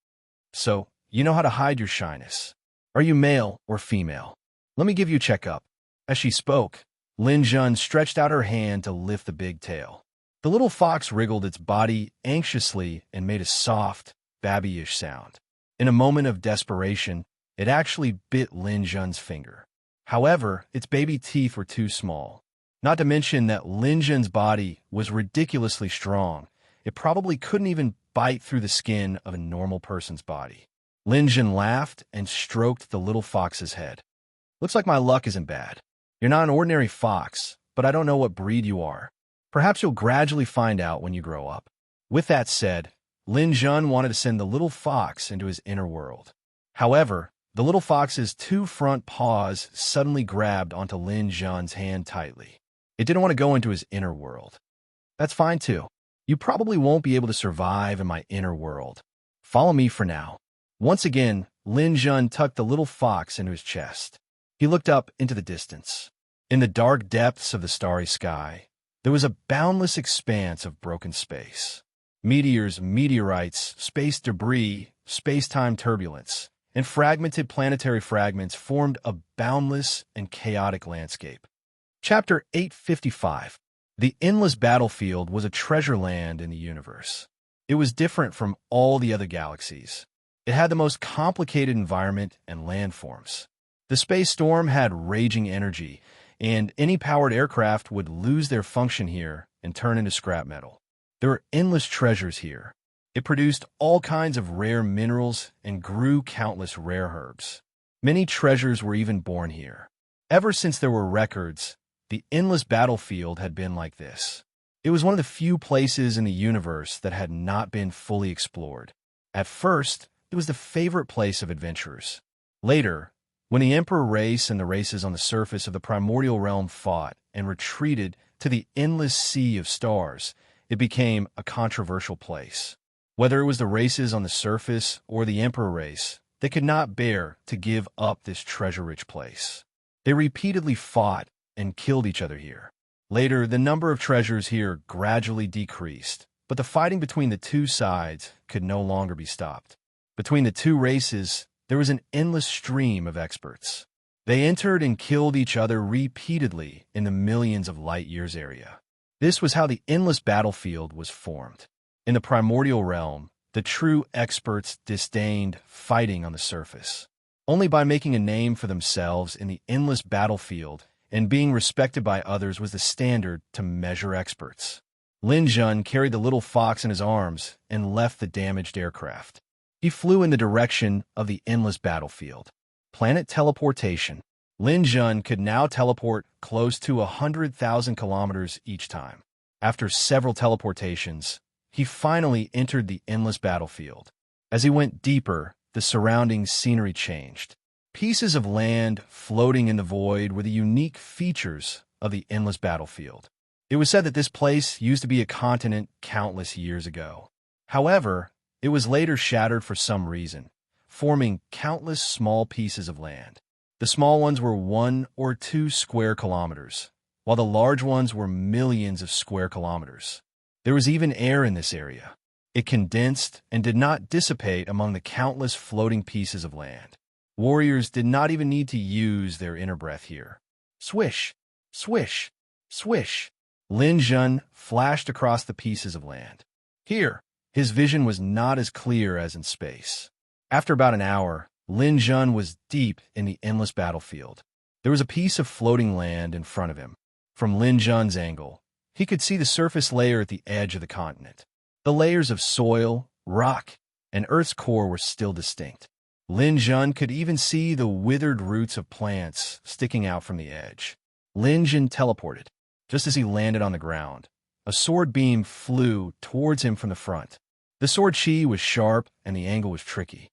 "So, you know how to hide your shyness. Are you male or female? Let me give you a checkup." As she spoke, Lin Jun stretched out her hand to lift the big tail. The little fox wriggled its body anxiously and made a soft, babyish sound. In a moment of desperation, it actually bit Lin Jun's finger. However, its baby teeth were too small. Not to mention that Lin Jun's body was ridiculously strong. It probably couldn't even bite through the skin of a normal person's body. Lin Jun laughed and stroked the little fox's head. Looks like my luck isn't bad. You're not an ordinary fox, but I don't know what breed you are. Perhaps you'll gradually find out when you grow up. With that said, Lin Jun wanted to send the little fox into his inner world. However, the little fox's two front paws suddenly grabbed onto Lin Jun's hand tightly. It didn't want to go into his inner world. That's fine too. You probably won't be able to survive in my inner world. Follow me for now. Once again, Lin Jun tucked the little fox into his chest. He looked up into the distance. In the dark depths of the starry sky, there was a boundless expanse of broken space. Meteors, meteorites, space debris, space-time turbulence, and fragmented planetary fragments formed a boundless and chaotic landscape. Chapter 855. The endless battlefield was a treasure land in the universe. It was different from all the other galaxies. It had the most complicated environment and landforms. The space storm had raging energy, and any powered aircraft would lose their function here and turn into scrap metal. There were endless treasures here. It produced all kinds of rare minerals and grew countless rare herbs. Many treasures were even born here. Ever since there were records, the endless battlefield had been like this. It was one of the few places in the universe that had not been fully explored. At first, it was the favorite place of adventurers. Later, when the Emperor race and the races on the surface of the primordial realm fought and retreated to the endless sea of stars, it became a controversial place. Whether it was the races on the surface or the Emperor race, they could not bear to give up this treasure-rich place. They repeatedly fought and killed each other here. Later, the number of treasures here gradually decreased, but the fighting between the two sides could no longer be stopped. Between the two races, there was an endless stream of experts. They entered and killed each other repeatedly in the millions of light years area. This was how the endless battlefield was formed. In the primordial realm, the true experts disdained fighting on the surface. Only by making a name for themselves in the endless battlefield and being respected by others was the standard to measure experts. Lin Jun carried the little fox in his arms and left the damaged aircraft. He flew in the direction of the endless battlefield. Planet teleportation. Lin Jun could now teleport close to 100,000 kilometers each time. After several teleportations, he finally entered the endless battlefield. As he went deeper, the surrounding scenery changed. Pieces of land floating in the void were the unique features of the endless battlefield. It was said that this place used to be a continent countless years ago. However, it was later shattered for some reason, forming countless small pieces of land. The small ones were 1 or 2 square kilometers, while the large ones were millions of square kilometers. There was even air in this area. It condensed and did not dissipate among the countless floating pieces of land. Warriors did not even need to use their inner breath here. Swish, swish, swish. Lin Jun flashed across the pieces of land. Here, his vision was not as clear as in space. After about an hour, Lin Jun was deep in the endless battlefield. There was a piece of floating land in front of him. From Lin Jun's angle, he could see the surface layer at the edge of the continent. The layers of soil, rock, and Earth's core were still distinct. Lin Jun could even see the withered roots of plants sticking out from the edge. Lin Jun teleported. Just as he landed on the ground, a sword beam flew towards him from the front. The sword chi was sharp and the angle was tricky.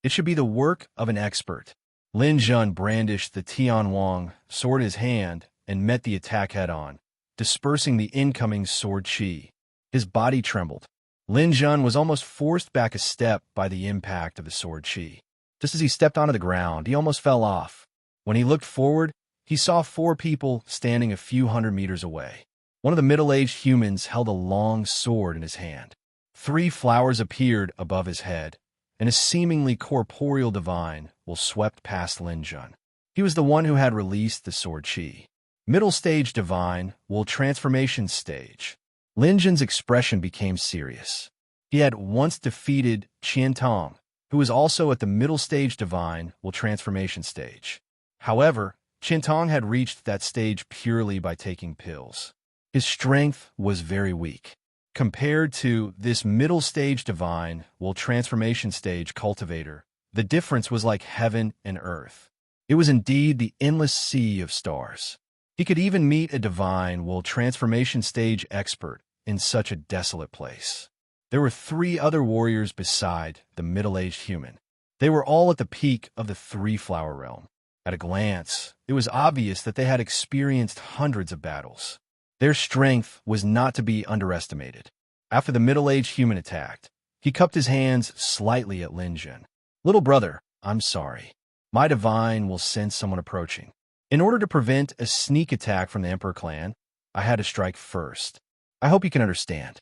It should be the work of an expert. Lin Jun brandished the Tianwang sword in his hand and met the attack head-on, dispersing the incoming sword chi. His body trembled. Lin Jun was almost forced back a step by the impact of the sword chi. Just as he stepped onto the ground, he almost fell off. When he looked forward, he saw 4 people standing a few hundred meters away. One of the middle-aged humans held a long sword in his hand. 3 flowers appeared above his head, and a seemingly corporeal divine will swept past Lin Jun. He was the one who had released the sword chi. Middle stage divine will transformation stage. Lin Jun's expression became serious. He had once defeated Qian Tong, who was also at the middle stage divine will transformation stage. However, Tong had reached that stage purely by taking pills. His strength was very weak. Compared to this middle stage divine, transformation stage cultivator, the difference was like heaven and earth. It was indeed the endless sea of stars. He could even meet a divine transformation stage expert in such a desolate place. There were 3 other warriors beside the middle-aged human. They were all at the peak of the 3-flower realm. At a glance, it was obvious that they had experienced hundreds of battles. Their strength was not to be underestimated. After the middle-aged human attacked, he cupped his hands slightly at Lin Jun. "Little brother, I'm sorry. My divine will sense someone approaching. In order to prevent a sneak attack from the Emperor clan, I had to strike first. I hope you can understand."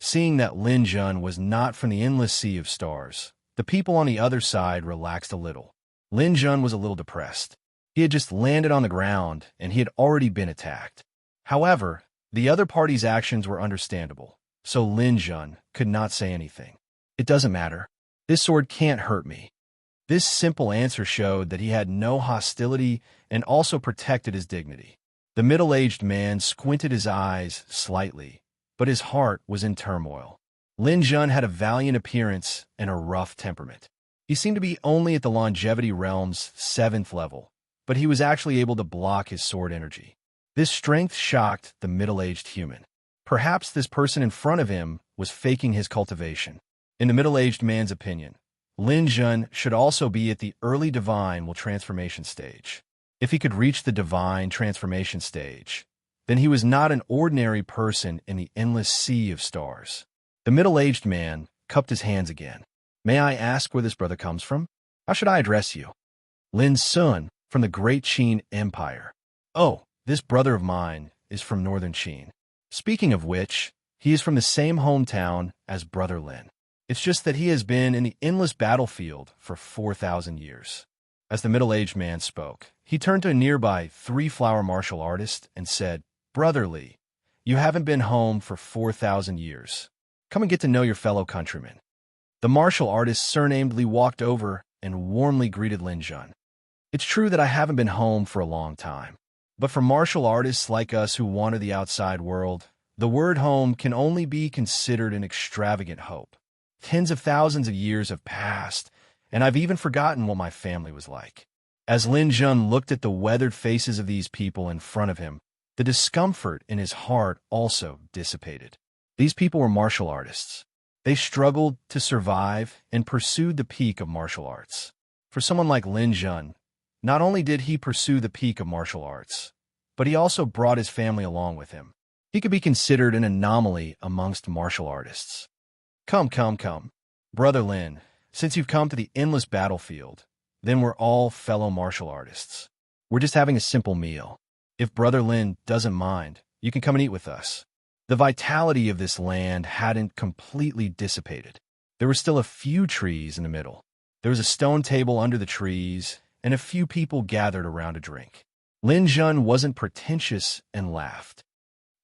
Seeing that Lin Jun was not from the endless sea of stars, the people on the other side relaxed a little. Lin Jun was a little depressed. He had just landed on the ground, and he had already been attacked. However, the other party's actions were understandable, so Lin Jun could not say anything. "It doesn't matter. This sword can't hurt me." This simple answer showed that he had no hostility and also protected his dignity. The middle-aged man squinted his eyes slightly, but his heart was in turmoil. Lin Jun had a valiant appearance and a rough temperament. He seemed to be only at the longevity realm's 7th level, but he was actually able to block his sword energy. This strength shocked the middle-aged human. Perhaps this person in front of him was faking his cultivation. In the middle-aged man's opinion, Lin Jun should also be at the early divine transformation stage. If he could reach the divine transformation stage, then he was not an ordinary person in the endless sea of stars. The middle-aged man cupped his hands again. "May I ask where this brother comes from? How should I address you?" "Lin Sun, from the great Qin Empire." "Oh, this brother of mine is from northern Qin. Speaking of which, he is from the same hometown as Brother Lin. It's just that he has been in the endless battlefield for 4,000 years. As the middle-aged man spoke, he turned to a nearby 3-flower martial artist and said, "Brother Li, you haven't been home for 4,000 years. Come and get to know your fellow countrymen." The martial artist surnamed Li walked over and warmly greeted Lin Jun. "It's true that I haven't been home for a long time. But for martial artists like us who wander the outside world, the word home can only be considered an extravagant hope. Tens of thousands of years have passed, and I've even forgotten what my family was like." As Lin Jun looked at the weathered faces of these people in front of him, the discomfort in his heart also dissipated. These people were martial artists. They struggled to survive and pursued the peak of martial arts. For someone like Lin Jun, not only did he pursue the peak of martial arts, but he also brought his family along with him. He could be considered an anomaly amongst martial artists. Come, Brother Lin, since you've come to the endless battlefield, then we're all fellow martial artists. We're just having a simple meal. If Brother Lin doesn't mind, you can come and eat with us." The vitality of this land hadn't completely dissipated. There were still a few trees in the middle. There was a stone table under the trees, and a few people gathered around a drink. Lin Jun wasn't pretentious and laughed.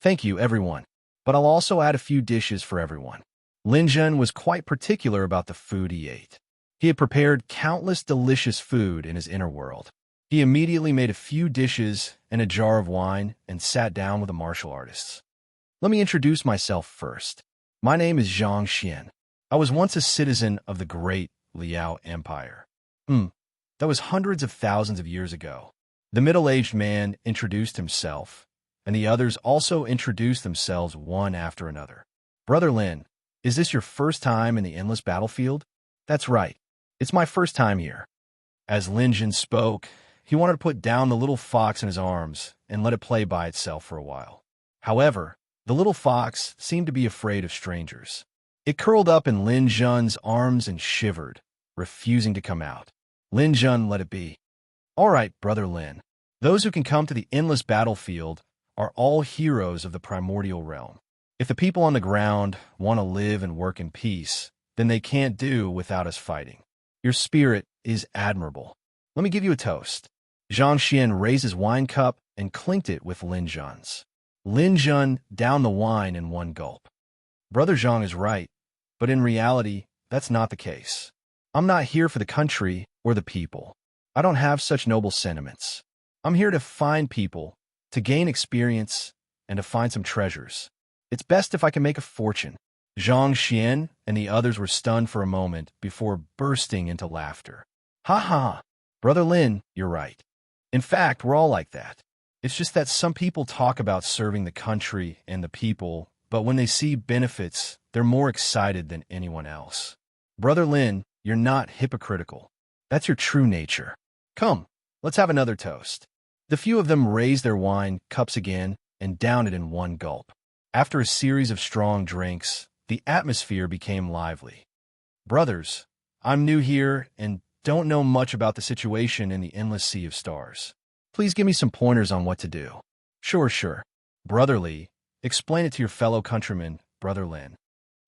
"Thank you, everyone, but I'll also add a few dishes for everyone." Lin Jun was quite particular about the food he ate. He had prepared countless delicious food in his inner world. He immediately made a few dishes and a jar of wine and sat down with the martial artists. "Let me introduce myself first. My name is Zhang Xian. I was once a citizen of the great Liao Empire. That was hundreds of thousands of years ago." The middle-aged man introduced himself, and the others also introduced themselves one after another. "Brother Lin, is this your first time in the endless battlefield?" "That's right. It's my first time here." As Lin Jun spoke, he wanted to put down the little fox in his arms and let it play by itself for a while. However, the little fox seemed to be afraid of strangers. It curled up in Lin Jun's arms and shivered, refusing to come out. Lin Jun let it be. "All right, Brother Lin. Those who can come to the endless battlefield are all heroes of the primordial realm. If the people on the ground want to live and work in peace, then they can't do without us fighting. Your spirit is admirable. Let me give you a toast." Zhang Xian raised his wine cup and clinked it with Lin Jun's. Lin Jun downed the wine in one gulp. "Brother Zhang is right, but in reality, that's not the case. I'm not here for the country or the people. I don't have such noble sentiments. I'm here to find people, to gain experience, and to find some treasures. It's best if I can make a fortune." Zhang Xian and the others were stunned for a moment before bursting into laughter. "Ha ha! Brother Lin, you're right. In fact, we're all like that. It's just that some people talk about serving the country and the people, but when they see benefits, they're more excited than anyone else. Brother Lin, you're not hypocritical. That's your true nature. Come, let's have another toast." The few of them raised their wine cups again and downed it in one gulp. After a series of strong drinks, the atmosphere became lively. "Brothers, I'm new here and don't know much about the situation in the endless sea of stars. Please give me some pointers on what to do." Sure. Brother Li, explain it to your fellow countryman, Brother Lin."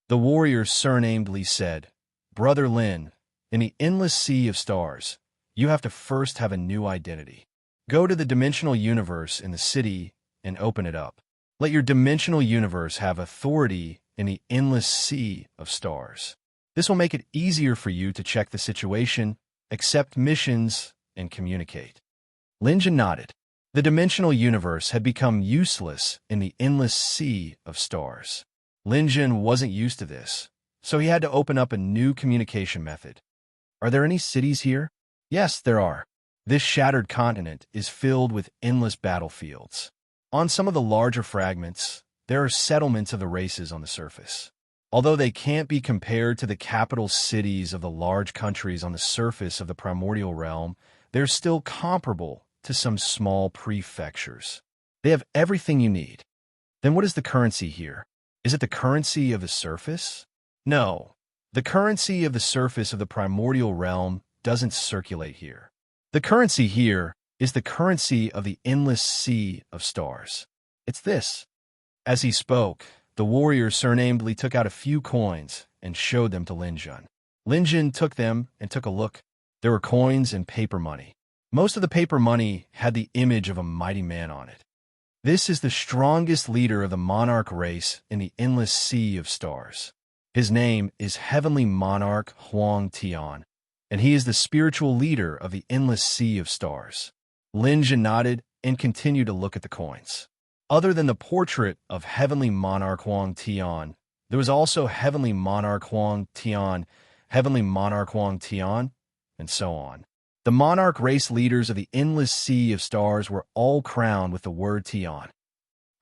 The warrior surnamed Li said, "Brother Lin, in the endless sea of stars, you have to first have a new identity. Go to the dimensional universe in the city and open it up. Let your dimensional universe have authority in the endless sea of stars. This will make it easier for you to check the situation, accept missions, and communicate." Linjin nodded. The dimensional universe had become useless in the endless sea of stars. Linjin wasn't used to this, so he had to open up a new communication method. "Are there any cities here?" "Yes, there are. This shattered continent is filled with endless battlefields. On some of the larger fragments, there are settlements of the races on the surface. Although they can't be compared to the capital cities of the large countries on the surface of the primordial realm, they're still comparable to some small prefectures. They have everything you need. Then what is the currency here? Is it the currency of the surface? No. The currency of the surface of the primordial realm doesn't circulate here. The currency here is the currency of the endless sea of stars. It's this." As he spoke, the warrior surnamed Li took out a few coins and showed them to Linjun. Linjun took them and took a look. There were coins and paper money. Most of the paper money had the image of a mighty man on it. "This is the strongest leader of the monarch race in the endless sea of stars. His name is Heavenly Monarch Huang Tian, and he is the spiritual leader of the endless sea of stars." Linjun nodded and continued to look at the coins. Other than the portrait of Heavenly Monarch Huang Tian, there was also Heavenly Monarch Huang Tian, Heavenly Monarch Huang Tian, and so on. The monarch race leaders of the endless sea of stars were all crowned with the word Tian.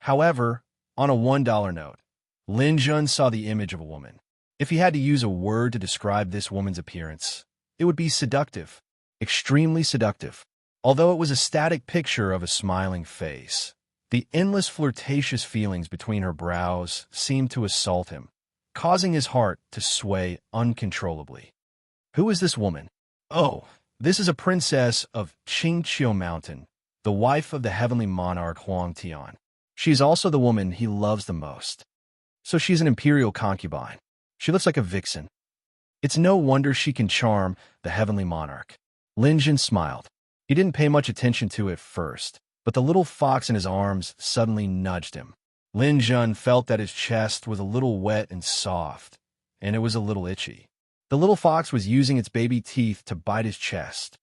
However, on a $1 note, Linjun saw the image of a woman. If he had to use a word to describe this woman's appearance, it would be seductive, extremely seductive. Although it was a static picture of a smiling face, the endless flirtatious feelings between her brows seemed to assault him, causing his heart to sway uncontrollably. Who is this woman? Oh, this is a princess of Qingqiu Mountain, the wife of the heavenly monarch Huang Tian. She is also the woman he loves the most. So she's an imperial concubine. She looks like a vixen. It's no wonder she can charm the heavenly monarch. Linjun smiled. He didn't pay much attention to it first, but the little fox in his arms suddenly nudged him. Linjun felt that his chest was a little wet and soft, and it was a little itchy. The little fox was using its baby teeth to bite his chest.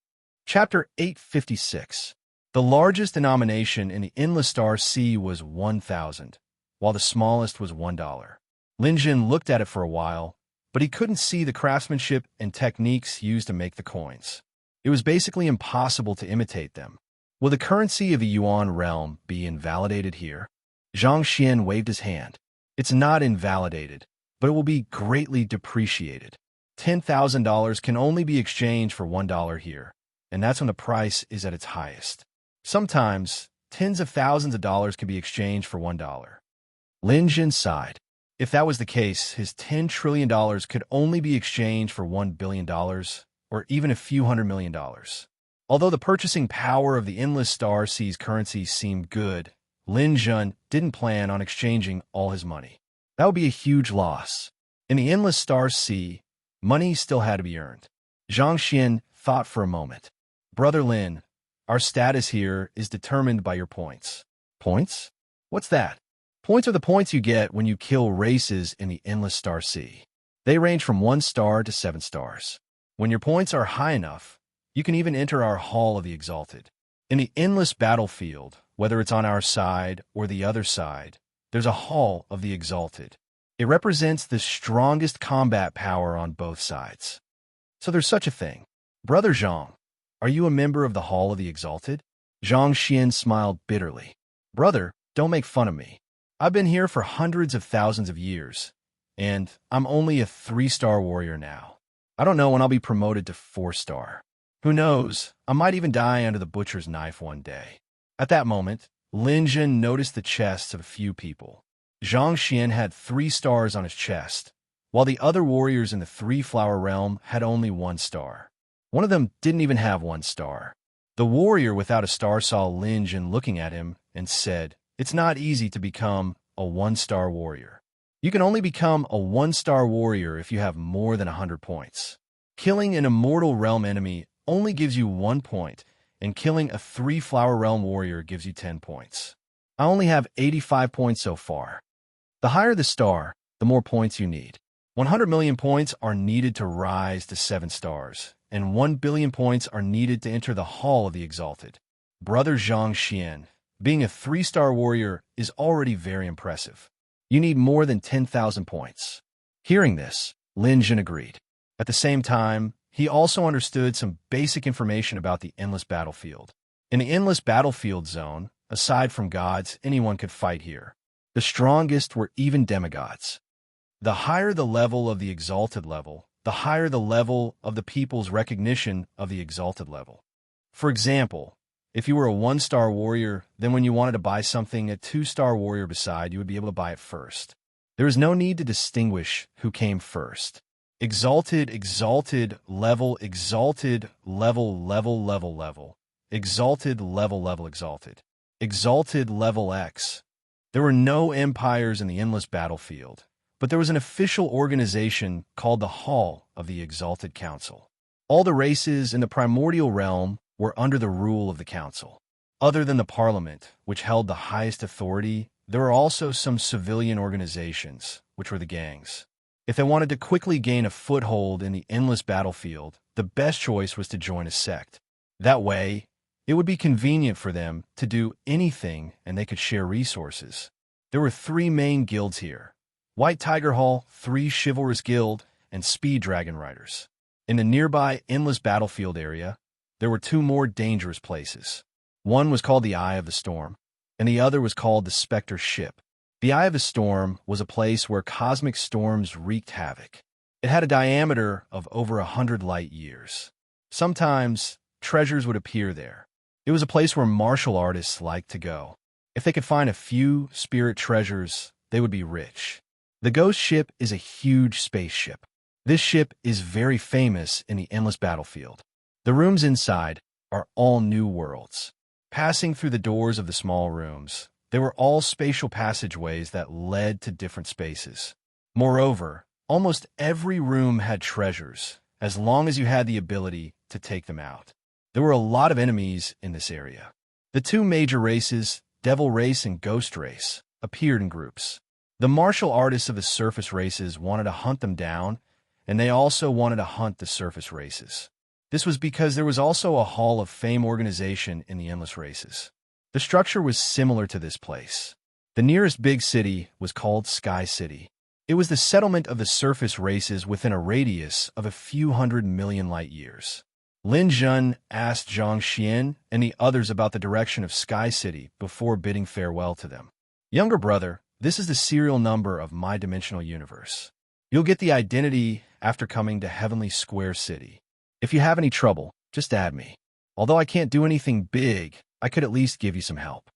Chapter 856. The largest denomination in the endless star sea was 1,000, while the smallest was $1. Linjun looked at it for a while, but he couldn't see the craftsmanship and techniques used to make the coins. It was basically impossible to imitate them. Will the currency of the Yuan realm be invalidated here? Zhang Xian waved his hand. It's not invalidated, but it will be greatly depreciated. $10,000 can only be exchanged for $1 here, and that's when the price is at its highest. Sometimes, tens of thousands of dollars can be exchanged for $1. Linjun sighed. If that was the case, his $10 trillion could only be exchanged for $1 billion, or even a few $100 million. Although the purchasing power of the endless star sea's currency seemed good, Linjun didn't plan on exchanging all his money. That would be a huge loss. In the endless star sea, money still had to be earned. Zhang Xian thought for a moment. Brother Lin, our status here is determined by your points. Points? What's that? Points are the points you get when you kill races in the endless star sea. They range from 1 star to 7 stars. When your points are high enough, you can even enter our Hall of the Exalted. In the endless battlefield, whether it's on our side or the other side, there's a Hall of the Exalted. It represents the strongest combat power on both sides. So there's such a thing. Brother Zhang, are you a member of the Hall of the Exalted? Zhang Xian smiled bitterly. Brother, don't make fun of me. I've been here for hundreds of thousands of years, and I'm only a 3-star warrior now. I don't know when I'll be promoted to 4-star. Who knows, I might even die under the butcher's knife one day. At that moment, Lin Jun noticed the chests of a few people. Zhang Xian had 3 stars on his chest, while the other warriors in the 3-flower realm had only 1 star. One of them didn't even have 1 star. The warrior without a star saw Lin Jun looking at him and said, "It's not easy to become a 1-star warrior. You can only become a 1-star warrior if you have more than 100 points. Killing an immortal realm enemy only gives you 1 point, and killing a 3-flower realm warrior gives you 10 points. I only have 85 points so far. The higher the star, the more points you need. 100 million points are needed to rise to 7 stars, and 1 billion points are needed to enter the Hall of the Exalted." Brother Zhang Xian, being a 3-star warrior is already very impressive. You need more than 10,000 points. Hearing this, Lin Jun agreed. At the same time, he also understood some basic information about the endless battlefield. In the endless battlefield zone, aside from gods, anyone could fight here. The strongest were even demigods. The higher the level of the exalted level, the higher the level of the people's recognition of the exalted level. For example, if you were a 1-star warrior, then when you wanted to buy something, a 2-star warrior beside you would be able to buy it first. There is no need to distinguish who came first. Exalted, exalted, level, exalted, level, level, level, level. Exalted, level, level, exalted. Exalted, level X. There were no empires in the endless battlefield, but there was an official organization called the Hall of the Exalted Council. All the races in the primordial realm were under the rule of the council. Other than the parliament, which held the highest authority, there were also some civilian organizations, which were the gangs. If they wanted to quickly gain a foothold in the endless battlefield, the best choice was to join a sect. That way, it would be convenient for them to do anything and they could share resources. There were 3 main guilds here: White Tiger Hall, 3 Chivalrous Guild, and Speed Dragon Riders. In the nearby endless battlefield area, there were 2 more dangerous places. One was called the Eye of the Storm, and the other was called the Spectre Ship. The Eye of the Storm was a place where cosmic storms wreaked havoc. It had a diameter of over 100 light years. Sometimes, treasures would appear there. It was a place where martial artists liked to go. If they could find a few spirit treasures, they would be rich. The Ghost Ship is a huge spaceship. This ship is very famous in the endless battlefield. The rooms inside are all new worlds. Passing through the doors of the small rooms, they were all spatial passageways that led to different spaces. Moreover, almost every room had treasures, as long as you had the ability to take them out. There were a lot of enemies in this area. The 2 major races, Devil Race and Ghost Race, appeared in groups. The martial artists of the surface races wanted to hunt them down, and they also wanted to hunt the surface races. This was because there was also a Hall of Fame organization in the endless races. The structure was similar to this place. The nearest big city was called Sky City. It was the settlement of the surface races within a radius of a few 100 million light years. Lin Jun asked Zhang Xian and the others about the direction of Sky City before bidding farewell to them. "Younger brother, this is the serial number of my dimensional universe. You'll get the identity after coming to Heavenly Square City. If you have any trouble, just add me. Although I can't do anything big, I could at least give you some help."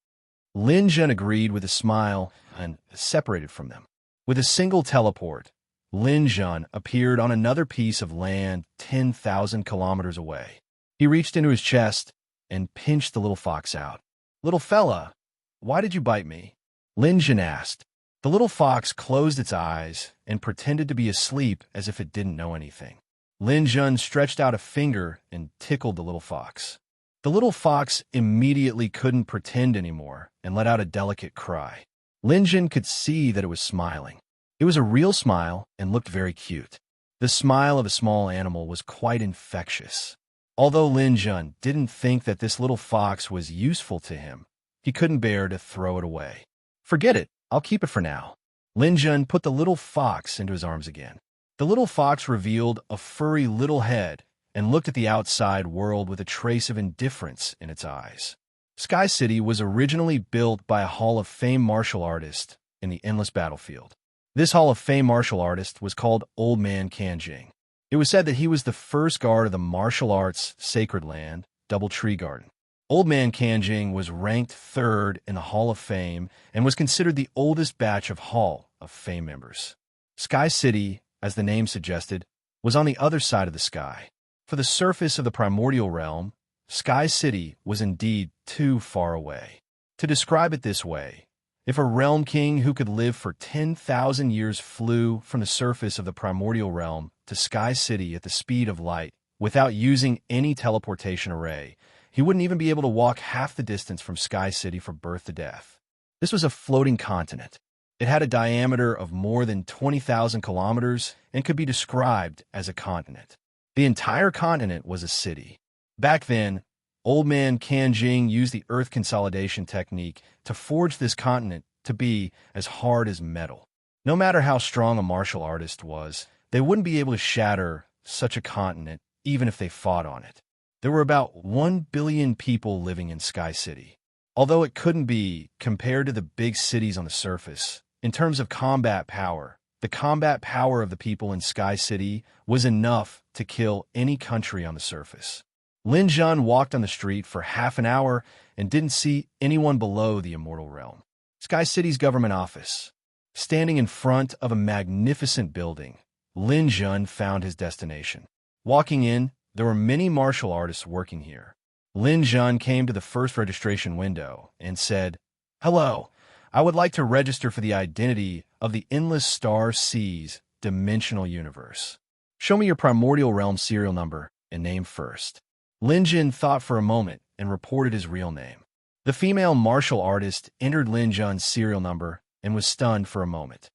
Lin Jun agreed with a smile and separated from them. With a single teleport, Lin Jun appeared on another piece of land 10,000 kilometers away. He reached into his chest and pinched the little fox out. "Little fella, why did you bite me?" Lin Jun asked. The little fox closed its eyes and pretended to be asleep as if it didn't know anything. Lin Jun stretched out a finger and tickled the little fox. The little fox immediately couldn't pretend anymore and let out a delicate cry. Lin Jun could see that it was smiling. It was a real smile and looked very cute. The smile of a small animal was quite infectious. Although Lin Jun didn't think that this little fox was useful to him, he couldn't bear to throw it away. Forget it, I'll keep it for now. Lin Jun put the little fox into his arms again. The little fox revealed a furry little head and looked at the outside world with a trace of indifference in its eyes. Sky City was originally built by a Hall of Fame martial artist in the endless battlefield. This Hall of Fame martial artist was called Old Man Kanjing. It was said that he was the first guard of the martial arts sacred land, Double Tree Garden. Old Man Kanjing was ranked third in the Hall of Fame and was considered the oldest batch of Hall of Fame members. Sky City, as the name suggested, was on the other side of the sky. For the surface of the primordial realm, Sky City was indeed too far away. To describe it this way, if a realm king who could live for 10,000 years flew from the surface of the primordial realm to Sky City at the speed of light without using any teleportation array, he wouldn't even be able to walk half the distance from Sky City from birth to death. This was a floating continent. It had a diameter of more than 20,000 kilometers and could be described as a continent. The entire continent was a city. Back then, Old Man Kanjing used the earth consolidation technique to forge this continent to be as hard as metal. No matter how strong a martial artist was, they wouldn't be able to shatter such a continent even if they fought on it. There were about 1 billion people living in Sky City. Although it couldn't be compared to the big cities on the surface, in terms of combat power, the combat power of the people in Sky City was enough to kill any country on the surface. Lin Jun walked on the street for half an hour and didn't see anyone below the immortal realm. Sky City's government office. Standing in front of a magnificent building, Lin Jun found his destination. Walking in, there were many martial artists working here. Lin Jun came to the first registration window and said, "Hello, I would like to register for the identity of the Endless Star Seas dimensional universe. Show me your primordial realm serial number and name first." Lin Jun thought for a moment and reported his real name. The female martial artist entered Lin Jun's serial number and was stunned for a moment.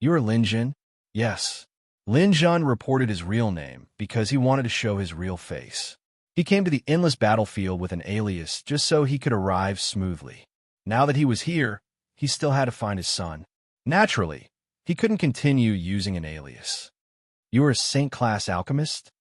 "You are Lin Jun?" "Yes." Lin Jun reported his real name because he wanted to show his real face. He came to the endless battlefield with an alias just so he could arrive smoothly. Now that he was here, he still had to find his son. Naturally, he couldn't continue using an alias. "You are a Saint-class alchemist?"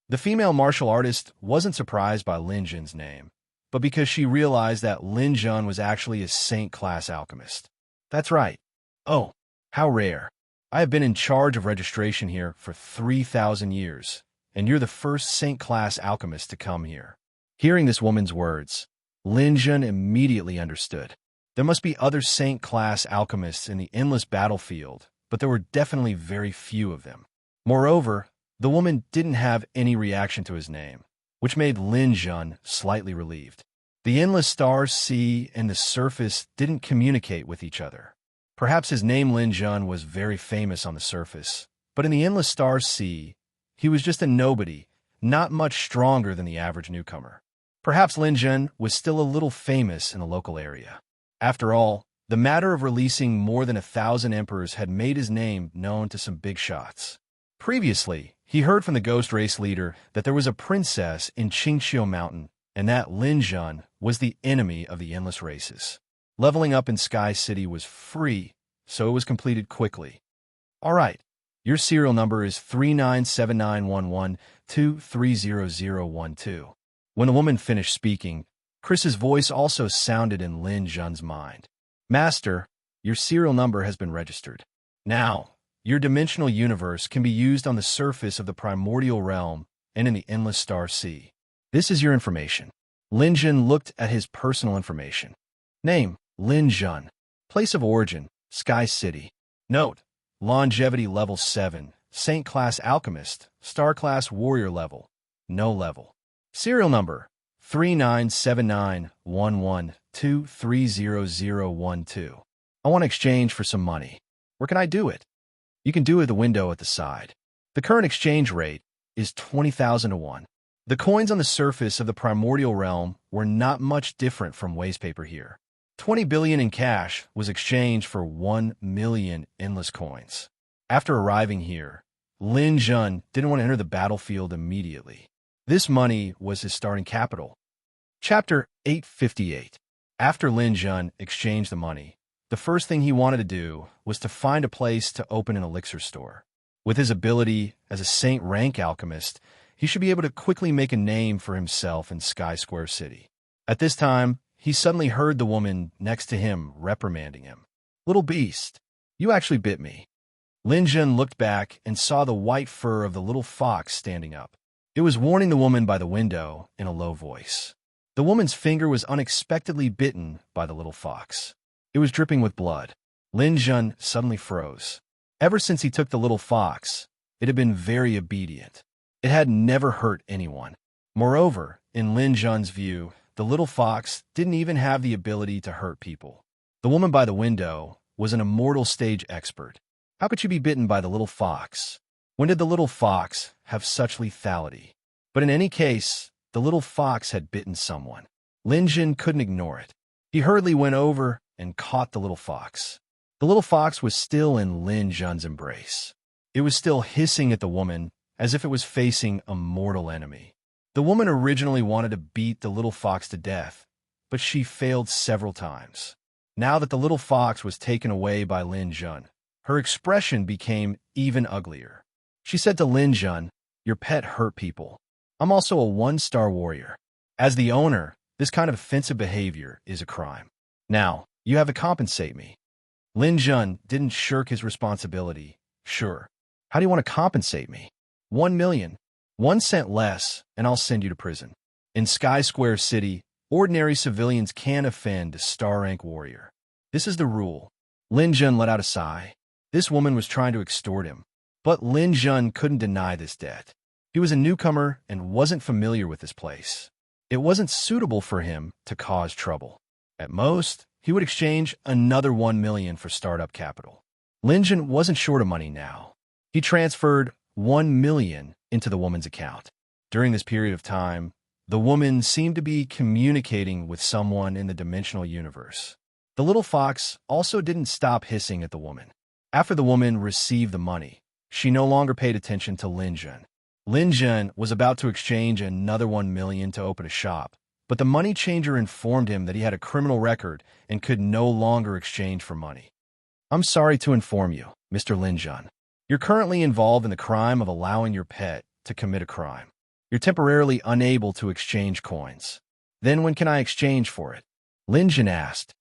The female martial artist wasn't surprised by Lin Jun's name, but because she realized that Lin Jun was actually a Saint-class alchemist. "That's right." "Oh, how rare. I have been in charge of registration here for 3,000 years, and you're the first Saint-class alchemist to come here." Hearing this woman's words, Lin Jun immediately understood. There must be other Saint-class alchemists in the endless battlefield, but there were definitely very few of them. Moreover, the woman didn't have any reaction to his name, which made Lin Jun slightly relieved. The endless stars sea and the surface didn't communicate with each other. Perhaps his name Lin Jun was very famous on the surface, but in the endless stars sea, he was just a nobody, not much stronger than the average newcomer. Perhaps Lin Jun was still a little famous in the local area. After all, the matter of releasing more than 1,000 emperors had made his name known to some big shots. Previously, he heard from the ghost race leader that there was a princess in Qingxiu Mountain and that Lin Jun was the enemy of the endless races. Leveling up in Sky City was free, so it was completed quickly. "All right, your serial number is 397911230012. When the woman finished speaking, Chris's voice also sounded in Lin Jun's mind. "Master, your serial number has been registered. Now, your dimensional universe can be used on the surface of the primordial realm and in the endless star sea. This is your information." Lin Jun looked at his personal information. Name, Lin Jun. Place of origin, Sky City. Note, longevity level 7, Saint-class alchemist, star-class warrior level, no level. Serial number, 397911230012. I want to exchange for some money. Where can I do it? You can do it at the window at the side. The current exchange rate is 20,000 to 1. The coins on the surface of the primordial realm were not much different from waste paper here. 20 billion in cash was exchanged for 1 million endless coins. After arriving here, Lin Jun didn't want to enter the battlefield immediately. This money was his starting capital. Chapter 858. After Lin Jun exchanged the money, the first thing he wanted to do was to find a place to open an elixir store. With his ability as a Saint rank alchemist, he should be able to quickly make a name for himself in Sky Square City. At this time, he suddenly heard the woman next to him reprimanding him. "Little beast, you actually bit me." Lin Jun looked back and saw the white fur of the little fox standing up. It was warning the woman by the window in a low voice. The woman's finger was unexpectedly bitten by the little fox. It was dripping with blood. Lin Jun suddenly froze. Ever since he took the little fox, it had been very obedient. It had never hurt anyone. Moreover, in Lin Jun's view, the little fox didn't even have the ability to hurt people. The woman by the window was an immortal stage expert. How could she be bitten by the little fox? When did the little fox have such lethality? But in any case, the little fox had bitten someone. Lin Jun couldn't ignore it. He hurriedly went over and caught the little fox. The little fox was still in Lin Jun's embrace. It was still hissing at the woman as if it was facing a mortal enemy. The woman originally wanted to beat the little fox to death, but she failed several times. Now that the little fox was taken away by Lin Jun, her expression became even uglier. She said to Lin Jun, "Your pet hurt people. I'm also a one-star warrior. As the owner, this kind of offensive behavior is a crime. Now, you have to compensate me." Lin Jun didn't shirk his responsibility. "Sure. How do you want to compensate me?" 1 million. 1 cent less, and I'll send you to prison. In Sky Square City, ordinary civilians can't offend a star-rank warrior. This is the rule. Lin Jun let out a sigh. This woman was trying to extort him. But Lin Jun couldn't deny this debt. He was a newcomer and wasn't familiar with this place. It wasn't suitable for him to cause trouble. At most, he would exchange another 1 million for startup capital. Lin Jun wasn't short of money now. He transferred 1 million into the woman's account. During this period of time, the woman seemed to be communicating with someone in the dimensional universe. The little fox also didn't stop hissing at the woman. After the woman received the money, she no longer paid attention to Lin Jun. Lin Jun was about to exchange another 1 million to open a shop, but the money changer informed him that he had a criminal record and could no longer exchange for money. "I'm sorry to inform you, Mr. Lin Jun. You're currently involved in the crime of allowing your pet to commit a crime. You're temporarily unable to exchange coins. Then when can I exchange for it?" Lin Jun asked.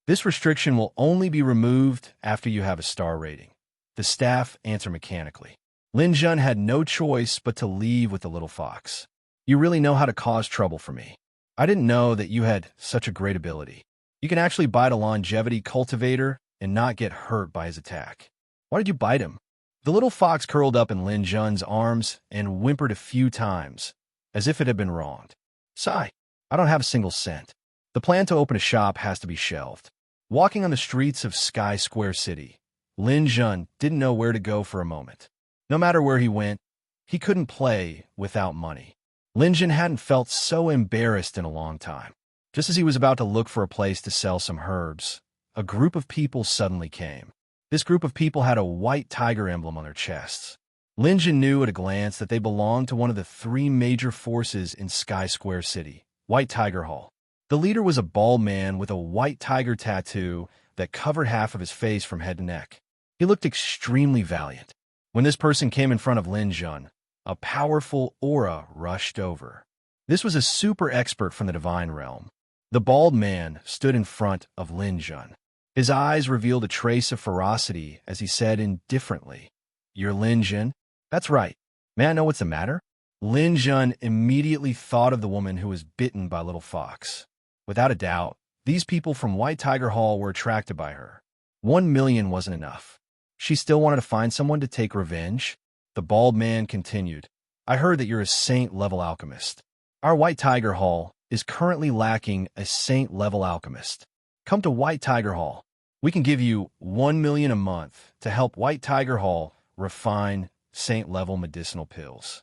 "This restriction will only be removed after you have a star rating." The staff answered mechanically. Lin Jun had no choice but to leave with the little fox. "You really know how to cause trouble for me. I didn't know that you had such a great ability. You can actually bite a longevity cultivator and not get hurt by his attack. Why did you bite him?" The little fox curled up in Lin Jun's arms and whimpered a few times, as if it had been wronged. "Sigh, I don't have a single cent. The plan to open a shop has to be shelved." Walking on the streets of Sky Square City, Lin Jun didn't know where to go for a moment. No matter where he went, he couldn't play without money. Lin Jun hadn't felt so embarrassed in a long time. Just as he was about to look for a place to sell some herbs, a group of people suddenly came. This group of people had a white tiger emblem on their chests. Lin Jun knew at a glance that they belonged to one of the 3 major forces in Sky Square City, White Tiger Hall. The leader was a bald man with a white tiger tattoo that covered half of his face from head to neck. He looked extremely valiant. When this person came in front of Lin Jun, a powerful aura rushed over. This was a super expert from the divine realm. The bald man stood in front of Lin Jun. His eyes revealed a trace of ferocity as he said indifferently, "You're Lin Jun?" "That's right. May I know what's the matter?" Lin Jun immediately thought of the woman who was bitten by Little Fox. Without a doubt, these people from White Tiger Hall were attracted by her. 1 million wasn't enough. She still wanted to find someone to take revenge. The bald man continued, "I heard that you're a saint-level alchemist. Our White Tiger Hall is currently lacking a saint-level alchemist. Come to White Tiger Hall. We can give you 1 million a month to help White Tiger Hall refine saint-level medicinal pills."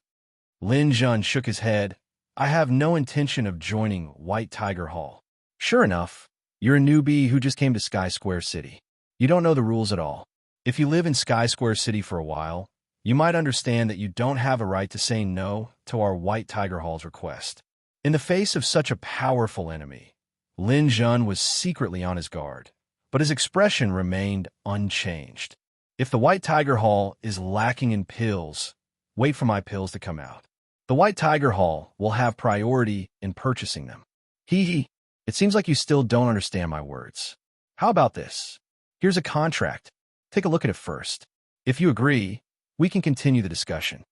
Lin Jun shook his head. "I have no intention of joining White Tiger Hall." "Sure enough, you're a newbie who just came to Sky Square City. You don't know the rules at all. If you live in Sky Square City for a while, you might understand that you don't have a right to say no to our White Tiger Hall's request. In the face of such a powerful enemy, Lin Jun was secretly on his guard, but his expression remained unchanged. If the White Tiger Hall is lacking in pills, wait for my pills to come out. The White Tiger Hall will have priority in purchasing them. Hee. It seems like you still don't understand my words. How about this? Here's a contract. Take a look at it first. If you agree, we can continue the discussion.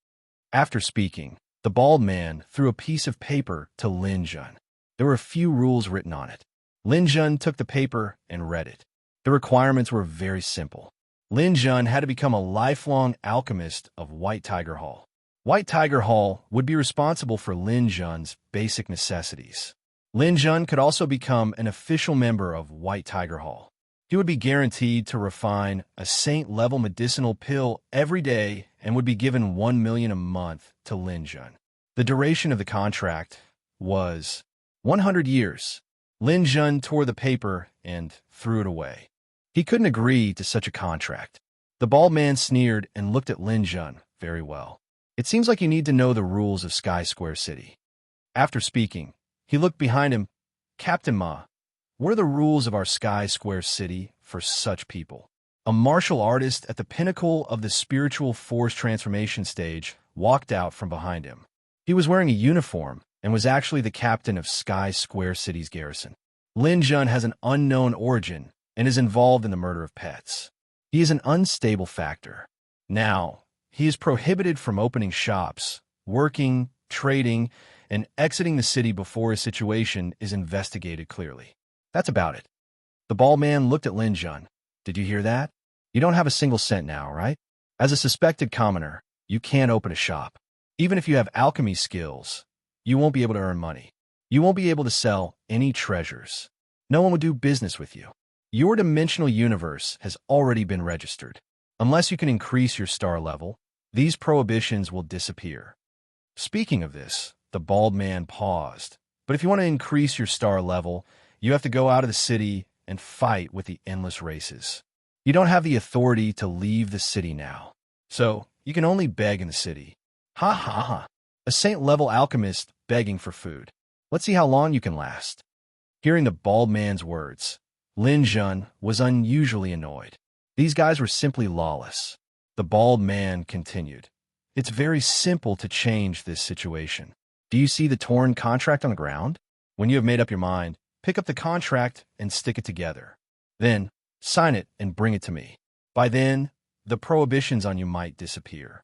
After speaking, the bald man threw a piece of paper to Lin Jun. There were a few rules written on it. Lin Jun took the paper and read it. The requirements were very simple. Lin Jun had to become a lifelong alchemist of White Tiger Hall. White Tiger Hall would be responsible for Lin Jun's basic necessities. Lin Jun could also become an official member of White Tiger Hall. He would be guaranteed to refine a saint-level medicinal pill every day and would be given 1 million a month to Lin Jun. The duration of the contract was 100 years. Lin Jun tore the paper and threw it away. He couldn't agree to such a contract. The bald man sneered and looked at Lin Jun. Very well. It seems like you need to know the rules of Sky Square City. After speaking, he looked behind him. Captain Ma, what are the rules of our Sky Square City for such people? A martial artist at the pinnacle of the spiritual force transformation stage walked out from behind him. He was wearing a uniform and was actually the captain of Sky Square City's garrison. Lin Jun has an unknown origin and is involved in the murder of pets. He is an unstable factor. Now, he is prohibited from opening shops, working, trading, and exiting the city before his situation is investigated clearly. That's about it. The bald man looked at Lin Jun. Did you hear that? You don't have a single cent now, right? As a suspected commoner, you can't open a shop. Even if you have alchemy skills, you won't be able to earn money. You won't be able to sell any treasures. No one would do business with you. Your dimensional universe has already been registered. Unless you can increase your star level, these prohibitions will disappear. Speaking of this, the bald man paused. But if you want to increase your star level, you have to go out of the city and fight with the endless races. You don't have the authority to leave the city now. So, you can only beg in the city. Ha ha ha. A saint-level alchemist begging for food. Let's see how long you can last. Hearing the bald man's words, Lin Jun was unusually annoyed. These guys were simply lawless. The bald man continued. It's very simple to change this situation. Do you see the torn contract on the ground? When you have made up your mind, pick up the contract and stick it together. Then, sign it and bring it to me. By then, the prohibitions on you might disappear.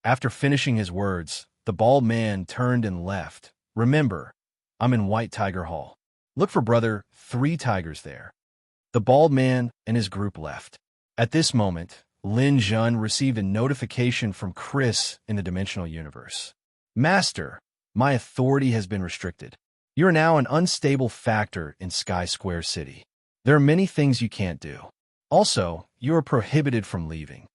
After finishing his words, the bald man turned and left. Remember, I'm in White Tiger Hall. Look for brother 3 tigers there. The bald man and his group left. At this moment, Lin Jun received a notification from Chris in the dimensional universe. Master, my authority has been restricted. You are now an unstable factor in Sky Square City. There are many things you can't do. Also, you are prohibited from leaving.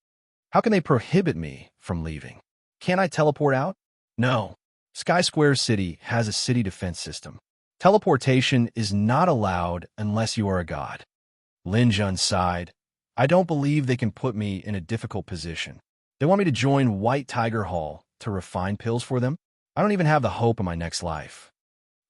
How can they prohibit me from leaving? Can't I teleport out? No. Sky Square City has a city defense system. Teleportation is not allowed unless you are a god. Lin Jun sighed. I don't believe they can put me in a difficult position. They want me to join White Tiger Hall to refine pills for them? I don't even have the hope in my next life.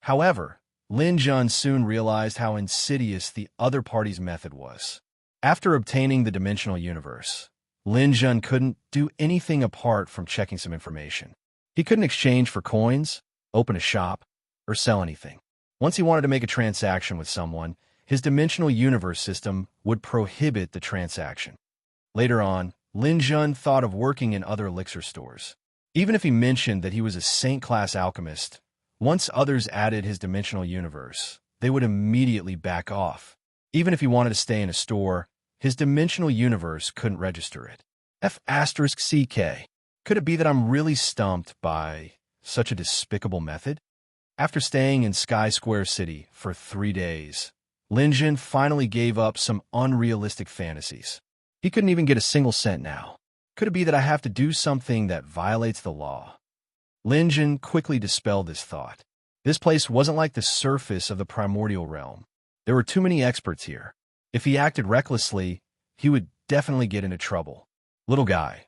However, Lin Jun soon realized how insidious the other party's method was. After obtaining the dimensional universe, Lin Jun couldn't do anything apart from checking some information. He couldn't exchange for coins, open a shop, or sell anything. Once he wanted to make a transaction with someone, his dimensional universe system would prohibit the transaction. Later on, Lin Jun thought of working in other elixir stores. Even if he mentioned that he was a saint-class alchemist, once others added his dimensional universe, they would immediately back off. Even if he wanted to stay in a store, his dimensional universe couldn't register it. F***CK. Could it be that I'm really stumped by such a despicable method? After staying in Sky Square City for 3 days, Lin Jun finally gave up some unrealistic fantasies. He couldn't even get a single cent now. Could it be that I have to do something that violates the law? Lin Jun quickly dispelled this thought. This place wasn't like the surface of the primordial realm. There were too many experts here. If he acted recklessly, he would definitely get into trouble. Little guy,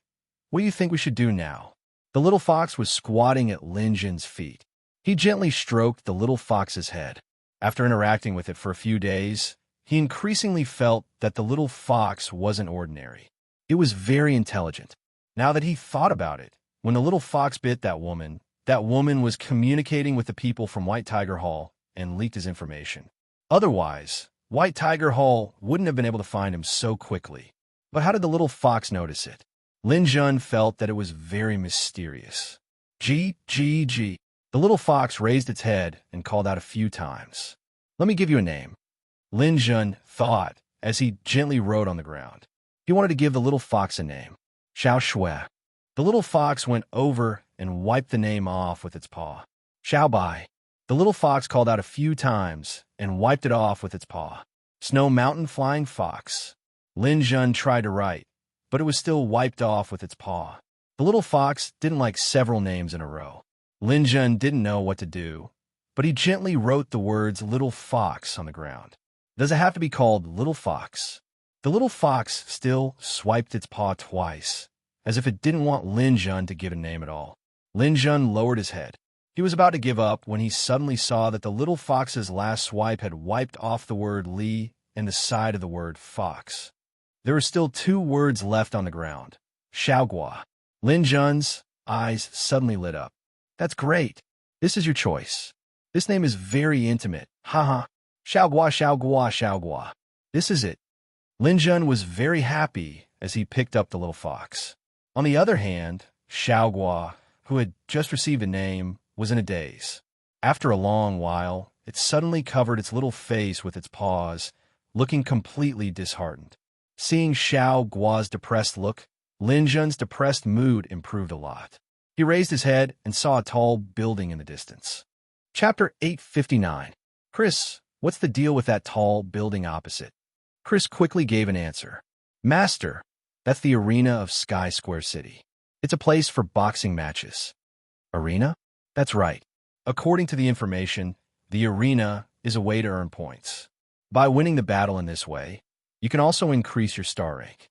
what do you think we should do now? The little fox was squatting at Lin Jun's feet. He gently stroked the little fox's head. After interacting with it for a few days, he increasingly felt that the little fox wasn't ordinary. It was very intelligent. Now that he thought about it, when the little fox bit that woman was communicating with the people from White Tiger Hall and leaked his information. Otherwise, White Tiger Hall wouldn't have been able to find him so quickly. But how did the little fox notice it? Lin Jun felt that it was very mysterious. G. The little fox raised its head and called out a few times. Let me give you a name. Lin Jun thought as he gently wrote on the ground. He wanted to give the little fox a name. Xiao Shui. The little fox went over and wiped the name off with its paw. Xiao Bai. The little fox called out a few times and wiped it off with its paw. Snow Mountain Flying Fox. Lin Jun tried to write, but it was still wiped off with its paw. The little fox didn't like several names in a row. Lin Jun didn't know what to do, but he gently wrote the words Little Fox on the ground. Does it have to be called Little Fox? The little fox still swiped its paw twice, as if it didn't want Lin Jun to give a name at all. Lin Jun lowered his head. He was about to give up when he suddenly saw that the little fox's last swipe had wiped off the word Li and the side of the word fox. There were still 2 words left on the ground. Xiaogua. Lin Jun's eyes suddenly lit up. That's great. This is your choice. This name is very intimate. Haha. Xiaogua. This is it. Lin Jun was very happy as he picked up the little fox. On the other hand, Xiaogua, who had just received a name, was in a daze. After a long while, it suddenly covered its little face with its paws, looking completely disheartened. Seeing Xiao Gua's depressed look, Lin Jun's depressed mood improved a lot. He raised his head and saw a tall building in the distance. Chapter 859. Chris, what's the deal with that tall building opposite? Chris quickly gave an answer. Master, that's the arena of Sky Square City. It's a place for boxing matches. Arena? That's right. According to the information, the arena is a way to earn points. By winning the battle in this way, you can also increase your star rank.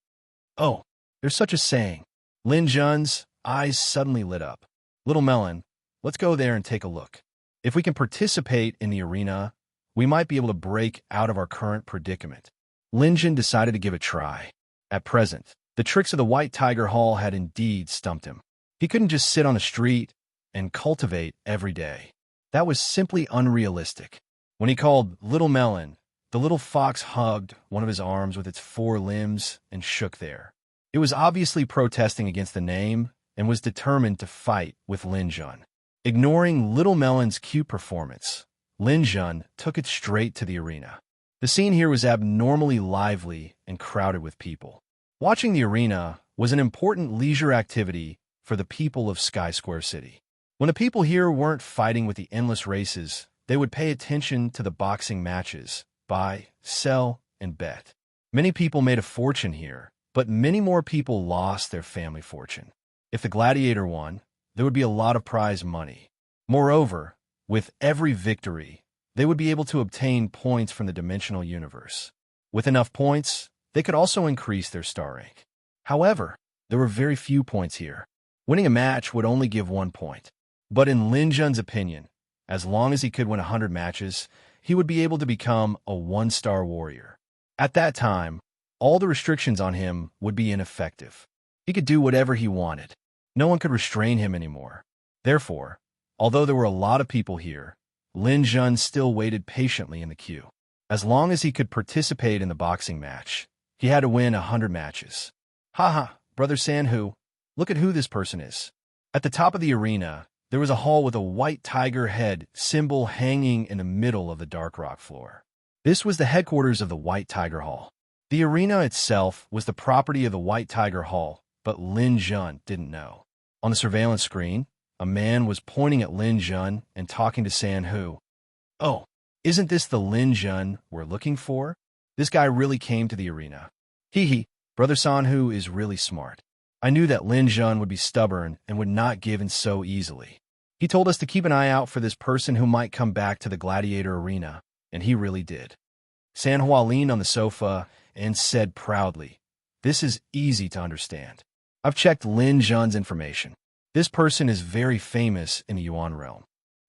Oh, there's such a saying. Lin Jun's eyes suddenly lit up. Little Melon, let's go there and take a look. If we can participate in the arena, we might be able to break out of our current predicament. Lin Jun decided to give it a try. At present, the tricks of the White Tiger Hall had indeed stumped him. He couldn't just sit on the street and cultivate every day. That was simply unrealistic. When he called Little Melon, the little fox hugged one of his arms with its 4 limbs and shook there. It was obviously protesting against the name and was determined to fight with Lin Jun. Ignoring Little Melon's cute performance, Lin Jun took it straight to the arena. The scene here was abnormally lively and crowded with people. Watching the arena was an important leisure activity for the people of Sky Square City. When the people here weren't fighting with the endless races, they would pay attention to the boxing matches, buy, sell, and bet. Many people made a fortune here, but many more people lost their family fortune. If the gladiator won, there would be a lot of prize money. Moreover, with every victory, they would be able to obtain points from the dimensional universe. With enough points, they could also increase their star rank. However, there were very few points here. Winning a match would only give 1 point. But in Lin Jun's opinion, as long as he could win 100 matches, he would be able to become a 1-star warrior. At that time, all the restrictions on him would be ineffective. He could do whatever he wanted. No one could restrain him anymore. Therefore, although there were a lot of people here, Lin Jun still waited patiently in the queue. As long as he could participate in the boxing match, he had to win 100 matches. Haha, Brother Sanhu, look at who this person is. At the top of the arena, there was a hall with a white tiger head symbol hanging in the middle of the dark rock floor. This was the headquarters of the White Tiger Hall. The arena itself was the property of the White Tiger Hall, but Lin Jun didn't know. On the surveillance screen, a man was pointing at Lin Jun and talking to Sanhu. Oh, isn't this the Lin Jun we're looking for? This guy really came to the arena. Hee, Brother Sanhu is really smart. I knew that Lin Jun would be stubborn and would not give in so easily. He told us to keep an eye out for this person who might come back to the gladiator arena, and he really did. Sanhua leaned on the sofa and said proudly, "This is easy to understand. I've checked Lin Zhen's information. This person is very famous in the Yuan realm.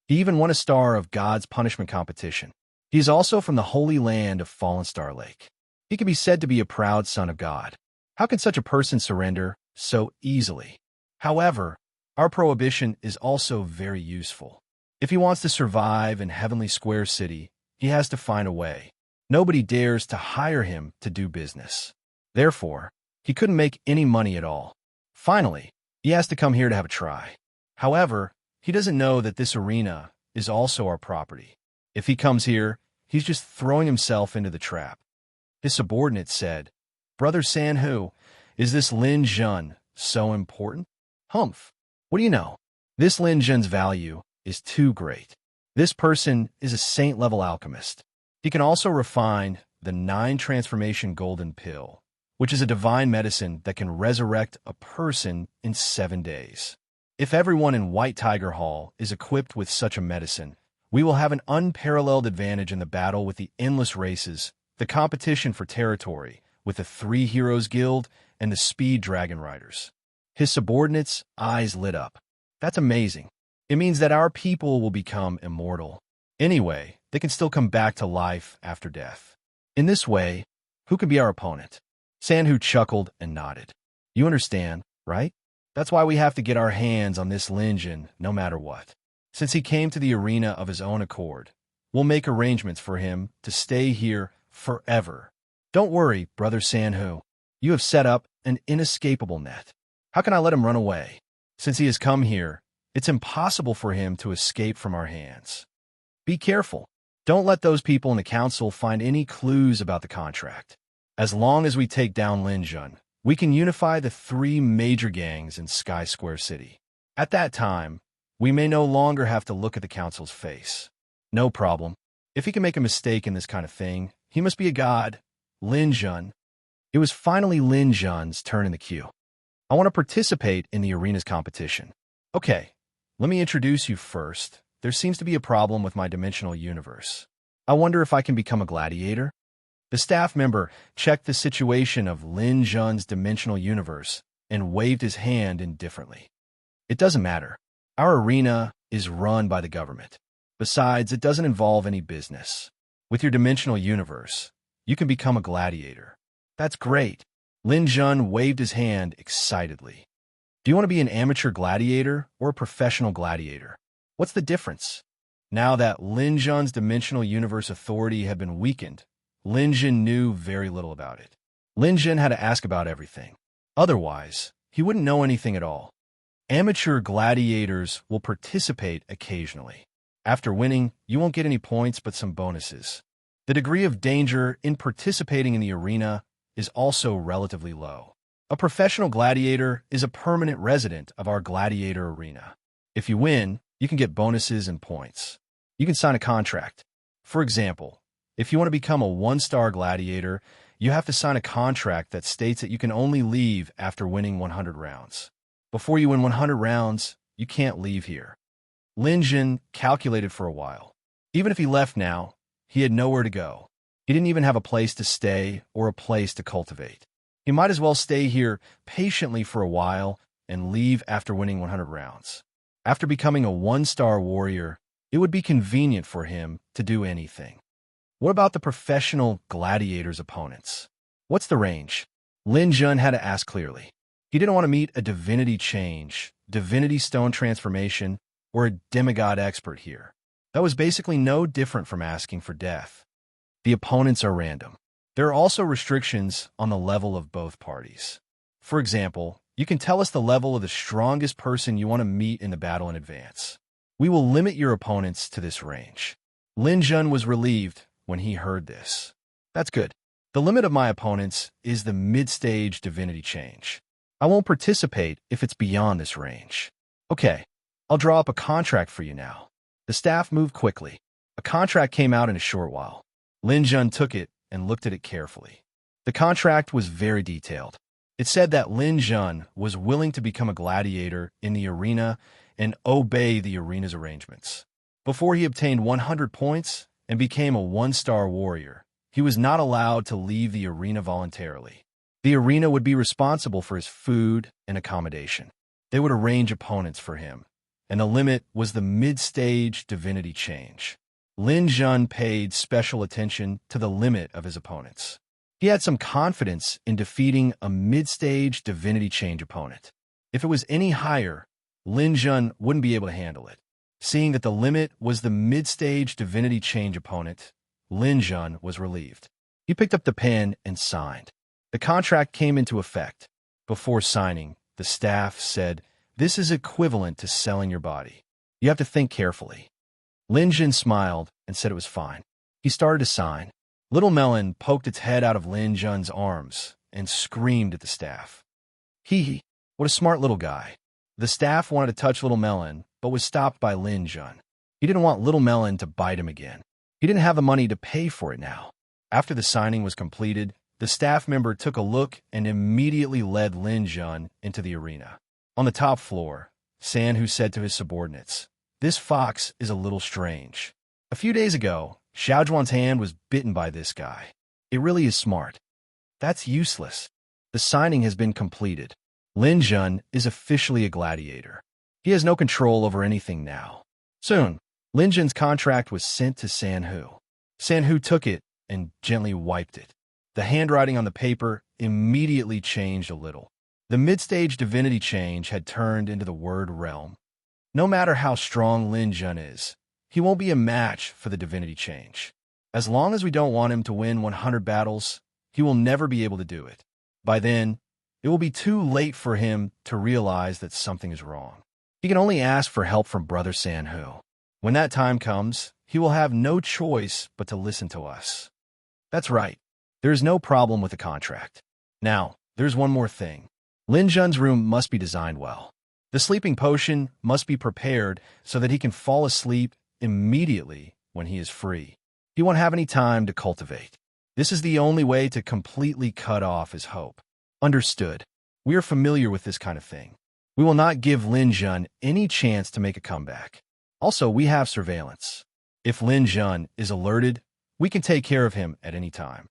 He even won a star of God's punishment competition. He is also from the holy land of Fallen Star Lake. He can be said to be a proud son of God. How can such a person surrender so easily? However, our prohibition is also very useful. If he wants to survive in Heavenly Square City, he has to find a way. Nobody dares to hire him to do business. Therefore, he couldn't make any money at all. Finally, he has to come here to have a try. However, he doesn't know that this arena is also our property. If he comes here, he's just throwing himself into the trap. His subordinate said, "Brother Sanhu, is this Lin Zhen so important?" "Humph. What do you know? This Lin Zhen's value is too great. This person is a saint-level alchemist. He can also refine the 9 transformation golden pill, which is a divine medicine that can resurrect a person in 7 days. If everyone in White Tiger Hall is equipped with such a medicine, we will have an unparalleled advantage in the battle with the endless races, the competition for territory, with the 3 Heroes Guild and the Speed Dragon Riders." His subordinates' eyes lit up. "That's amazing. It means that our people will become immortal. Anyway, they can still come back to life after death. In this way, who can be our opponent?" Sanhu chuckled and nodded. "You understand, right? That's why we have to get our hands on this Lin Zhen no matter what. Since he came to the arena of his own accord, we'll make arrangements for him to stay here forever. Don't worry, Brother Sanhu. You have set up an inescapable net. How can I let him run away? Since he has come here, it's impossible for him to escape from our hands. Be careful. Don't let those people in the council find any clues about the contract. As long as we take down Lin Zhen, we can unify the 3 major gangs in Sky Square City. At that time, we may no longer have to look at the council's face. No problem. If he can make a mistake in this kind of thing, he must be a god. Lin Zhen." It was finally Lin Zhen's turn in the queue. "I want to participate in the arena's competition." "Okay, let me introduce you first. There seems to be a problem with my dimensional universe. I wonder if I can become a gladiator?" The staff member checked the situation of Lin Zhen's dimensional universe and waved his hand indifferently. "It doesn't matter. Our arena is run by the government. Besides, it doesn't involve any business. With your dimensional universe, you can become a gladiator." "That's great." Lin Zhen waved his hand excitedly. "Do you want to be an amateur gladiator or a professional gladiator? What's the difference?" Now that Lin Zhen's dimensional universe authority had been weakened, Lin Zhen knew very little about it. Lin Zhen had to ask about everything. Otherwise, he wouldn't know anything at all. Amateur gladiators will participate occasionally. After winning, you won't get any points but some bonuses. The degree of danger in participating in the arena is also relatively low. A professional gladiator is a permanent resident of our gladiator arena. If you win, you can get bonuses and points. You can sign a contract. For example, if you want to become a 1-star gladiator, you have to sign a contract that states that you can only leave after winning 100 rounds. Before you win 100 rounds, you can't leave here. Lin Zhen calculated for a while. Even if he left now, he had nowhere to go. He didn't even have a place to stay or a place to cultivate. He might as well stay here patiently for a while and leave after winning 100 rounds. After becoming a 1-star warrior, it would be convenient for him to do anything. What about the professional gladiator's opponents? What's the range? Lin Zhen had to ask clearly. He didn't want to meet a divinity change, divinity stone transformation, or a demigod expert here. That was basically no different from asking for death. The opponents are random. There are also restrictions on the level of both parties. For example, you can tell us the level of the strongest person you want to meet in the battle in advance. We will limit your opponents to this range. Lin Zhen was relieved when he heard this. That's good. The limit of my opponents is the mid-stage divinity change. I won't participate if it's beyond this range. Okay, I'll draw up a contract for you now. The staff moved quickly. A contract came out in a short while. Lin Zhen took it and looked at it carefully. The contract was very detailed. It said that Lin Zhen was willing to become a gladiator in the arena and obey the arena's arrangements. Before he obtained 100 points and became a 1-star warrior, he was not allowed to leave the arena voluntarily. The arena would be responsible for his food and accommodation. They would arrange opponents for him, and the limit was the mid-stage divinity change. Lin Jun paid special attention to the limit of his opponents. He had some confidence in defeating a mid-stage divinity change opponent. If it was any higher, Lin Jun wouldn't be able to handle it. Seeing that the limit was the mid-stage divinity change opponent, Lin Jun was relieved. He picked up the pen and signed. The contract came into effect. Before signing, the staff said, "This is equivalent to selling your body. You have to think carefully." Lin Jun smiled and said it was fine. He started to sign. Little Melon poked its head out of Lin Jun's arms and screamed at the staff. Hee, what a smart little guy. The staff wanted to touch Little Melon, but was stopped by Lin Jun. He didn't want Little Melon to bite him again. He didn't have the money to pay for it now. After the signing was completed, the staff member took a look and immediately led Lin Jun into the arena. On the top floor, Sanhu said to his subordinates, "This fox is a little strange. A few days ago, Xiaozhuan's hand was bitten by this guy. It really is smart." "That's useless. The signing has been completed. Lin Jun is officially a gladiator. He has no control over anything now." Soon, Lin Jun's contract was sent to Sanhu. Sanhu took it and gently wiped it. The handwriting on the paper immediately changed a little. The mid-stage divinity change had turned into the word realm. No matter how strong Lin Jun is, he won't be a match for the divinity change. As long as we don't want him to win 100 battles, he will never be able to do it. By then, it will be too late for him to realize that something is wrong. He can only ask for help from Brother Sanhu. When that time comes, he will have no choice but to listen to us. That's right. There is no problem with the contract. Now, there's one more thing. Lin Jun's room must be designed well. The sleeping potion must be prepared so that he can fall asleep immediately when he is free. He won't have any time to cultivate. This is the only way to completely cut off his hope. Understood. We are familiar with this kind of thing. We will not give Lin Jun any chance to make a comeback. Also, we have surveillance. If Lin Jun is alerted, we can take care of him at any time.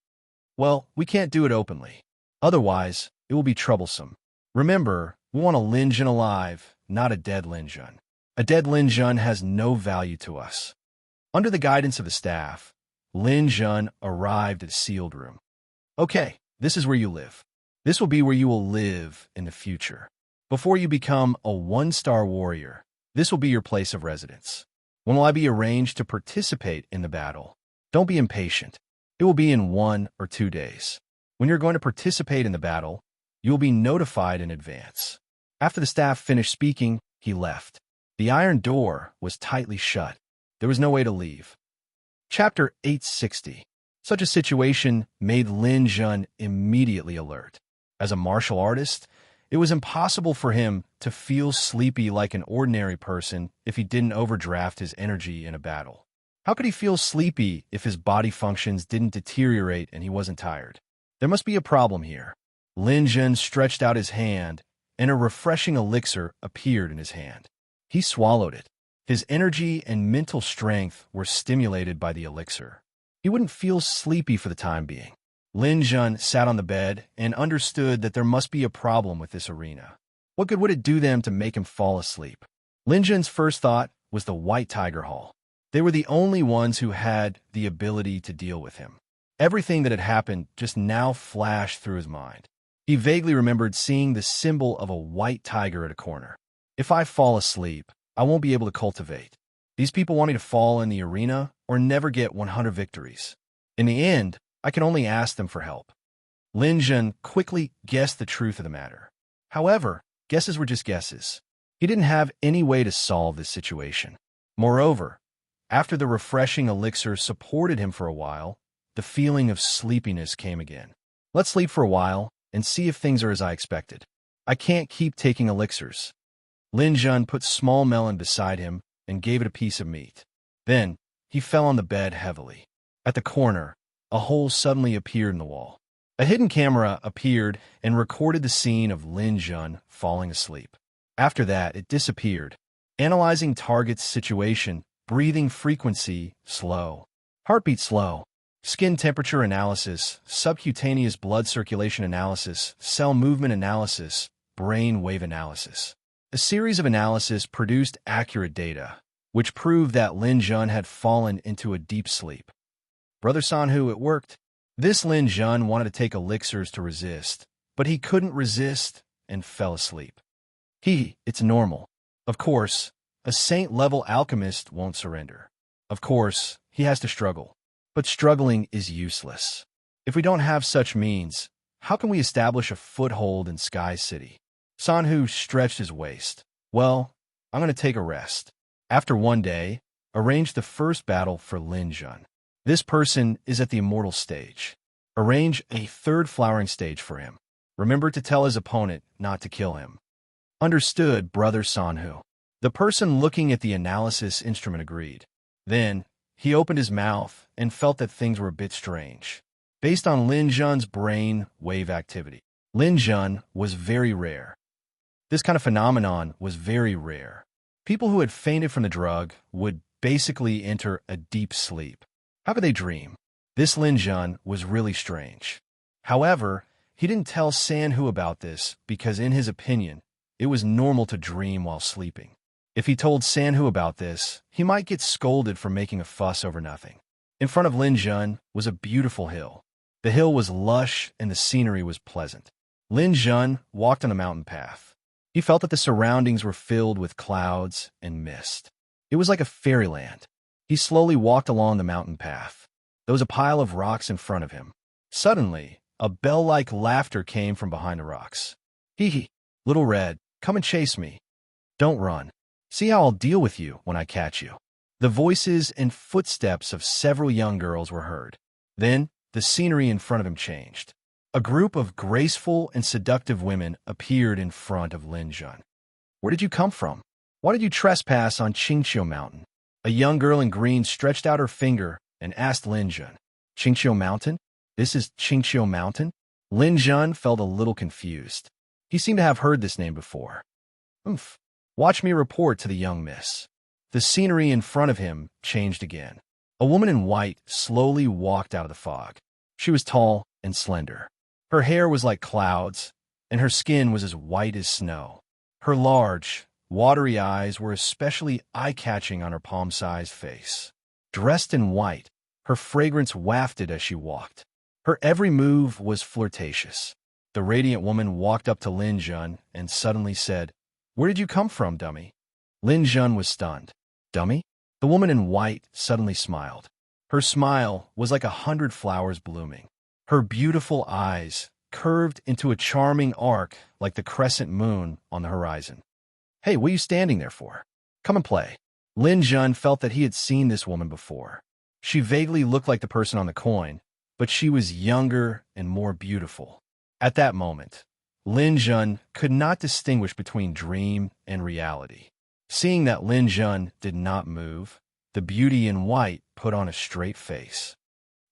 Well, we can't do it openly. Otherwise, it will be troublesome. Remember, we want a Lin Jun alive, not a dead Lin Jun. A dead Lin Jun has no value to us. Under the guidance of the staff, Lin Jun arrived at a sealed room. Okay, this is where you live. This will be where you will live in the future. Before you become a one-star warrior, this will be your place of residence. When will I be arranged to participate in the battle? Don't be impatient. It will be in 1 or 2 days. When you're going to participate in the battle, you will be notified in advance. After the staff finished speaking, he left. The iron door was tightly shut. There was no way to leave. Chapter 860. Such a situation made Lin Jun immediately alert. As a martial artist, it was impossible for him to feel sleepy like an ordinary person if he didn't overdraft his energy in a battle. How could he feel sleepy if his body functions didn't deteriorate and he wasn't tired? There must be a problem here. Lin Jun stretched out his hand, and a refreshing elixir appeared in his hand. He swallowed it. His energy and mental strength were stimulated by the elixir. He wouldn't feel sleepy for the time being. Lin Jun sat on the bed and understood that there must be a problem with this arena. What good would it do them to make him fall asleep? Lin Jun's first thought was the White Tiger Hall. They were the only ones who had the ability to deal with him. Everything that had happened just now flashed through his mind. He vaguely remembered seeing the symbol of a white tiger at a corner. If I fall asleep, I won't be able to cultivate. These people want me to fall in the arena or never get 100 victories. In the end, I can only ask them for help. Lin Jun quickly guessed the truth of the matter. However, guesses were just guesses. He didn't have any way to solve this situation. Moreover, after the refreshing elixir supported him for a while, the feeling of sleepiness came again. Let's sleep for a while and see if things are as I expected. I can't keep taking elixirs. Lin Jun put Small Melon beside him and gave it a piece of meat. Then, he fell on the bed heavily. At the corner, a hole suddenly appeared in the wall. A hidden camera appeared and recorded the scene of Lin Jun falling asleep. After that, it disappeared, analyzing target's situation, breathing frequency slow, heartbeat slow, skin temperature analysis, subcutaneous blood circulation analysis, cell movement analysis, brain wave analysis. A series of analyses produced accurate data, which proved that Lin Jun had fallen into a deep sleep. Brother Sanhu, it worked. This Lin Jun wanted to take elixirs to resist, but he couldn't resist and fell asleep. It's normal. Of course, a saint-level alchemist won't surrender. Of course, he has to struggle. But struggling is useless. If we don't have such means, how can we establish a foothold in Sky City? Sanhu stretched his waist. Well, I'm going to take a rest. After one day, arrange the first battle for Lin Jun. This person is at the immortal stage. Arrange a third flowering stage for him. Remember to tell his opponent not to kill him. Understood, Brother Sanhu. The person looking at the analysis instrument agreed. Then, he opened his mouth and felt that things were a bit strange. Based on Lin Jun's brain wave activity, Lin Jun was very rare. This kind of phenomenon was very rare. People who had fainted from the drug would basically enter a deep sleep. How could they dream? This Lin Jun was really strange. However, he didn't tell Sanhu about this because, in his opinion, it was normal to dream while sleeping. If he told Sanhu about this, he might get scolded for making a fuss over nothing. In front of Lin Jun was a beautiful hill. The hill was lush and the scenery was pleasant. Lin Jun walked on a mountain path. He felt that the surroundings were filled with clouds and mist. It was like a fairyland. He slowly walked along the mountain path. There was a pile of rocks in front of him. Suddenly, a bell-like laughter came from behind the rocks. Hee, little red, come and chase me. Don't run. See how I'll deal with you when I catch you. The voices and footsteps of several young girls were heard. Then, the scenery in front of him changed. A group of graceful and seductive women appeared in front of Lin Jun. Where did you come from? Why did you trespass on Qingqiu Mountain? A young girl in green stretched out her finger and asked Lin Jun. Qingqiu Mountain? This is Qingqiu Mountain? Lin Jun felt a little confused. He seemed to have heard this name before. Watch me report to the young miss. The scenery in front of him changed again. A woman in white slowly walked out of the fog. She was tall and slender. Her hair was like clouds, and her skin was as white as snow. Her large, watery eyes were especially eye-catching on her palm-sized face. Dressed in white, her fragrance wafted as she walked. Her every move was flirtatious. The radiant woman walked up to Lin Jun and suddenly said, "Where did you come from, dummy?" Lin Jun was stunned. Dummy? The woman in white suddenly smiled. Her smile was like 100 flowers blooming. Her beautiful eyes curved into a charming arc like the crescent moon on the horizon. Hey, what are you standing there for? Come and play. Lin Jun felt that he had seen this woman before. She vaguely looked like the person on the coin, but she was younger and more beautiful. At that moment, Lin Jun could not distinguish between dream and reality. Seeing that Lin Jun did not move, the beauty in white put on a straight face.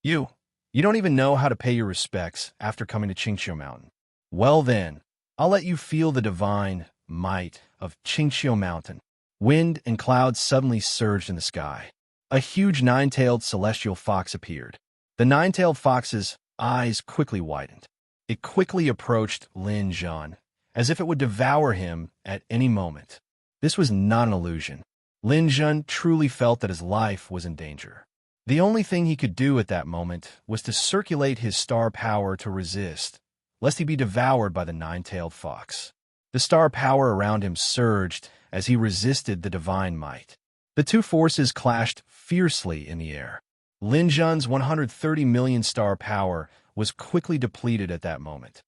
You don't even know how to pay your respects after coming to Qingqiu Mountain. Well then, I'll let you feel the divine might of Qingqiu Mountain. Wind and clouds suddenly surged in the sky. A huge nine-tailed celestial fox appeared. The nine-tailed fox's eyes quickly widened. It quickly approached Lin Jun, as if it would devour him at any moment. This was not an illusion. Lin Jun truly felt that his life was in danger. The only thing he could do at that moment was to circulate his star power to resist, lest he be devoured by the nine-tailed fox. The star power around him surged as he resisted the divine might. The two forces clashed fiercely in the air. Lin Jun's 130 million star power was quickly depleted at that moment.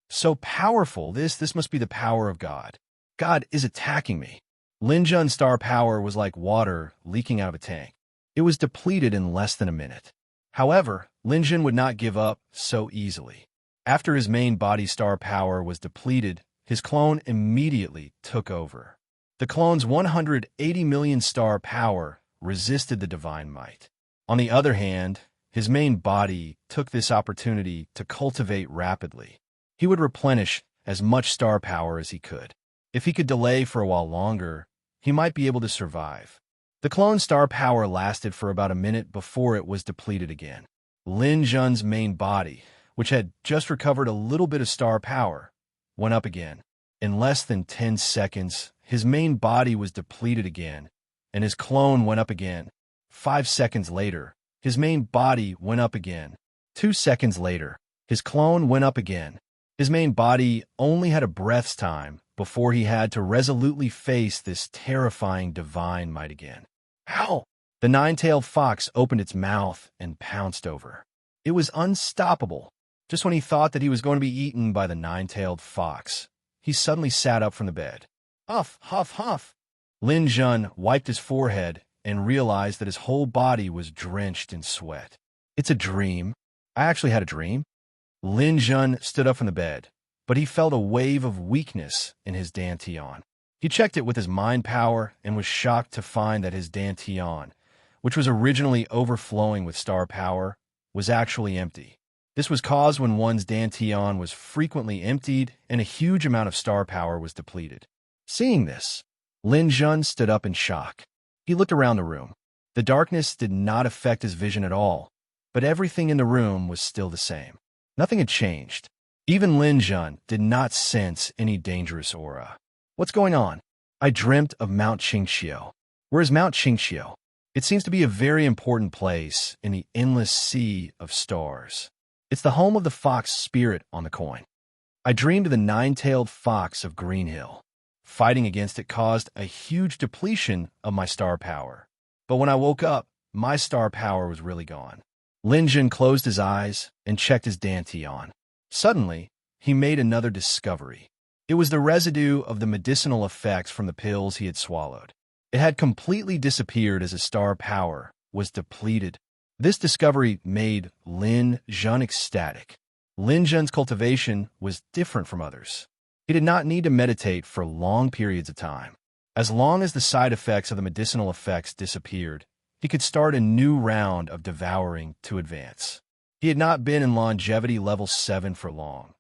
So powerful, this must be the power of God. God is attacking me. Lin Jun's star power was like water leaking out of a tank. It was depleted in less than a minute. However, Lin Jun would not give up so easily. After his main body star power was depleted, his clone immediately took over. The clone's 180 million star power resisted the divine might. On the other hand, his main body took this opportunity to cultivate rapidly. He would replenish as much star power as he could. If he could delay for a while longer, he might be able to survive. The clone's star power lasted for about a minute before it was depleted again. Lin Jun's main body, which had just recovered a little bit of star power, went up again. In less than 10 seconds, his main body was depleted again, and his clone went up again. 5 seconds later, his main body went up again. 2 seconds later, his clone went up again. His main body only had a breath's time before he had to resolutely face this terrifying divine might again. How? The nine-tailed fox opened its mouth and pounced over. It was unstoppable. Just when he thought that he was going to be eaten by the nine-tailed fox, he suddenly sat up from the bed. Huff, huff, huff. Lin Jun wiped his forehead and realized that his whole body was drenched in sweat. It's a dream. I actually had a dream. Lin Jun stood up from the bed, but he felt a wave of weakness in his dantian. He checked it with his mind power and was shocked to find that his dantian, which was originally overflowing with star power, was actually empty. This was caused when one's dantian was frequently emptied and a huge amount of star power was depleted. Seeing this, Lin Jun stood up in shock. He looked around the room. The darkness did not affect his vision at all, but everything in the room was still the same. Nothing had changed. Even Lin Jun did not sense any dangerous aura. What's going on? I dreamt of Mount Qingxiu. Where is Mount Qingxiu? It seems to be a very important place in the endless sea of stars. It's the home of the fox spirit on the coin. I dreamed of the nine-tailed fox of Green Hill. Fighting against it caused a huge depletion of my star power. But when I woke up, my star power was really gone. Lin Jun closed his eyes and checked his dantian. Suddenly, he made another discovery. It was the residue of the medicinal effects from the pills he had swallowed. It had completely disappeared as his star power was depleted. This discovery made Lin Jun ecstatic. Lin Jun's cultivation was different from others. He did not need to meditate for long periods of time. As long as the side effects of the medicinal effects disappeared, he could start a new round of devouring to advance. He had not been in longevity level 7 for long,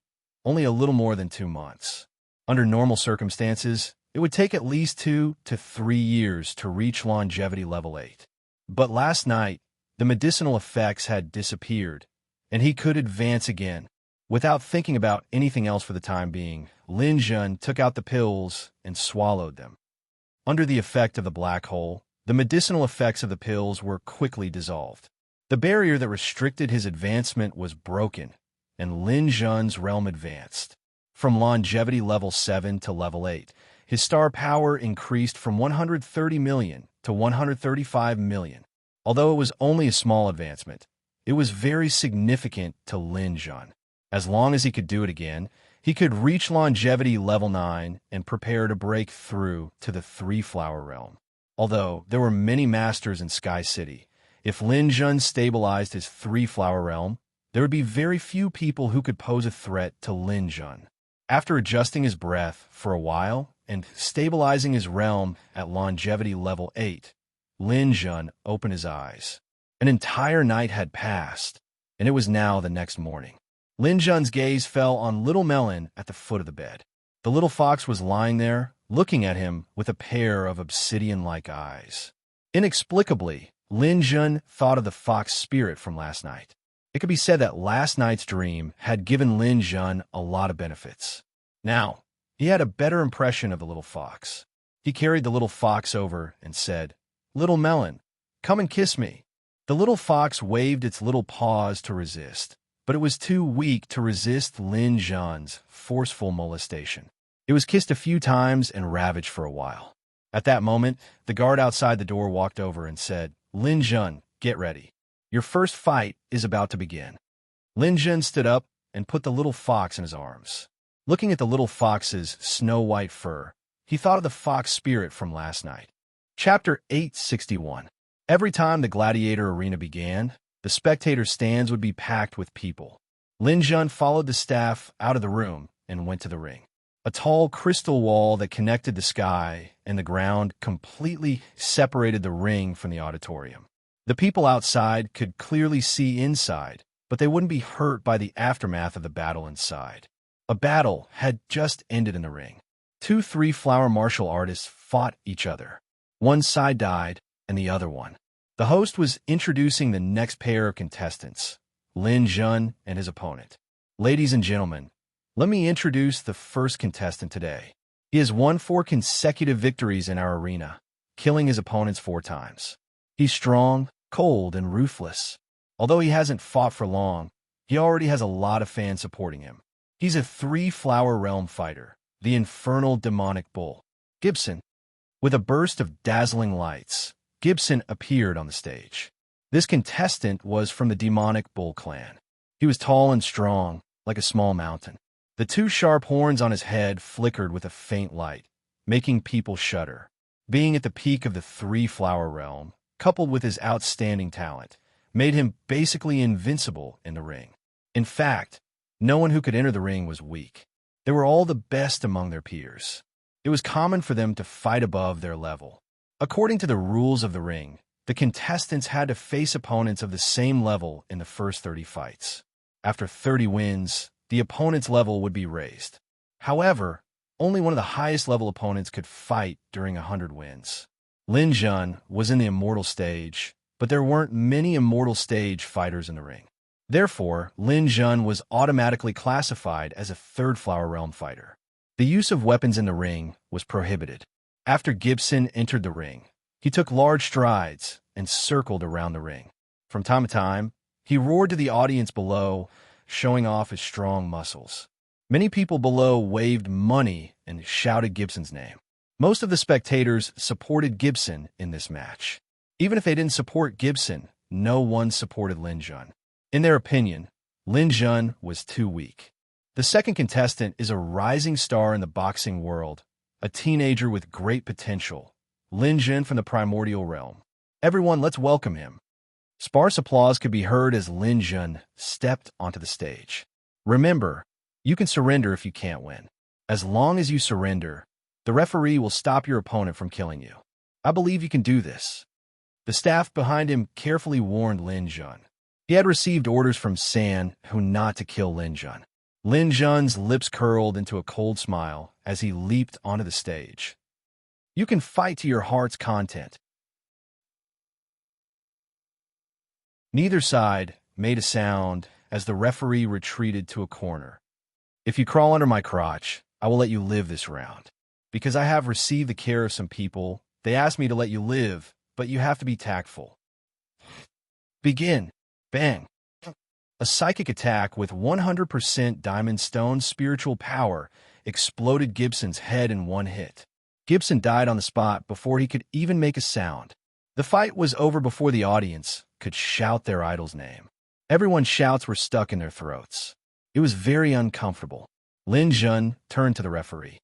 only a little more than 2 months. Under normal circumstances, it would take at least 2 to 3 years to reach longevity level 8. But last night, the medicinal effects had disappeared, and he could advance again. Without thinking about anything else for the time being, Lin Jun took out the pills and swallowed them. Under the effect of the black hole, the medicinal effects of the pills were quickly dissolved. The barrier that restricted his advancement was broken, and Lin Jun's realm advanced. From longevity level 7 to level 8, his star power increased from 130 million to 135 million. Although it was only a small advancement, it was very significant to Lin Jun. As long as he could do it again, he could reach longevity level 9 and prepare to break through to the three-flower realm. Although there were many masters in Sky City, if Lin Jun stabilized his three-flower realm, there would be very few people who could pose a threat to Lin Jun. After adjusting his breath for a while and stabilizing his realm at longevity level 8, Lin Jun opened his eyes. An entire night had passed, and it was now the next morning. Lin Jun's gaze fell on Little Melon at the foot of the bed. The little fox was lying there, looking at him with a pair of obsidian-like eyes. Inexplicably, Lin Jun thought of the fox spirit from last night. It could be said that last night's dream had given Lin Jun a lot of benefits. Now, he had a better impression of the little fox. He carried the little fox over and said, "Little Melon, come and kiss me." The little fox waved its little paws to resist, but it was too weak to resist Lin Jun's forceful molestation. It was kissed a few times and ravaged for a while. At that moment, the guard outside the door walked over and said, "Lin Jun, get ready. Your first fight is about to begin." Lin Jun stood up and put the little fox in his arms. Looking at the little fox's snow-white fur, he thought of the fox spirit from last night. Chapter 861. Every time the gladiator arena began, the spectator stands would be packed with people. Lin Jun followed the staff out of the room and went to the ring. A tall crystal wall that connected the sky and the ground completely separated the ring from the auditorium. The people outside could clearly see inside, but they wouldn't be hurt by the aftermath of the battle inside. A battle had just ended in the ring. 2 three-flower martial artists fought each other. One side died, and the other won. The host was introducing the next pair of contestants. Lin Jun and his opponent. Ladies and gentlemen, let me introduce the first contestant today. He has won 4 consecutive victories in our arena, killing his opponents 4 times. He's strong, cold, and ruthless. Although he hasn't fought for long, he already has a lot of fans supporting him. He's a 3-flower realm fighter, the infernal demonic bull, Gibson. With a burst of dazzling lights, Gibson appeared on the stage. This contestant was from the demonic bull clan. He was tall and strong, like a small mountain. The 2 sharp horns on his head flickered with a faint light, making people shudder. Being at the peak of the 3-flower realm, coupled with his outstanding talent, made him basically invincible in the ring. In fact, no one who could enter the ring was weak. They were all the best among their peers. It was common for them to fight above their level. According to the rules of the ring, the contestants had to face opponents of the same level in the first 30 fights. After 30 wins, the opponent's level would be raised. However, only one of the highest level opponents could fight during 100 wins. Lin Jun was in the immortal stage, but there weren't many immortal stage fighters in the ring. Therefore, Lin Jun was automatically classified as a 3rd-flower realm fighter. The use of weapons in the ring was prohibited. After Gibson entered the ring, he took large strides and circled around the ring. From time to time, he roared to the audience below, showing off his strong muscles. Many people below waved money and shouted Gibson's name. Most of the spectators supported Gibson in this match. Even if they didn't support Gibson, no one supported Lin Jun. In their opinion, Lin Jun was too weak. The second contestant is a rising star in the boxing world, a teenager with great potential, Lin Jun from the primordial realm. Everyone, let's welcome him. Sparse applause could be heard as Lin Jun stepped onto the stage. Remember, you can surrender if you can't win. As long as you surrender, the referee will stop your opponent from killing you. I believe you can do this. The staff behind him carefully warned Lin Jun. He had received orders from San Hu not to kill Lin Jun. Lin Jun's lips curled into a cold smile as he leaped onto the stage. You can fight to your heart's content. Neither side made a sound as the referee retreated to a corner. If you crawl under my crotch, I will let you live this round. Because I have received the care of some people, they asked me to let you live, but you have to be tactful. Begin. Bang. A psychic attack with 100% diamond stone spiritual power exploded Gibson's head in one hit. Gibson died on the spot before he could even make a sound. The fight was over before the audience could shout their idol's name. Everyone's shouts were stuck in their throats. It was very uncomfortable. Lin Jun turned to the referee.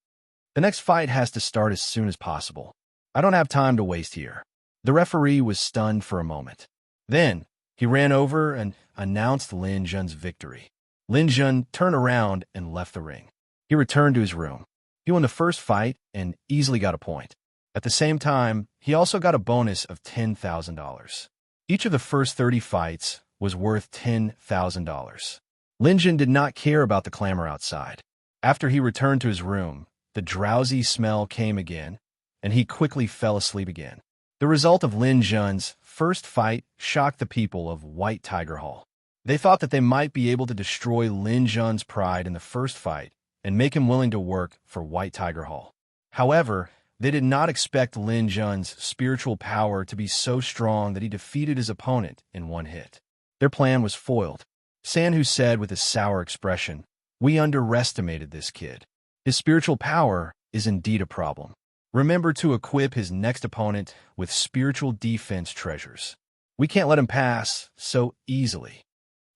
The next fight has to start as soon as possible. I don't have time to waste here. The referee was stunned for a moment. Then, he ran over and announced Lin Jun's victory. Lin Jun turned around and left the ring. He returned to his room. He won the first fight and easily got a point. At the same time, he also got a bonus of $10,000. Each of the first 30 fights was worth $10,000. Lin Jun did not care about the clamor outside. After he returned to his room, the drowsy smell came again, and he quickly fell asleep again. The result of Lin Jun's first fight shocked the people of White Tiger Hall. They thought that they might be able to destroy Lin Jun's pride in the first fight and make him willing to work for White Tiger Hall. However, they did not expect Lin Jun's spiritual power to be so strong that he defeated his opponent in one hit. Their plan was foiled. San Hu said with a sour expression, "We underestimated this kid. His spiritual power is indeed a problem. Remember to equip his next opponent with spiritual defense treasures. We can't let him pass so easily."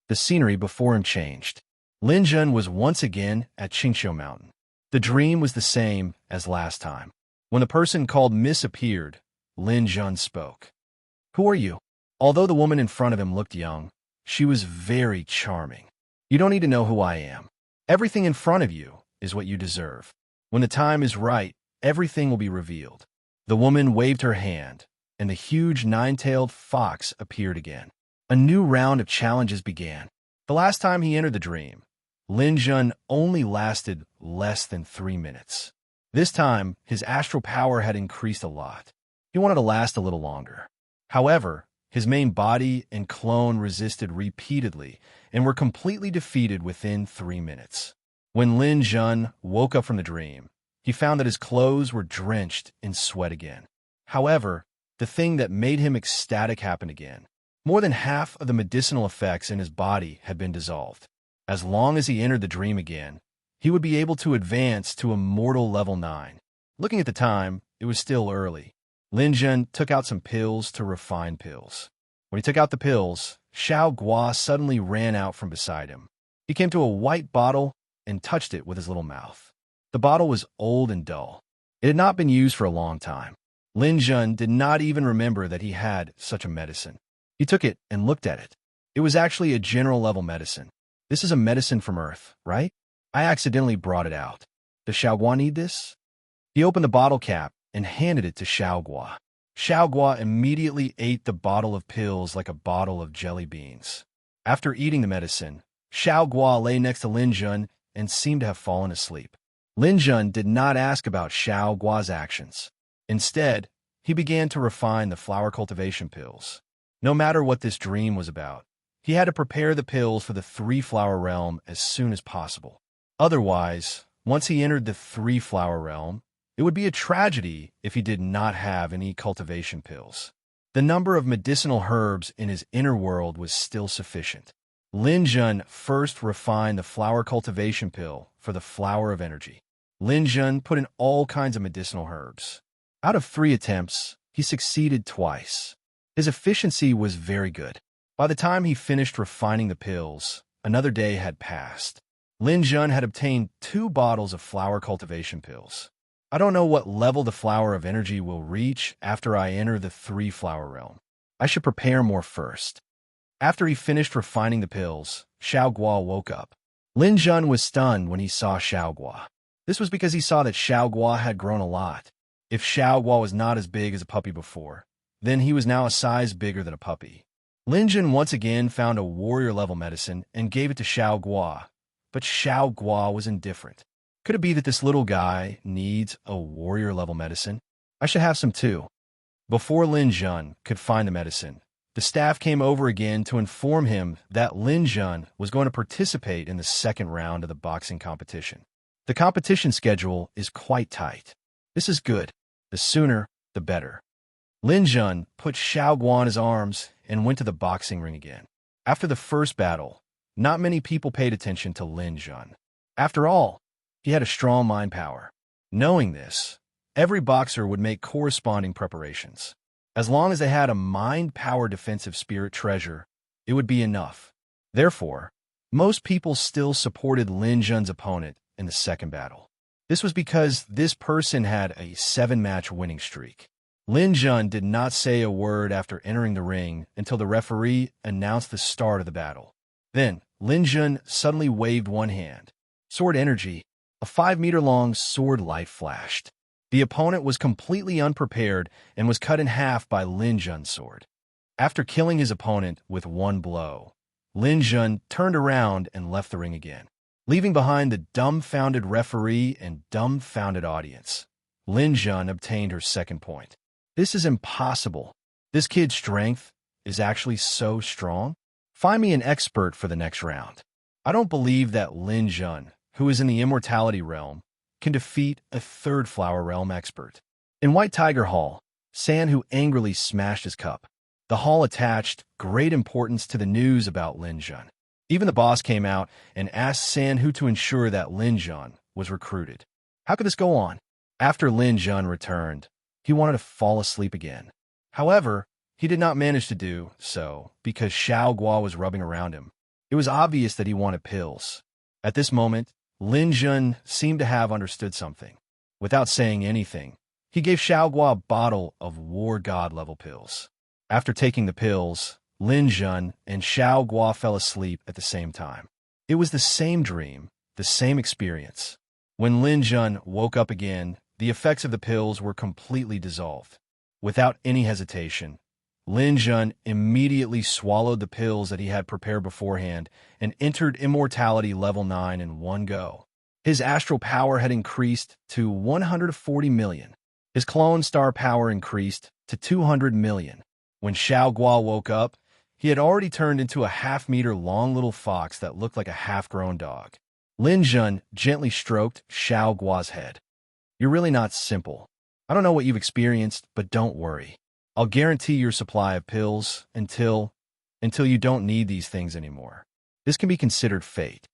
The scenery before him changed. Lin Jun was once again at Qingqiu Mountain. The dream was the same as last time. When the person called Miss appeared, Lin Jun spoke. "Who are you?" Although the woman in front of him looked young, she was very charming. "You don't need to know who I am. Everything in front of you is what you deserve. When the time is right, everything will be revealed." The woman waved her hand, and the huge 9-tailed fox appeared again. A new round of challenges began. The last time he entered the dream, Lin Jun only lasted less than 3 minutes. This time, his astral power had increased a lot. He wanted to last a little longer. However, His main body and clone resisted repeatedly and were completely defeated within 3 minutes. When Lin Jun woke up from the dream, he found that his clothes were drenched in sweat again. However, the thing that made him ecstatic happened again. More than half of the medicinal effects in his body had been dissolved. As long as he entered the dream again, he would be able to advance to Immortal Level 9. Looking at the time, it was still early. Lin Jun took out some pills to refine pills. When he took out the pills, Xiao Gua suddenly ran out from beside him. He came to a white bottle and touched it with his little mouth. The bottle was old and dull. It had not been used for a long time. Lin Jun did not even remember that he had such a medicine. He took it and looked at it. It was actually a general level medicine. This is a medicine from Earth, right? I accidentally brought it out. Does Xiao Gua need this? He opened the bottle cap and handed it to Xiao Gua. Xiao Gua immediately ate the bottle of pills like a bottle of jelly beans. After eating the medicine, Xiao Gua lay next to Lin Jun and seemed to have fallen asleep. Lin Jun did not ask about Xiao Gua's actions. Instead, he began to refine the flower cultivation pills. No matter what this dream was about, he had to prepare the pills for the 3-flower realm as soon as possible. Otherwise, once he entered the 3-flower realm, it would be a tragedy if he did not have any cultivation pills. The number of medicinal herbs in his inner world was still sufficient. Lin Jun first refined the flower cultivation pill for the flower of energy. Lin Jun put in all kinds of medicinal herbs. Out of 3 attempts, he succeeded twice. His efficiency was very good. By the time he finished refining the pills, another day had passed. Lin Jun had obtained 2 bottles of flower cultivation pills. I don't know what level the flower of energy will reach after I enter the 3-flower realm. I should prepare more first. After he finished refining the pills, Xiao Gua woke up. Lin Jun was stunned when he saw Xiao Gua. This was because he saw that Xiao Gua had grown a lot. If Xiao Gua was not as big as a puppy before, then he was now a size bigger than a puppy. Lin Jun once again found a warrior-level medicine and gave it to Xiao Gua, but Xiao Gua was indifferent. Could it be that this little guy needs a warrior-level medicine? I should have some too. Before Lin Jun could find the medicine, the staff came over again to inform him that Lin Jun was going to participate in the 2nd round of the boxing competition. The competition schedule is quite tight. This is good. The sooner, the better. Lin Jun put Xiao Gua in his arms and went to the boxing ring again. After the first battle, not many people paid attention to Lin Jun. After all, he had a strong mind power. Knowing this, every boxer would make corresponding preparations. As long as they had a mind power defensive spirit treasure, it would be enough. Therefore, most people still supported Lin Jun's opponent in the 2nd battle. This was because this person had a 7-match winning streak. Lin Jun did not say a word after entering the ring until the referee announced the start of the battle. Then, Lin Jun suddenly waved one hand. Sword energy. A 5-meter-long sword light flashed. The opponent was completely unprepared and was cut in half by Lin Jun's sword. After killing his opponent with one blow, Lin Jun turned around and left the ring again, leaving behind the dumbfounded referee and dumbfounded audience. Lin Jun obtained her 2nd point. This is impossible. This kid's strength is actually so strong. Find me an expert for the next round. I don't believe that Lin Jun, who is in the immortality realm, can defeat a 3rd-flower realm expert. In White Tiger Hall, San Hu angrily smashed his cup. The hall attached great importance to the news about Lin Jun. Even the boss came out and asked San Hu to ensure that Lin Jun was recruited. How could this go on? After Lin Jun returned, he wanted to fall asleep again. However, he did not manage to do so because Xiao Gua was rubbing around him. It was obvious that he wanted pills. At this moment, Lin Jun seemed to have understood something. Without saying anything, he gave Xiao Gua a bottle of War God-level pills. After taking the pills, Lin Jun and Xiao Gua fell asleep at the same time. It was the same dream, the same experience. When Lin Jun woke up again, the effects of the pills were completely dissolved. Without any hesitation, Lin Jun immediately swallowed the pills that he had prepared beforehand and entered Immortality Level 9 in one go. His astral power had increased to 140 million. His clone star power increased to 200 million. When Xiao Guo woke up, he had already turned into a half-meter long little fox that looked like a half-grown dog. Lin Jun gently stroked Xiao Guo's head. "You're really not simple. I don't know what you've experienced, but don't worry. I'll guarantee your supply of pills until you don't need these things anymore. This can be considered fate."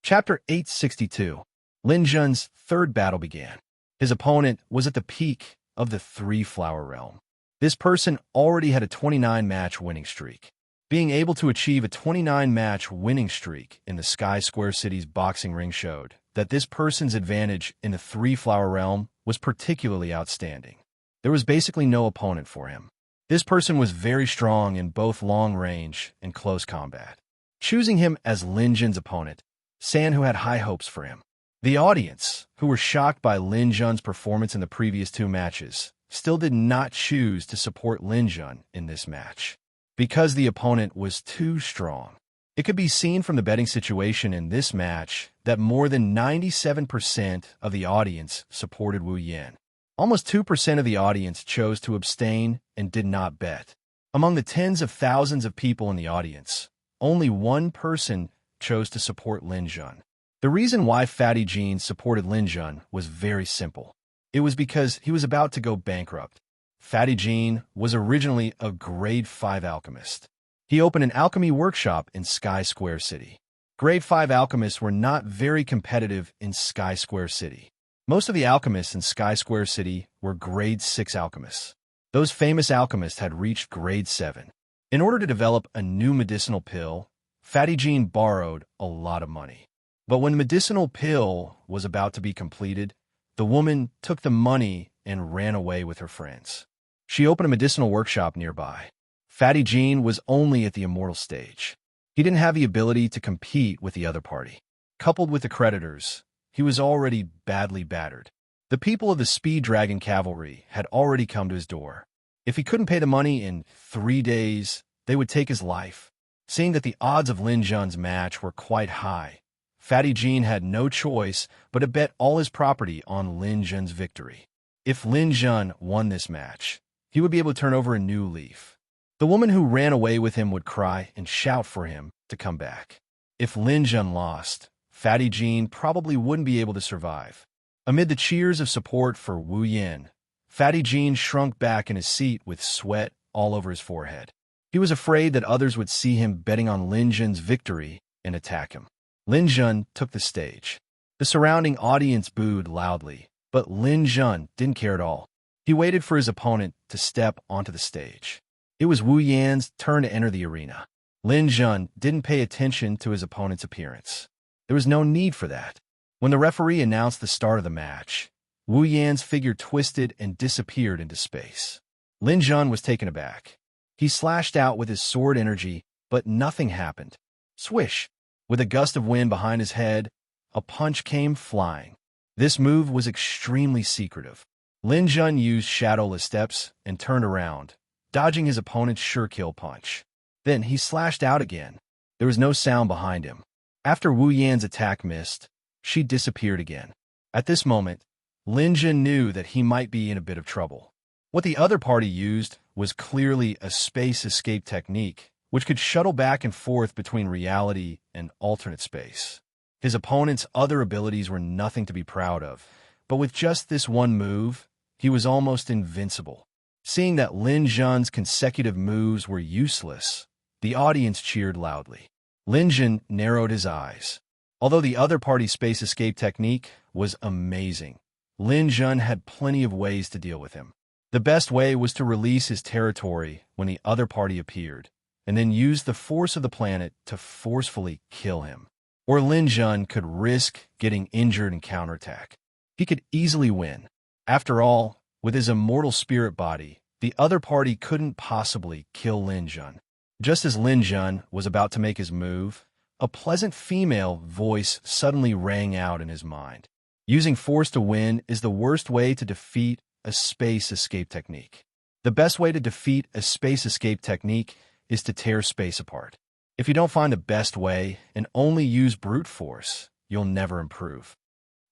Chapter 862. Lin Jun's third battle began. His opponent was at the peak of the three-flower realm. This person already had a 29-match winning streak. Being able to achieve a 29-match winning streak in the Sky Square City's boxing ring showed that this person's advantage in the three-flower realm was particularly outstanding. There was basically no opponent for him. This person was very strong in both long range and close combat. Choosing him as Lin Jun's opponent, San, who had high hopes for him. The audience, who were shocked by Lin Jun's performance in the previous two matches, still did not choose to support Lin Jun in this match, because the opponent was too strong. It could be seen from the betting situation in this match that more than 97% of the audience supported Wu Yan. Almost 2% of the audience chose to abstain and did not bet. Among the tens of thousands of people in the audience, only one person chose to support Lin Jun. The reason why Fatty Jean supported Lin Jun was very simple. It was because he was about to go bankrupt. Fatty Jean was originally a grade 5 alchemist. He opened an alchemy workshop in Sky Square City. Grade 5 alchemists were not very competitive in Sky Square City. Most of the alchemists in Sky Square City were grade 6 alchemists. Those famous alchemists had reached grade 7. In order to develop a new medicinal pill, Fatty Jean borrowed a lot of money. But when the medicinal pill was about to be completed, the woman took the money and ran away with her friends. She opened a medicinal workshop nearby. Fatty Jean was only at the immortal stage. He didn't have the ability to compete with the other party. Coupled with the creditors, he was already badly battered. The people of the Speed Dragon Cavalry had already come to his door. If he couldn't pay the money in 3 days, they would take his life. Seeing that the odds of Lin Jun's match were quite high, Fatty Jean had no choice but to bet all his property on Lin Jun's victory. If Lin Jun won this match, he would be able to turn over a new leaf. The woman who ran away with him would cry and shout for him to come back. If Lin Jun lost, Fatty Jean probably wouldn't be able to survive. Amid the cheers of support for Wu Yan, Fatty Jean shrunk back in his seat with sweat all over his forehead. He was afraid that others would see him betting on Lin Jun's victory and attack him. Lin Jun took the stage. The surrounding audience booed loudly, but Lin Jun didn't care at all. He waited for his opponent to step onto the stage. It was Wu Yan's turn to enter the arena. Lin Jun didn't pay attention to his opponent's appearance. There was no need for that. When the referee announced the start of the match, Wu Yan's figure twisted and disappeared into space. Lin Jun was taken aback. He slashed out with his sword energy, but nothing happened. Swish! With a gust of wind behind his head, a punch came flying. This move was extremely secretive. Lin Jun used shadowless steps and turned around, dodging his opponent's sure-kill punch. Then he slashed out again. There was no sound behind him. After Wu Yan's attack missed, she disappeared again. At this moment, Lin Jun knew that he might be in a bit of trouble. What the other party used was clearly a space escape technique, which could shuttle back and forth between reality and alternate space. His opponent's other abilities were nothing to be proud of, but with just this one move, he was almost invincible. Seeing that Lin Jun's consecutive moves were useless, the audience cheered loudly. Lin Jun narrowed his eyes. Although the other party's space escape technique was amazing, Lin Jun had plenty of ways to deal with him. The best way was to release his territory when the other party appeared, and then use the force of the planet to forcefully kill him. Or Lin Jun could risk getting injured in counterattack. He could easily win. After all, with his immortal spirit body, the other party couldn't possibly kill Lin Jun. Just as Lin Jun was about to make his move, a pleasant female voice suddenly rang out in his mind. Using force to win is the worst way to defeat a space escape technique. The best way to defeat a space escape technique is to tear space apart. If you don't find the best way and only use brute force, you'll never improve.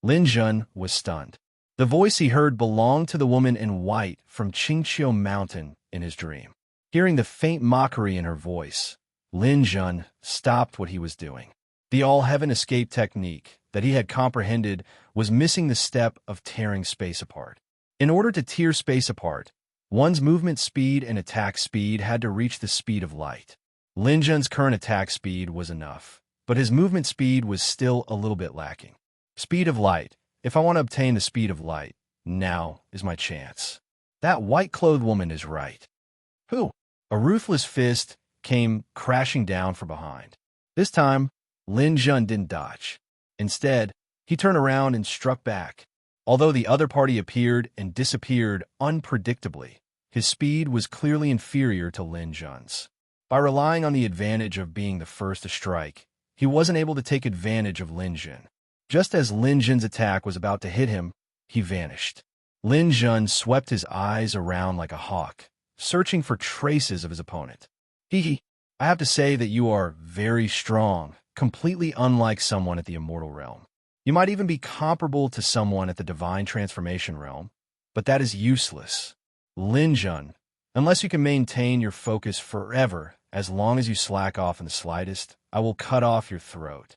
Lin Jun was stunned. The voice he heard belonged to the woman in white from Qingqiu Mountain in his dream. Hearing the faint mockery in her voice, Lin Jun stopped what he was doing. The all-heaven escape technique that he had comprehended was missing the step of tearing space apart. In order to tear space apart, one's movement speed and attack speed had to reach the speed of light. Lin Jun's current attack speed was enough, but his movement speed was still a little bit lacking. Speed of light. If I want to obtain the speed of light, now is my chance. That white-clothed woman is right. Who? A ruthless fist came crashing down from behind. This time, Lin Jun didn't dodge. Instead, he turned around and struck back. Although the other party appeared and disappeared unpredictably, his speed was clearly inferior to Lin Jun's. By relying on the advantage of being the first to strike, he wasn't able to take advantage of Lin Jun. Just as Lin Jun's attack was about to hit him, he vanished. Lin Jun swept his eyes around like a hawk, searching for traces of his opponent. I have to say that you are very strong, completely unlike someone at the immortal realm. You might even be comparable to someone at the divine transformation realm, but that is useless. Lin Jun, unless you can maintain your focus forever, as long as you slack off in the slightest, I will cut off your throat.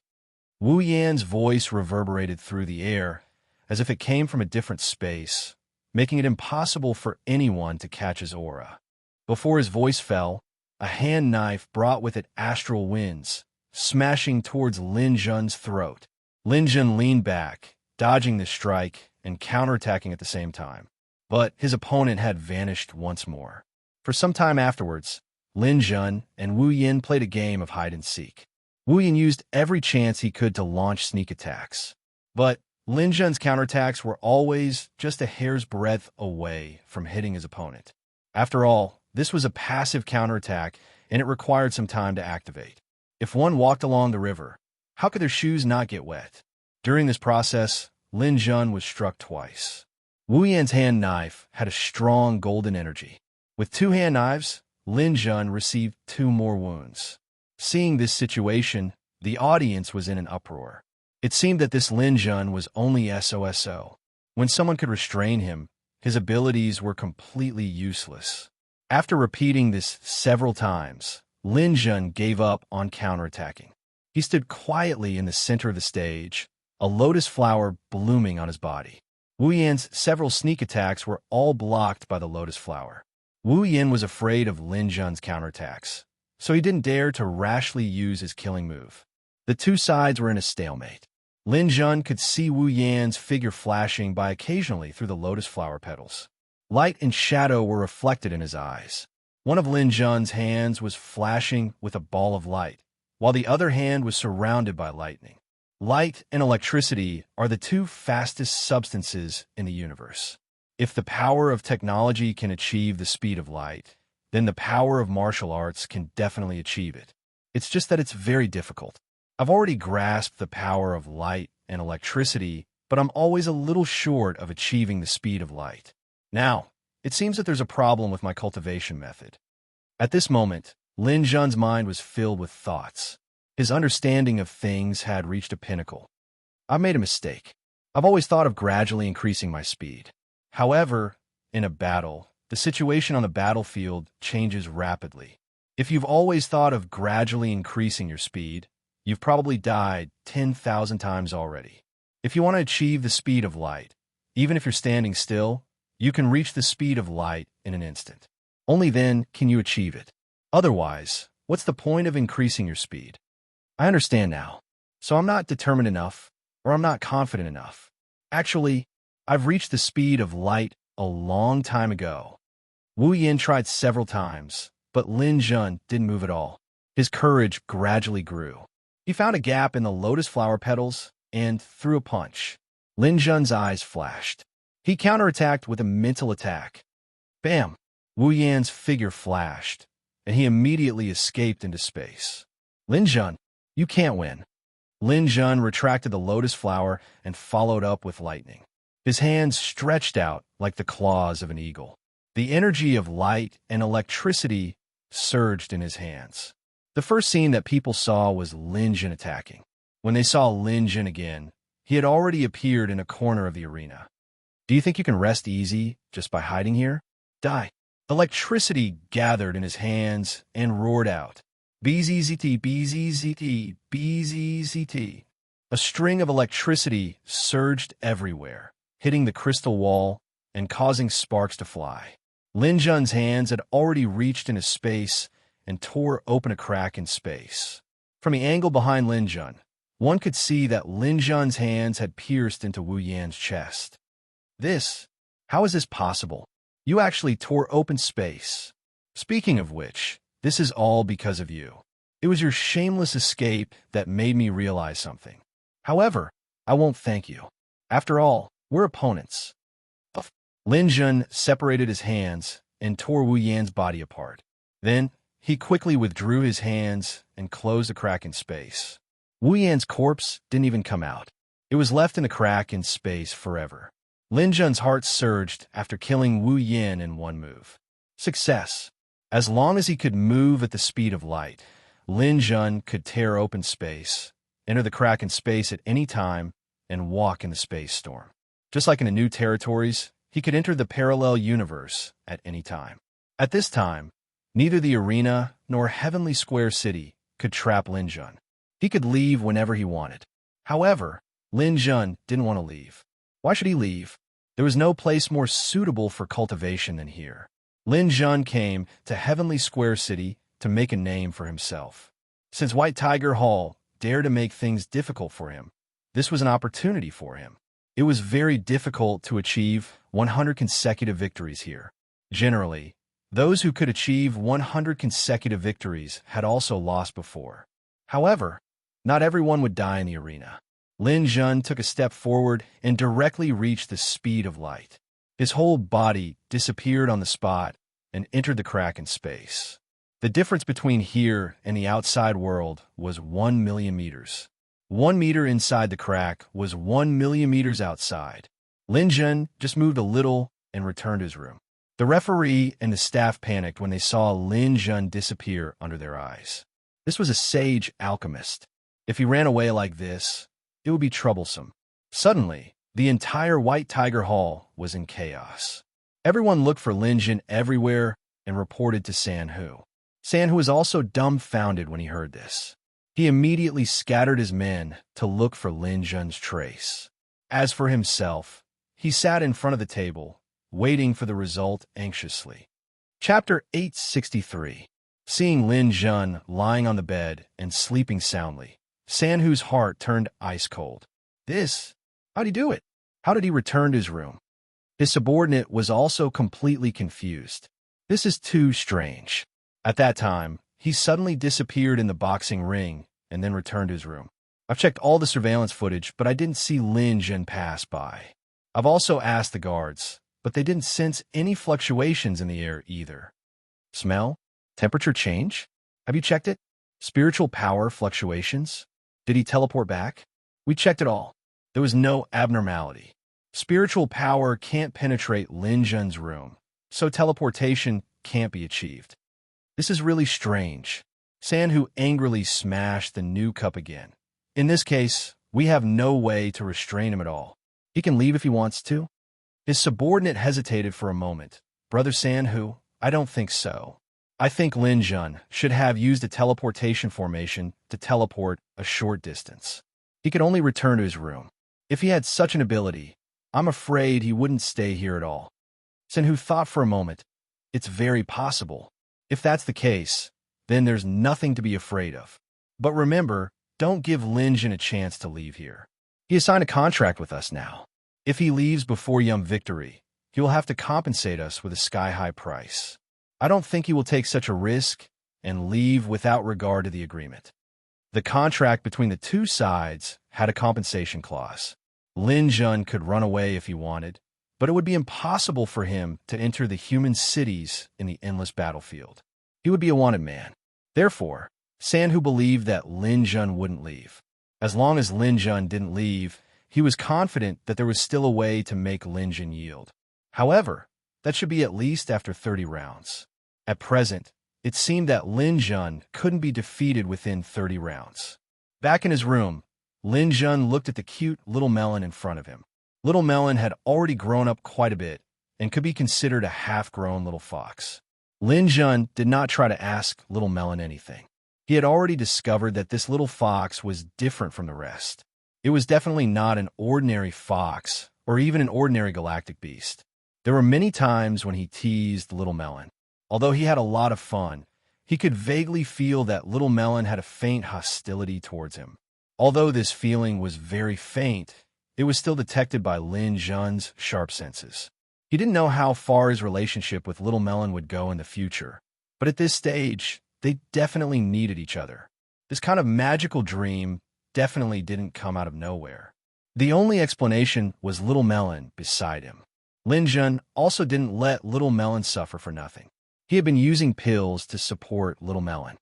Wu Yan's voice reverberated through the air, as if it came from a different space, making it impossible for anyone to catch his aura. Before his voice fell, a hand knife brought with it astral winds, smashing towards Lin Jun's throat. Lin Jun leaned back, dodging the strike and counterattacking at the same time. But his opponent had vanished once more. For some time afterwards, Lin Jun and Wu Yan played a game of hide-and-seek. Wu Yan used every chance he could to launch sneak attacks. But Lin Jun's counterattacks were always just a hair's breadth away from hitting his opponent. After all, this was a passive counterattack, and it required some time to activate. If one walked along the river, how could their shoes not get wet? During this process, Lin Jun was struck twice. Wu Yan's hand knife had a strong golden energy. With two hand knives, Lin Jun received 2 more wounds. Seeing this situation, the audience was in an uproar. It seemed that this Lin Jun was only SOSO. When someone could restrain him, his abilities were completely useless. After repeating this several times, Lin Jun gave up on counterattacking. He stood quietly in the center of the stage, a lotus flower blooming on his body. Wu Yan's several sneak attacks were all blocked by the lotus flower. Wu Yan was afraid of Lin Jun's counterattacks, so he didn't dare to rashly use his killing move. The two sides were in a stalemate. Lin Jun could see Wu Yan's figure flashing by occasionally through the lotus flower petals. Light and shadow were reflected in his eyes. One of Lin Jun's hands was flashing with a ball of light, while the other hand was surrounded by lightning. Light and electricity are the 2 fastest substances in the universe. If the power of technology can achieve the speed of light, then the power of martial arts can definitely achieve it. It's just that it's very difficult. I've already grasped the power of light and electricity, but I'm always a little short of achieving the speed of light. Now, it seems that there's a problem with my cultivation method. At this moment, Lin Jun's mind was filled with thoughts. His understanding of things had reached a pinnacle. I've made a mistake. I've always thought of gradually increasing my speed. However, in a battle, the situation on the battlefield changes rapidly. If you've always thought of gradually increasing your speed, you've probably died 10,000 times already. If you want to achieve the speed of light, even if you're standing still, you can reach the speed of light in an instant. Only then can you achieve it. Otherwise, what's the point of increasing your speed? I understand now. So I'm not determined enough, or I'm not confident enough. Actually, I've reached the speed of light a long time ago. Wu Yan tried several times, but Lin Jun didn't move at all. His courage gradually grew. He found a gap in the lotus flower petals and threw a punch. Lin Jun's eyes flashed. He counterattacked with a mental attack. Bam! Wu Yan's figure flashed, and he immediately escaped into space. Lin Jun, you can't win. Lin Jun retracted the lotus flower and followed up with lightning. His hands stretched out like the claws of an eagle. The energy of light and electricity surged in his hands. The first scene that people saw was Lin Jun attacking. When they saw Lin Jun again, he had already appeared in a corner of the arena. Do you think you can rest easy just by hiding here? Die. Electricity gathered in his hands and roared out, BZZT, BZZT, BZZT. A string of electricity surged everywhere, hitting the crystal wall and causing sparks to fly. Lin Jun's hands had already reached into space and tore open a crack in space. From the angle behind Lin Jun, one could see that Lin Jun's hands had pierced into Wu Yan's chest. How is this possible? You actually tore open space. Speaking of which, this is all because of you. It was your shameless escape that made me realize something. However, I won't thank you. After all, we're opponents. Lin Jun separated his hands and tore Wu Yan's body apart. Then, he quickly withdrew his hands and closed the crack in space. Wu Yan's corpse didn't even come out. It was left in a crack in space forever. Lin Jun's heart surged after killing Wu Yan in one move. Success. As long as he could move at the speed of light, Lin Jun could tear open space, enter the crack in space at any time, and walk in the space storm. Just like in the New Territories, he could enter the parallel universe at any time. At this time, neither the arena nor Heavenly Square City could trap Lin Jun. He could leave whenever he wanted. However, Lin Jun didn't want to leave. Why should he leave? There was no place more suitable for cultivation than here. Lin Jun came to Heavenly Square City to make a name for himself. Since White Tiger Hall dared to make things difficult for him, this was an opportunity for him. It was very difficult to achieve 100 consecutive victories here. Generally, those who could achieve 100 consecutive victories had also lost before. However, not everyone would die in the arena. Lin Jun took a step forward and directly reached the speed of light. His whole body disappeared on the spot and entered the crack in space. The difference between here and the outside world was 1 million meters. 1 meter inside the crack was 1 million meters outside. Lin Jun just moved a little and returned to his room. The referee and the staff panicked when they saw Lin Jun disappear under their eyes. This was a sage alchemist. If he ran away like this, it would be troublesome. Suddenly, the entire White Tiger Hall was in chaos. Everyone looked for Lin Jun everywhere and reported to Sanhu. Sanhu was also dumbfounded when he heard this. He immediately scattered his men to look for Lin Jun's trace. As for himself, he sat in front of the table, waiting for the result anxiously. Chapter 863. Seeing Lin Jun lying on the bed and sleeping soundly, Sanhu's heart turned ice cold. How'd he do it? How did he return to his room? His subordinate was also completely confused. This is too strange. At that time, he suddenly disappeared in the boxing ring and then returned to his room. I've checked all the surveillance footage, but I didn't see Lin Jun pass by. I've also asked the guards, but they didn't sense any fluctuations in the air either. Smell? Temperature change? Have you checked it? Spiritual power fluctuations? Did he teleport back? We checked it all. There was no abnormality. Spiritual power can't penetrate Lin Jun's room, so teleportation can't be achieved. This is really strange. Sanhu angrily smashed the new cup again. In this case, we have no way to restrain him at all. He can leave if he wants to. His subordinate hesitated for a moment. Brother Sanhu, I don't think so. I think Lin Jun should have used a teleportation formation to teleport a short distance. He could only return to his room. If he had such an ability, I'm afraid he wouldn't stay here at all. Sanhu thought for a moment. It's very possible. If that's the case, then there's nothing to be afraid of. But remember, don't give Lin Jun a chance to leave here. He has signed a contract with us now. If he leaves before Yum Victory, he will have to compensate us with a sky-high price. I don't think he will take such a risk and leave without regard to the agreement. The contract between the two sides had a compensation clause. Lin Jun could run away if he wanted, but it would be impossible for him to enter the human cities in the endless battlefield. He would be a wanted man. Therefore, Sanhu believed that Lin Jun wouldn't leave. As long as Lin Jun didn't leave, he was confident that there was still a way to make Lin Jun yield. However, that should be at least after 30 rounds. At present, it seemed that Lin Jun couldn't be defeated within 30 rounds. Back in his room, Lin Jun looked at the cute little melon in front of him. Little Melon had already grown up quite a bit, and could be considered a half-grown little fox. Lin Jun did not try to ask Little Melon anything. He had already discovered that this little fox was different from the rest. It was definitely not an ordinary fox or even an ordinary galactic beast. There were many times when he teased Little Melon. Although he had a lot of fun, he could vaguely feel that Little Melon had a faint hostility towards him. Although this feeling was very faint, it was still detected by Lin Jun's sharp senses. He didn't know how far his relationship with Little Melon would go in the future, but at this stage, they definitely needed each other. This kind of magical dream definitely didn't come out of nowhere. The only explanation was Little Melon beside him. Lin Jun also didn't let Little Melon suffer for nothing. He had been using pills to support Little Melon.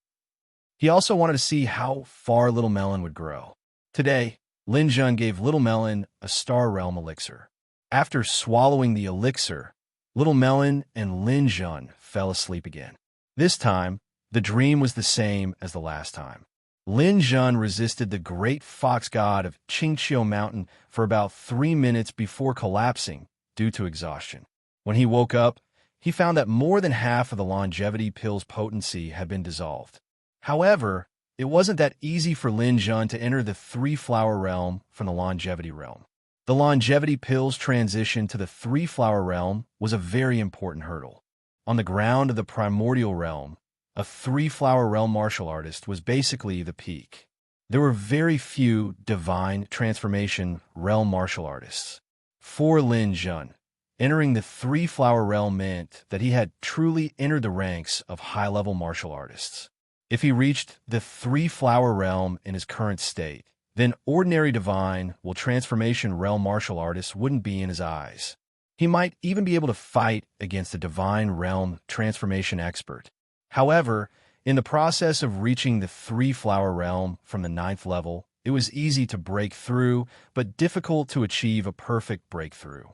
He also wanted to see how far Little Melon would grow. Today, Lin Jun gave Little Melon a Star Realm elixir. After swallowing the elixir, Little Melon and Lin Jun fell asleep again. This time, the dream was the same as the last time. Lin Jun resisted the great fox god of Qingqiu Mountain for about 3 minutes before collapsing due to exhaustion. When he woke up, he found that more than half of the longevity pill's potency had been dissolved. However, it wasn't that easy for Lin Jun to enter the three-flower realm from the longevity realm. The longevity pill's transition to the three-flower realm was a very important hurdle. On the ground of the primordial realm, a three-flower realm martial artist was basically the peak. There were very few divine transformation realm martial artists. For Lin Jun, entering the three-flower realm meant that he had truly entered the ranks of high-level martial artists. If he reached the three-flower realm in his current state, then ordinary divine transformation realm martial artists wouldn't be in his eyes. He might even be able to fight against a divine realm transformation expert. However, in the process of reaching the three-flower realm from the 9th level, it was easy to break through, but difficult to achieve a perfect breakthrough.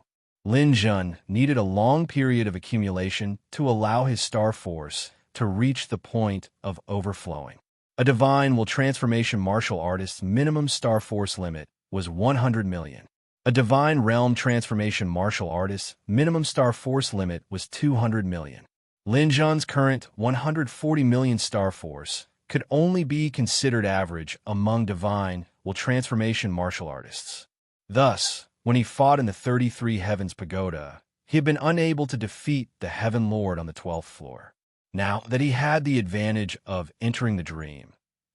Lin Jun needed a long period of accumulation to allow his star force to reach the point of overflowing. A divine transformation martial artist's minimum star force limit was 100 million. A divine realm transformation martial artist's minimum star force limit was 200 million. Lin Jun's current 140 million star force could only be considered average among divine transformation martial artists. Thus, when he fought in the 33 Heavens Pagoda, he had been unable to defeat the Heaven Lord on the 12th floor. Now that he had the advantage of entering the dream,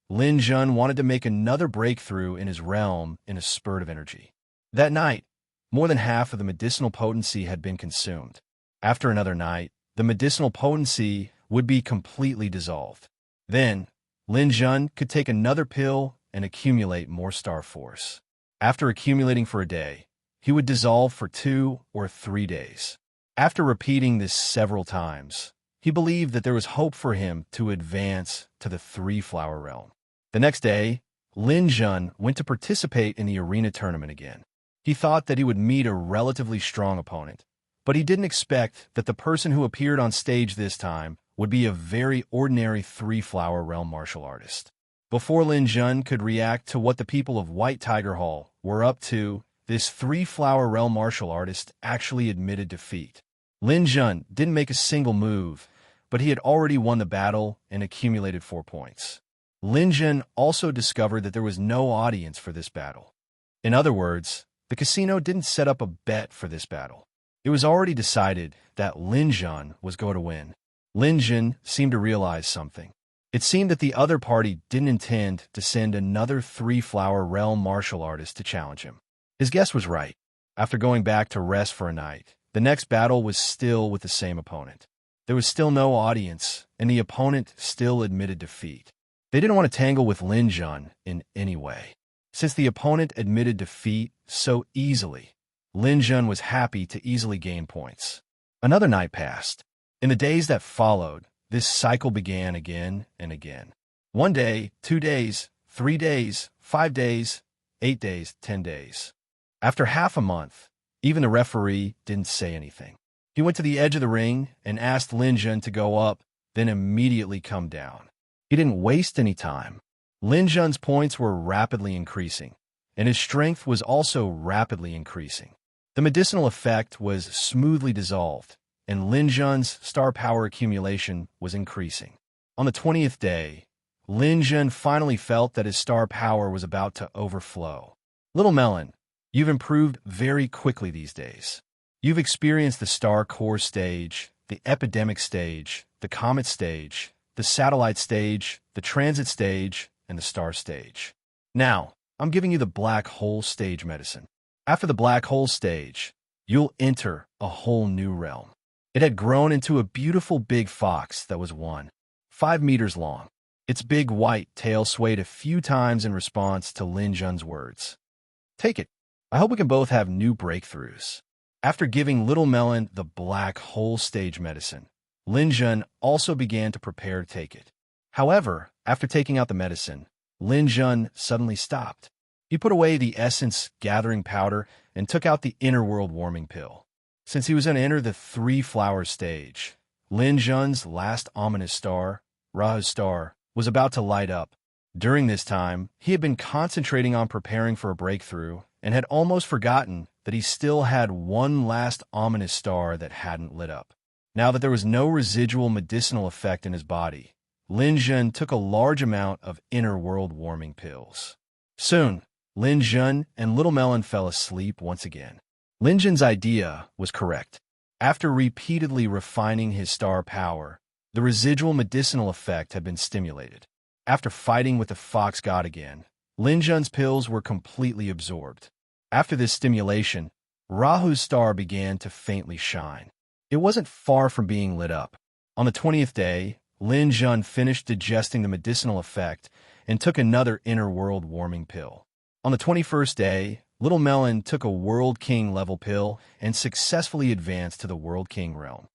Lin Jun wanted to make another breakthrough in his realm in a spurt of energy. That night, more than half of the medicinal potency had been consumed. After another night, the medicinal potency would be completely dissolved. Then, Lin Jun could take another pill and accumulate more star force. After accumulating for a day, he would dissolve for 2 or 3 days. After repeating this several times, he believed that there was hope for him to advance to the three-flower realm. The next day, Lin Jun went to participate in the arena tournament again. He thought that he would meet a relatively strong opponent, but he didn't expect that the person who appeared on stage this time would be a very ordinary three-flower realm martial artist. Before Lin Jun could react to what the people of White Tiger Hall were up to, this three-flower realm martial artist actually admitted defeat. Lin Jun didn't make a single move, but he had already won the battle and accumulated 4 points. Lin Jun also discovered that there was no audience for this battle. In other words, the casino didn't set up a bet for this battle. It was already decided that Lin Jun was going to win. Lin Jun seemed to realize something. It seemed that the other party didn't intend to send another three-flower realm martial artist to challenge him. His guess was right. After going back to rest for a night, the next battle was still with the same opponent. There was still no audience, and the opponent still admitted defeat. They didn't want to tangle with Lin Jun in any way. Since the opponent admitted defeat so easily, Lin Jun was happy to easily gain points. Another night passed. In the days that followed, this cycle began again and again. 1 day, 2 days, 3 days, 5 days, 8 days, 10 days. After half a month, even the referee didn't say anything. He went to the edge of the ring and asked Lin Jun to go up, then immediately come down. He didn't waste any time. Lin Jun's points were rapidly increasing, and his strength was also rapidly increasing. The medicinal effect was smoothly dissolved, and Lin Jun's star power accumulation was increasing. On the 20th day, Lin Jun finally felt that his star power was about to overflow. Little Melon, you've improved very quickly these days. You've experienced the star core stage, the epidemic stage, the comet stage, the satellite stage, the transit stage, and the star stage. Now, I'm giving you the black hole stage medicine. After the black hole stage, you'll enter a whole new realm. It had grown into a beautiful big fox that was 5 meters long. Its big white tail swayed a few times in response to Lin Jun's words. Take it. I hope we can both have new breakthroughs. After giving Little Melon the black hole stage medicine, Lin Jun also began to prepare to take it. However, after taking out the medicine, Lin Jun suddenly stopped. He put away the essence-gathering powder and took out the inner world warming pill. Since he was going to enter the three-flower stage, Lin Jun's last ominous star, Rahu's star, was about to light up. During this time, he had been concentrating on preparing for a breakthrough and had almost forgotten that he still had one last ominous star that hadn't lit up. Now that there was no residual medicinal effect in his body, Lin Jun took a large amount of inner world warming pills. Soon, Lin Jun and Little Melon fell asleep once again. Lin Jun's idea was correct. After repeatedly refining his star power, the residual medicinal effect had been stimulated. After fighting with the fox god again, Lin Jun's pills were completely absorbed. After this stimulation, Rahu's star began to faintly shine. It wasn't far from being lit up. On the 20th day, Lin Jun finished digesting the medicinal effect and took another inner world warming pill. On the 21st day, Little Melon took a World King level pill and successfully advanced to the World King realm.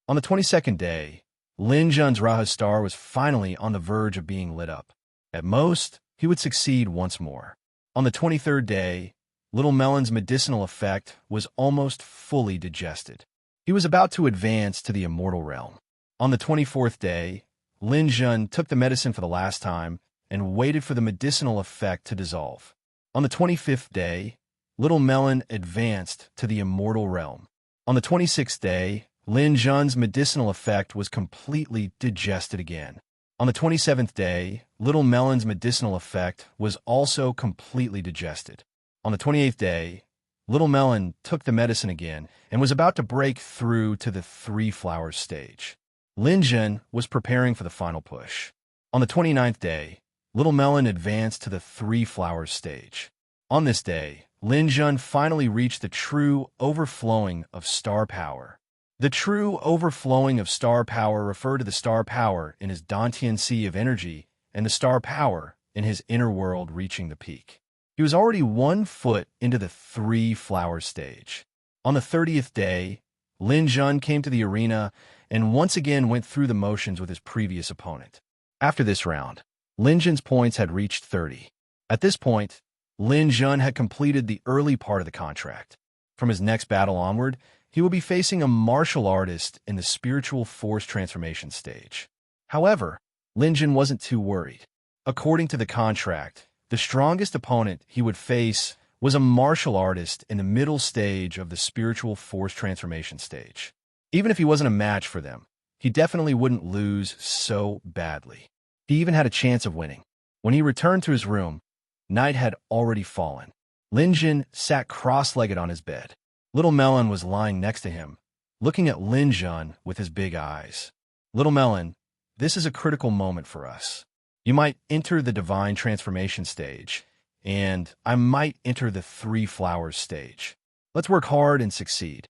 On the 22nd day, Lin Jun's Rahu star was finally on the verge of being lit up. At most, he would succeed once more. On the 23rd day, Little Melon's medicinal effect was almost fully digested. He was about to advance to the immortal realm. On the 24th day, Lin Jun took the medicine for the last time and waited for the medicinal effect to dissolve. On the 25th day, Little Melon advanced to the immortal realm. On the 26th day, Lin Jun's medicinal effect was completely digested again. On the 27th day, Little Melon's medicinal effect was also completely digested. On the 28th day, Little Melon took the medicine again and was about to break through to the three-flower stage. Lin Jun was preparing for the final push. On the 29th day, Little Melon advanced to the three-flower stage. On this day, Lin Jun finally reached the true overflowing of star power. The true overflowing of star power referred to the star power in his Dantian sea of energy and the star power in his inner world reaching the peak. He was already 1 foot into the three-flower stage. On the 30th day, Lin Jun came to the arena and once again went through the motions with his previous opponent. After this round, Lin Jun's points had reached 30. At this point, Lin Jun had completed the early part of the contract. From his next battle onward, he will be facing a martial artist in the spiritual force transformation stage. However, Lin Jun wasn't too worried. According to the contract, the strongest opponent he would face was a martial artist in the middle stage of the spiritual force transformation stage. Even if he wasn't a match for them, he definitely wouldn't lose so badly. He even had a chance of winning. When he returned to his room, night had already fallen. Lin Jun sat cross-legged on his bed. Little Melon was lying next to him, looking at Lin Jun with his big eyes. Little Melon, this is a critical moment for us. You might enter the divine transformation stage, and I might enter the three flowers stage. Let's work hard and succeed.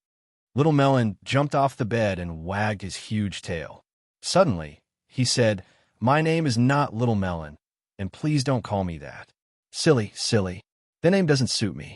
Little Melon jumped off the bed and wagged his huge tail. Suddenly, he said, "My name is not Little Melon, and please don't call me that. Silly, silly. The name doesn't suit me."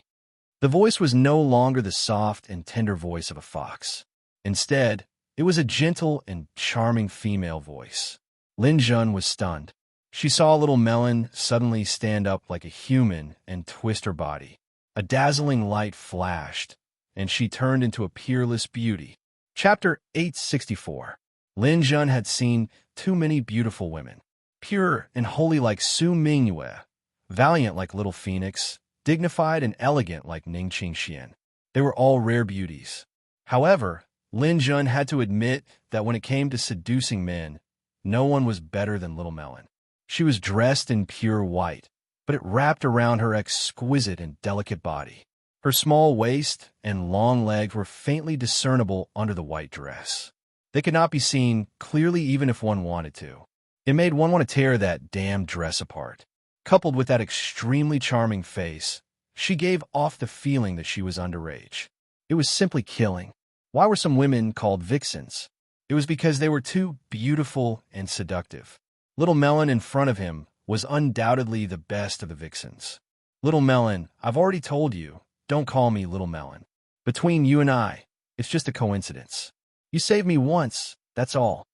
The voice was no longer the soft and tender voice of a fox. Instead, it was a gentle and charming female voice. Lin Jun was stunned. She saw Little Melon suddenly stand up like a human and twist her body. A dazzling light flashed, and she turned into a peerless beauty. Chapter 864. Lin Jun had seen too many beautiful women. Pure and holy like Su Mingyue, valiant like Little Phoenix, dignified and elegant like Ning Qingxian. They were all rare beauties. However, Lin Jun had to admit that when it came to seducing men, no one was better than Little Melon. She was dressed in pure white, but it wrapped around her exquisite and delicate body. Her small waist and long legs were faintly discernible under the white dress. They could not be seen clearly even if one wanted to. It made one want to tear that damn dress apart. Coupled with that extremely charming face, she gave off the feeling that she was underage. It was simply killing. Why were some women called vixens? It was because they were too beautiful and seductive. Little Melon in front of him was undoubtedly the best of the vixens. Little Melon, I've already told you, don't call me Little Melon. Between you and I, it's just a coincidence. You saved me once, that's all.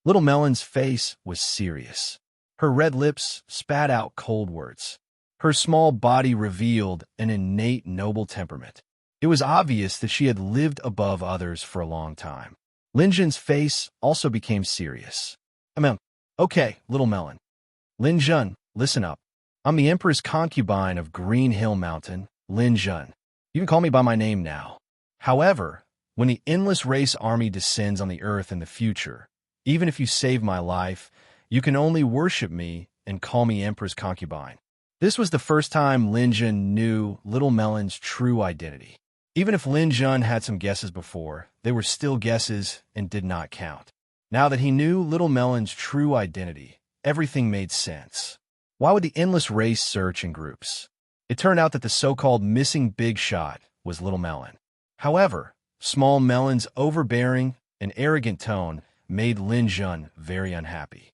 Little Melon's face was serious. Her red lips spat out cold words. Her small body revealed an innate noble temperament. It was obvious that she had lived above others for a long time. Lin Jun's face also became serious. Okay, Little Melon. Lin Jun, listen up. I'm the Emperor's concubine of Green Hill Mountain, Lin Jun. You can call me by my name now. However, when the Endless Race Army descends on the Earth in the future, even if you save my life, you can only worship me and call me Emperor's concubine. This was the first time Lin Jun knew Little Melon's true identity. Even if Lin Jun had some guesses before, they were still guesses and did not count. Now that he knew Little Melon's true identity, everything made sense. Why would the Endless Race search in groups? It turned out that the so-called missing big shot was Little Melon. However, Small Melon's overbearing and arrogant tone made Lin Jun very unhappy.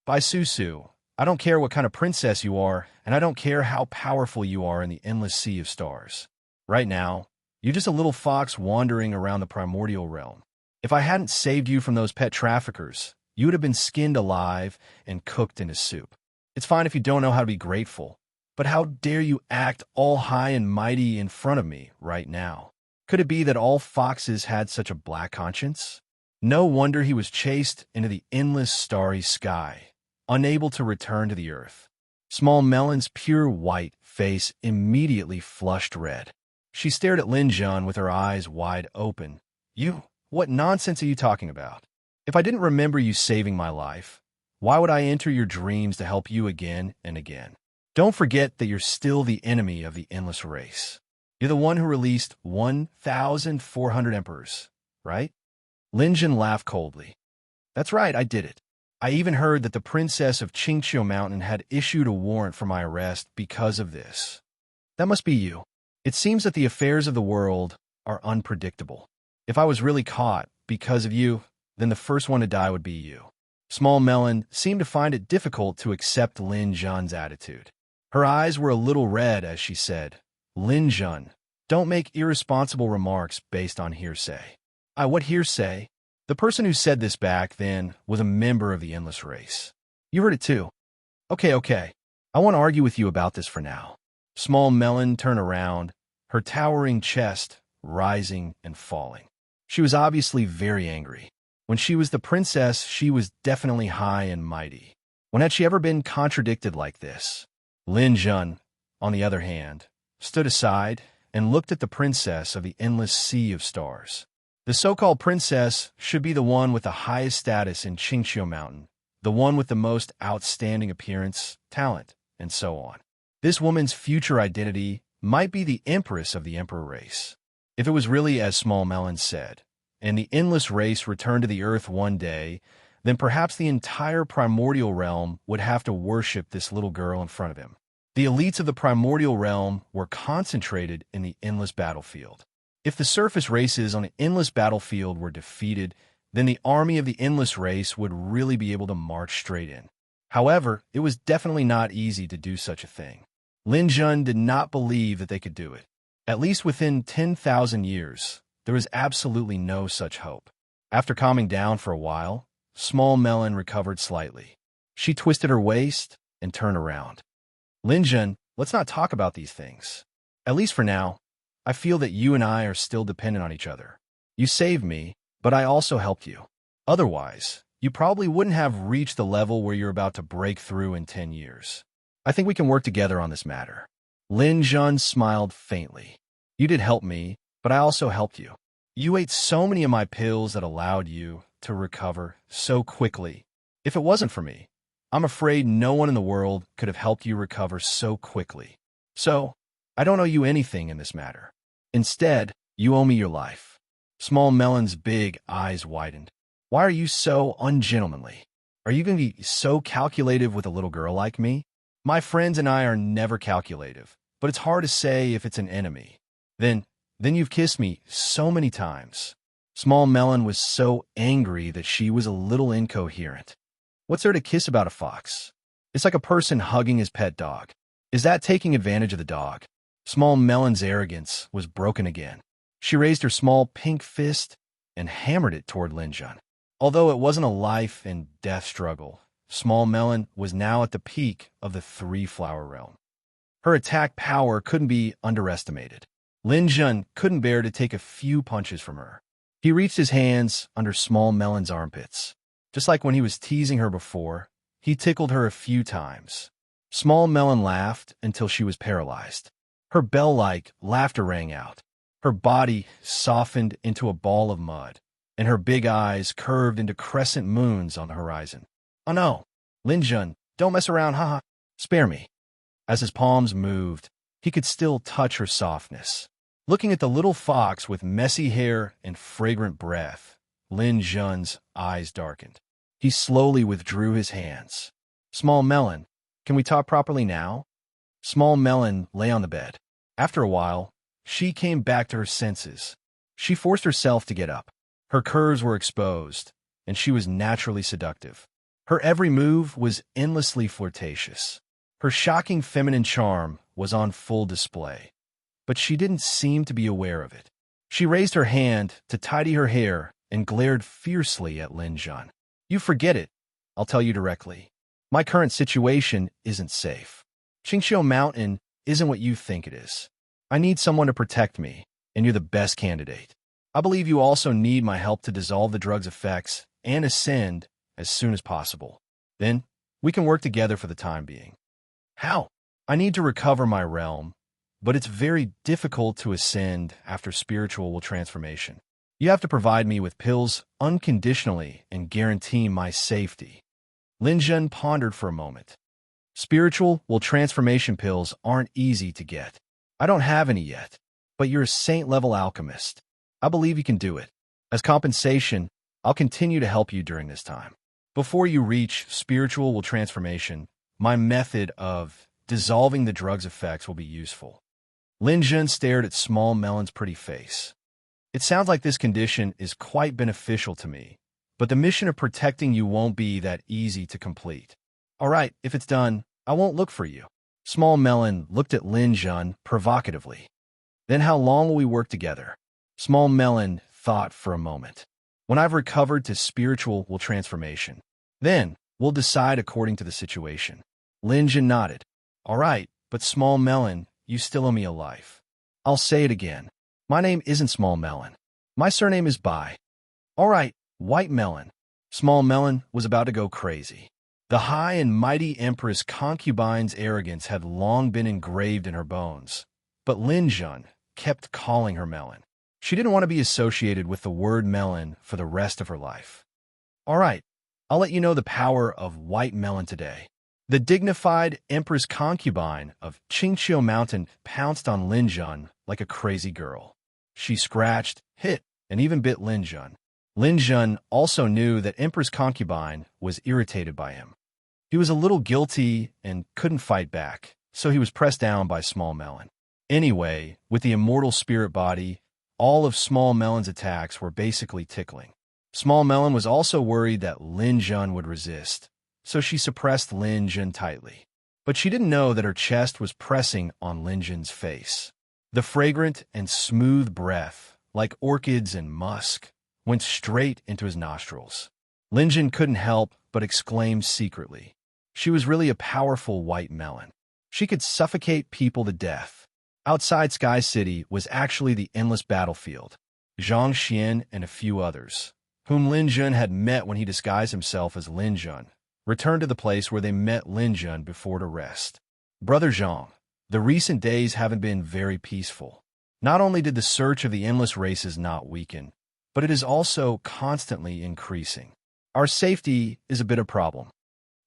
By Susu, I don't care what kind of princess you are, and I don't care how powerful you are in the endless sea of stars. Right now, you're just a little fox wandering around the primordial realm. If I hadn't saved you from those pet traffickers, you would have been skinned alive and cooked into soup. It's fine if you don't know how to be grateful, but how dare you act all high and mighty in front of me right now? Could it be that all foxes had such a black conscience? No wonder he was chased into the endless starry sky, unable to return to the earth. Small Melon's pure white face immediately flushed red. She stared at Lin Jun with her eyes wide open. What nonsense are you talking about? If I didn't remember you saving my life, why would I enter your dreams to help you again and again? Don't forget that you're still the enemy of the endless race. You're the one who released 1,400 emperors, right? Lin Jun laughed coldly. That's right, I did it. I even heard that the princess of Qingqiu Mountain had issued a warrant for my arrest because of this. That must be you. It seems that the affairs of the world are unpredictable. If I was really caught because of you, then the first one to die would be you. Small Melon seemed to find it difficult to accept Lin Jun's attitude. Her eyes were a little red as she said, Lin Jun, don't make irresponsible remarks based on hearsay. What hearsay? The person who said this back then was a member of the Endless Race. You heard it too. Okay. I won't argue with you about this for now. Small Melon turned around, her towering chest rising and falling. She was obviously very angry. When she was the princess, she was definitely high and mighty. When had she ever been contradicted like this? Lin Jun, on the other hand, stood aside and looked at the princess of the endless sea of stars. The so-called princess should be the one with the highest status in Qingqiu Mountain, the one with the most outstanding appearance, talent, and so on. This woman's future identity might be the empress of the emperor race. If it was really as Small Melon said, and the endless race returned to the earth one day, then perhaps the entire primordial realm would have to worship this little girl in front of him. The elites of the primordial realm were concentrated in the endless battlefield. If the surface races on an endless battlefield were defeated, then the army of the endless race would really be able to march straight in. However, it was definitely not easy to do such a thing. Lin Jun did not believe that they could do it. At least within 10,000 years, there was absolutely no such hope. After calming down for a while, Small Melon recovered slightly. She twisted her waist and turned around. Lin Jun, let's not talk about these things. At least for now, I feel that you and I are still dependent on each other. You saved me, but I also helped you. Otherwise, you probably wouldn't have reached the level where you're about to break through in 10 years. I think we can work together on this matter. Lin Jun smiled faintly. You did help me, but I also helped you. You ate so many of my pills that allowed you to recover so quickly. If it wasn't for me, I'm afraid no one in the world could have helped you recover so quickly. So, I don't owe you anything in this matter. Instead, you owe me your life." Small Melon's big eyes widened. "Why are you so ungentlemanly? Are you going to be so calculative with a little girl like me? My friends and I are never calculative, but it's hard to say if it's an enemy. Then you've kissed me so many times." Small Melon was so angry that she was a little incoherent. What's there to kiss about a fox? It's like a person hugging his pet dog. Is that taking advantage of the dog? Small Melon's arrogance was broken again. She raised her small pink fist and hammered it toward Linjun. Although it wasn't a life and death struggle, Small Melon was now at the peak of the three-flower realm. Her attack power couldn't be underestimated. Linjun couldn't bear to take a few punches from her. He reached his hands under Small Melon's armpits. Just like when he was teasing her before, he tickled her a few times. Small Melon laughed until she was paralyzed. Her bell-like laughter rang out. Her body softened into a ball of mud, and her big eyes curved into crescent moons on the horizon. "Oh no, Linjun, don't mess around, haha. Spare me." As his palms moved, he could still touch her softness. Looking at the little fox with messy hair and fragrant breath, Lin Jun's eyes darkened. He slowly withdrew his hands. "Small Melon, can we talk properly now?" Small Melon lay on the bed. After a while, she came back to her senses. She forced herself to get up. Her curves were exposed, and she was naturally seductive. Her every move was endlessly flirtatious. Her shocking feminine charm was on full display, but she didn't seem to be aware of it. She raised her hand to tidy her hair and glared fiercely at Lin Jun. "You forget it. I'll tell you directly. My current situation isn't safe. Qingqiu Mountain isn't what you think it is. I need someone to protect me, and you're the best candidate. I believe you also need my help to dissolve the drug's effects and ascend as soon as possible. Then, we can work together for the time being." "How?" "I need to recover my realm, but it's very difficult to ascend after spiritual transformation. You have to provide me with pills unconditionally and guarantee my safety." Lin Jun pondered for a moment. "Spiritual transformation pills aren't easy to get. I don't have any yet, but you're a saint-level alchemist. I believe you can do it. As compensation, I'll continue to help you during this time. Before you reach spiritual transformation, my method of dissolving the drug's effects will be useful." Lin Jun stared at Small Melon's pretty face. "It sounds like this condition is quite beneficial to me, but the mission of protecting you won't be that easy to complete. All right, if it's done, I won't look for you." Small Melon looked at Lin Jun provocatively. "Then how long will we work together?" Small Melon thought for a moment. "When I've recovered to spiritual transformation. Then, we'll decide according to the situation." Lin Jun nodded. "All right, but Small Melon, you still owe me a life. I'll say it again. My name isn't Small Melon. My surname is Bai." "All right, White Melon." Small Melon was about to go crazy. The high and mighty Empress concubine's arrogance had long been engraved in her bones, but Lin Jun kept calling her Melon. She didn't want to be associated with the word melon for the rest of her life. "All right, I'll let you know the power of White Melon today." The dignified Empress concubine of Qingqiu Mountain pounced on Lin Jun like a crazy girl. She scratched, hit, and even bit Lin Jun. Lin Jun also knew that Empress concubine was irritated by him. He was a little guilty and couldn't fight back, so he was pressed down by Small Melon. Anyway, with the immortal spirit body, all of Small Melon's attacks were basically tickling. Small Melon was also worried that Lin Jun would resist, so she suppressed Lin Jun tightly. But she didn't know that her chest was pressing on Lin Jun's face. The fragrant and smooth breath, like orchids and musk, went straight into his nostrils. Lin Jun couldn't help but exclaim secretly. She was really a powerful White Melon. She could suffocate people to death. Outside Sky City was actually the endless battlefield. Zhang Xian and a few others, whom Lin Jun had met when he disguised himself as Lin Jun, returned to the place where they met Lin Jun before to rest. "Brother Zhang, the recent days haven't been very peaceful. Not only did the search of the endless races not weaken, but it is also constantly increasing. Our safety is a bit of a problem.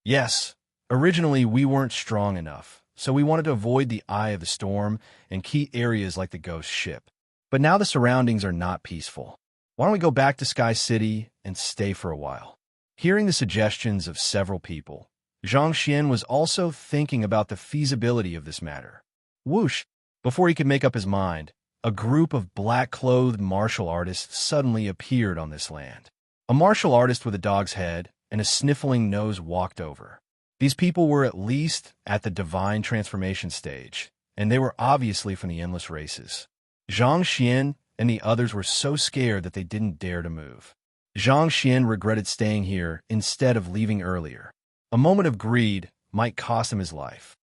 Yes, originally we weren't strong enough, so we wanted to avoid the eye of the storm and key areas like the ghost ship. But now the surroundings are not peaceful. Why don't we go back to Sky City and stay for a while? Hearing the suggestions of several people, Zhang Xian was also thinking about the feasibility of this matter. Whoosh! Before he could make up his mind, a group of black-clothed martial artists suddenly appeared on this land. A martial artist with a dog's head and a sniffling nose walked over. These people were at least at the divine transformation stage, and they were obviously from the endless races. Zhang Xian and the others were so scared that they didn't dare to move. Zhang Xian regretted staying here instead of leaving earlier. A moment of greed might cost him his life.